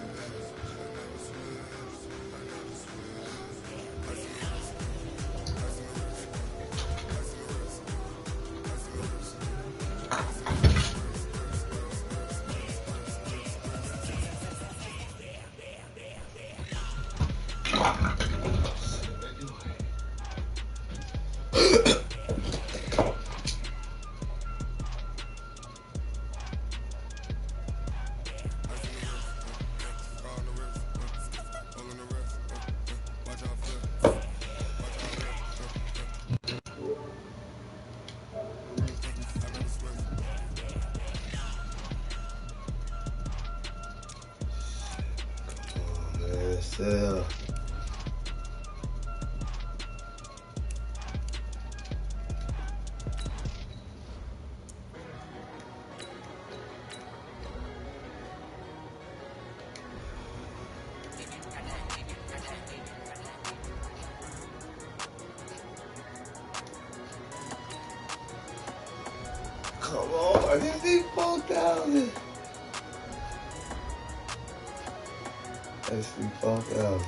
Yeah. Come on, I just need 4,000. That's 4,000.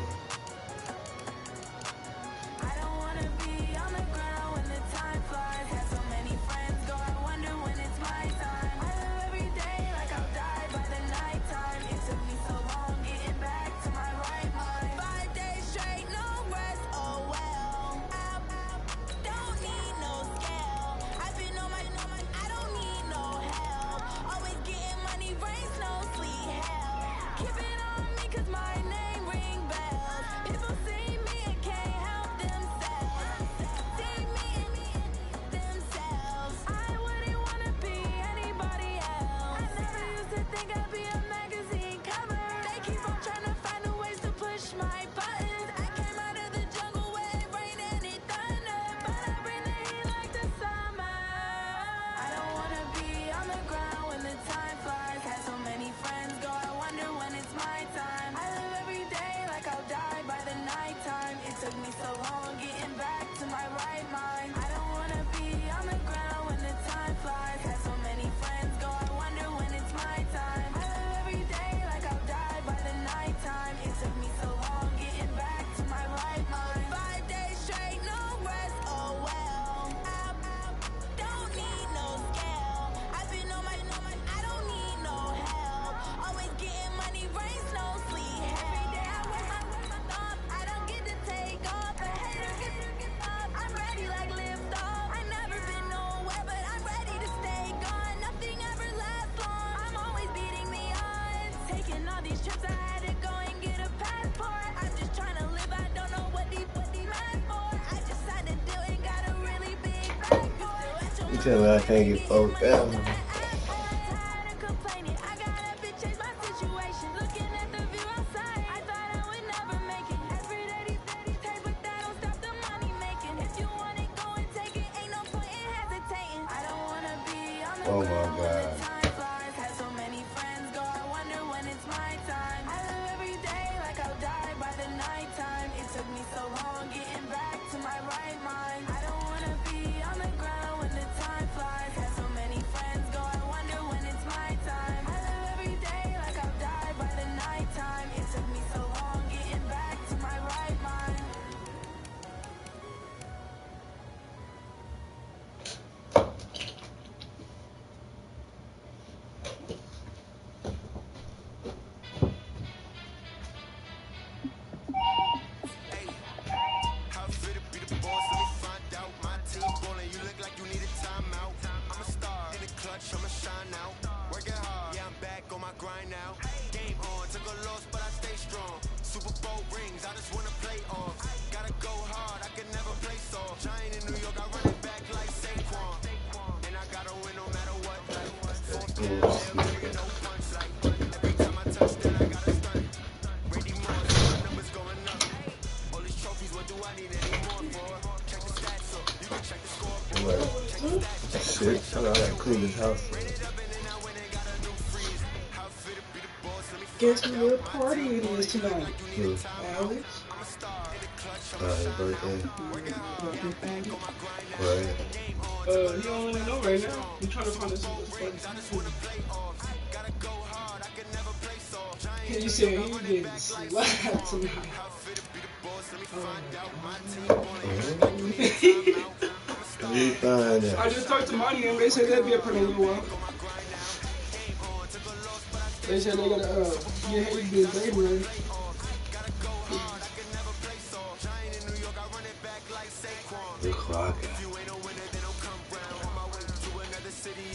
You tell me I can't get 4,000. Oh my God. I'ma shine now. Working hard, yeah, I'm back on my grind now. Game on, took a loss, but I stay strong. Super Bowl rings, I just wanna play off. Gotta go hard, I can never play soft. Giant in New York, I run it back like Saquon. And I gotta win no matter what. Like, fourth down, no punch like. I'm like, shit, I gotta clean this house. Guess what party it is tonight? Alex. His birthday. Right. You don't really know right now. You're trying to find us something funny. He said he getting slapped tonight. I just talked to Monty and they said they'd be up in a little while. They said they gotta get Haley to be his baby ready. The clock.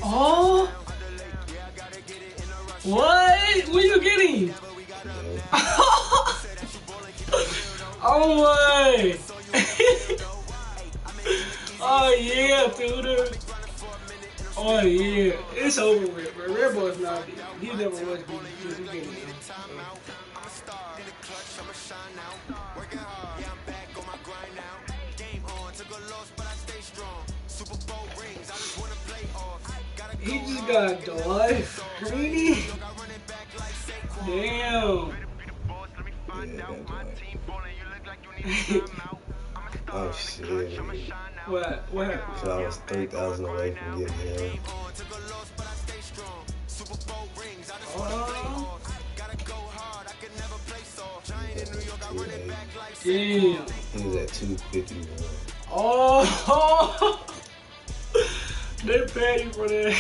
Oh! What? When you getting? Oh my! Oh yeah, Tudor. Oh yeah, it's over with, bro. Red Boy's not beat. He never was beat. He's getting it. He just got life, Greeny. Damn. Oh shit. What happened? Cause I was 3,000 away from getting him. Damn. He was at 251. Oh. They paid you for that.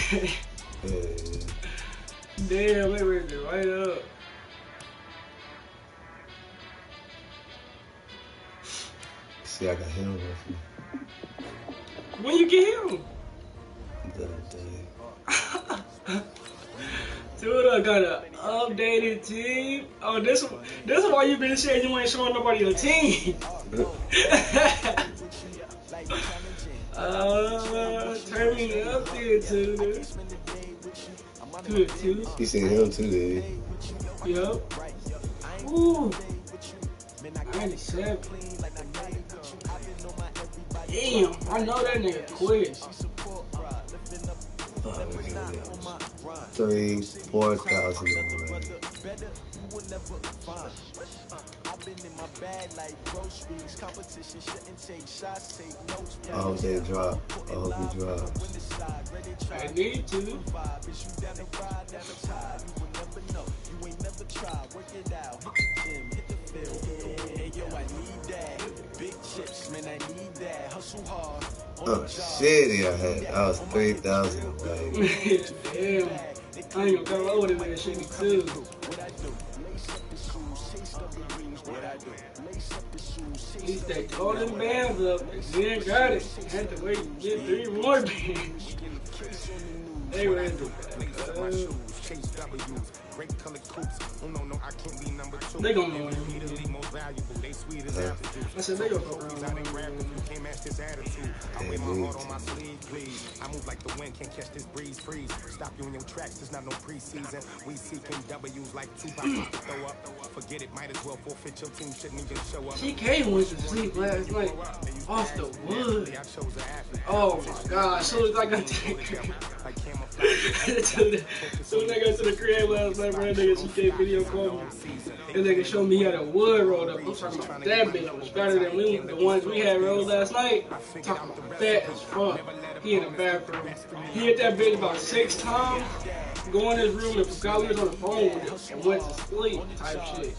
Damn, they raised it right up. See, I got him with me. When you get him? The other day. Dude, I got an updated team. Oh, this is why you been saying you ain't showing nobody your team. Turn me up there, too. Good, too. You seen him too, did you? Yup. Ooh. 97. Damn, I know that nigga quick. 4,000 away. I hope they drop. I hope he drops. I need to. Oh shit, I was 3,000 away. Damn. I ain't gonna come over that shit too. He's that golden bands up and then got it. Had to wait and get 3 more bands. They were in the they gon' know him. I said they gon' go around. I move like the wind, can't catch this breeze, freeze. Stop you in your tracks, there's not no preseason. We seeking W's like Tupac to throw up. Forget it, might as well forfeit your team, shouldn't even show up. TK went to sleep last night off the wood. Oh my god, as soon as I got to the crib. As soon as I got to the crib last night, bro, that nigga TK video called me. And nigga showed me he had a wood rolled up. I'm talking about that bitch was better than the ones we had rolled last night. Talking about fat as fuck. He in the bathroom. He hit that bitch about 6 times. Go in his room and forgot we was on the phone with him and went to sleep type shit.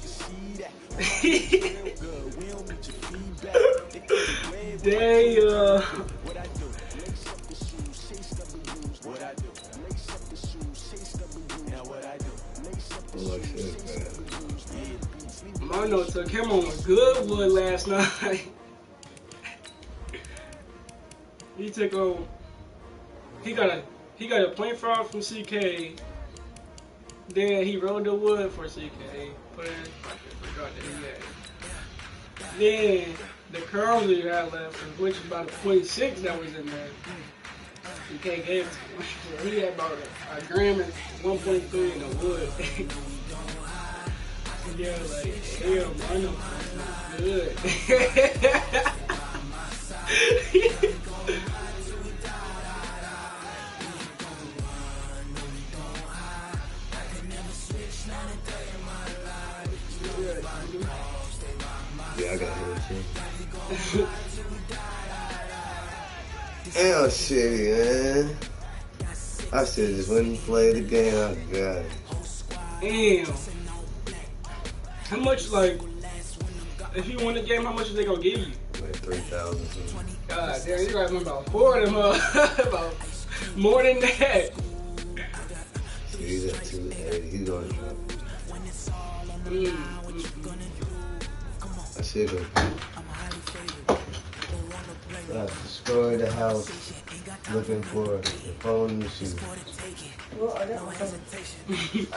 Damn. Mono took him on a good wood last night. He took on. He got a point fraud from CK. Then he rolled the wood for CK. Put in. Forgot that he had. Then the curls that you had left, which was about a 0.6 that was in there. CK gave it to him. So he had about a gram and 1.3 in the wood. Yeah, like, damn, I know good. Hell shit, man. I should just went and played the game. I got it. Damn. How much, like, if you win the game, how much is they gonna give you? Like 3,000. God damn, you gotta win about 4 of them, about more than that. So he's at 280. He's gonna drop. I should go. I destroyed the house looking for the phone machine. Well, I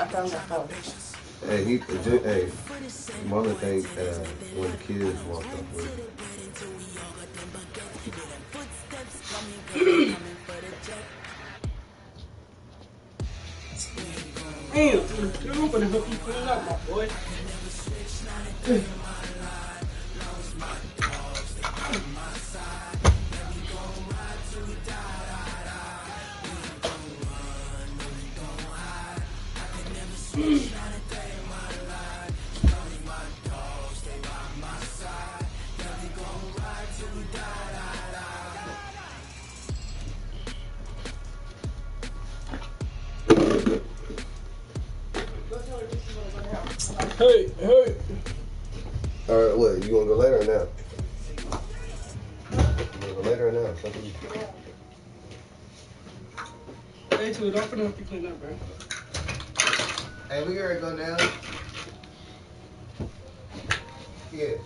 found the phone. Hey, Mama think when the kids walk up with him. Damn, I'm gonna help you clean up, my boy. Hey. Alright, what? You wanna go later or now? You wanna go later or now? Something. Hey, too, don't forget to clean up, bro. Hey, we gotta go now. Yeah.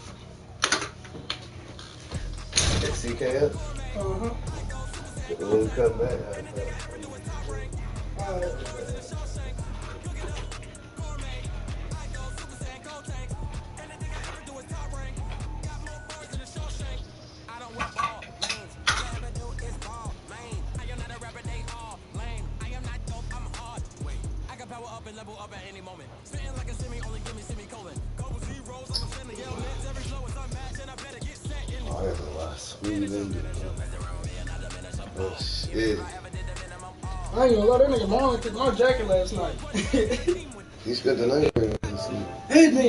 At CKF? Uh-huh. When we come back, level up at any moment. Spitting like a semi, only give me semicolon. Go zeros like I'm sending yell nets. Every flow is unmatched, and I better get set in. oh, that's a lot. Squeeze in there. Oh, shit. I ain't gonna lie, that nigga Marlon took my jacket last night. He spent the night. Hey, man.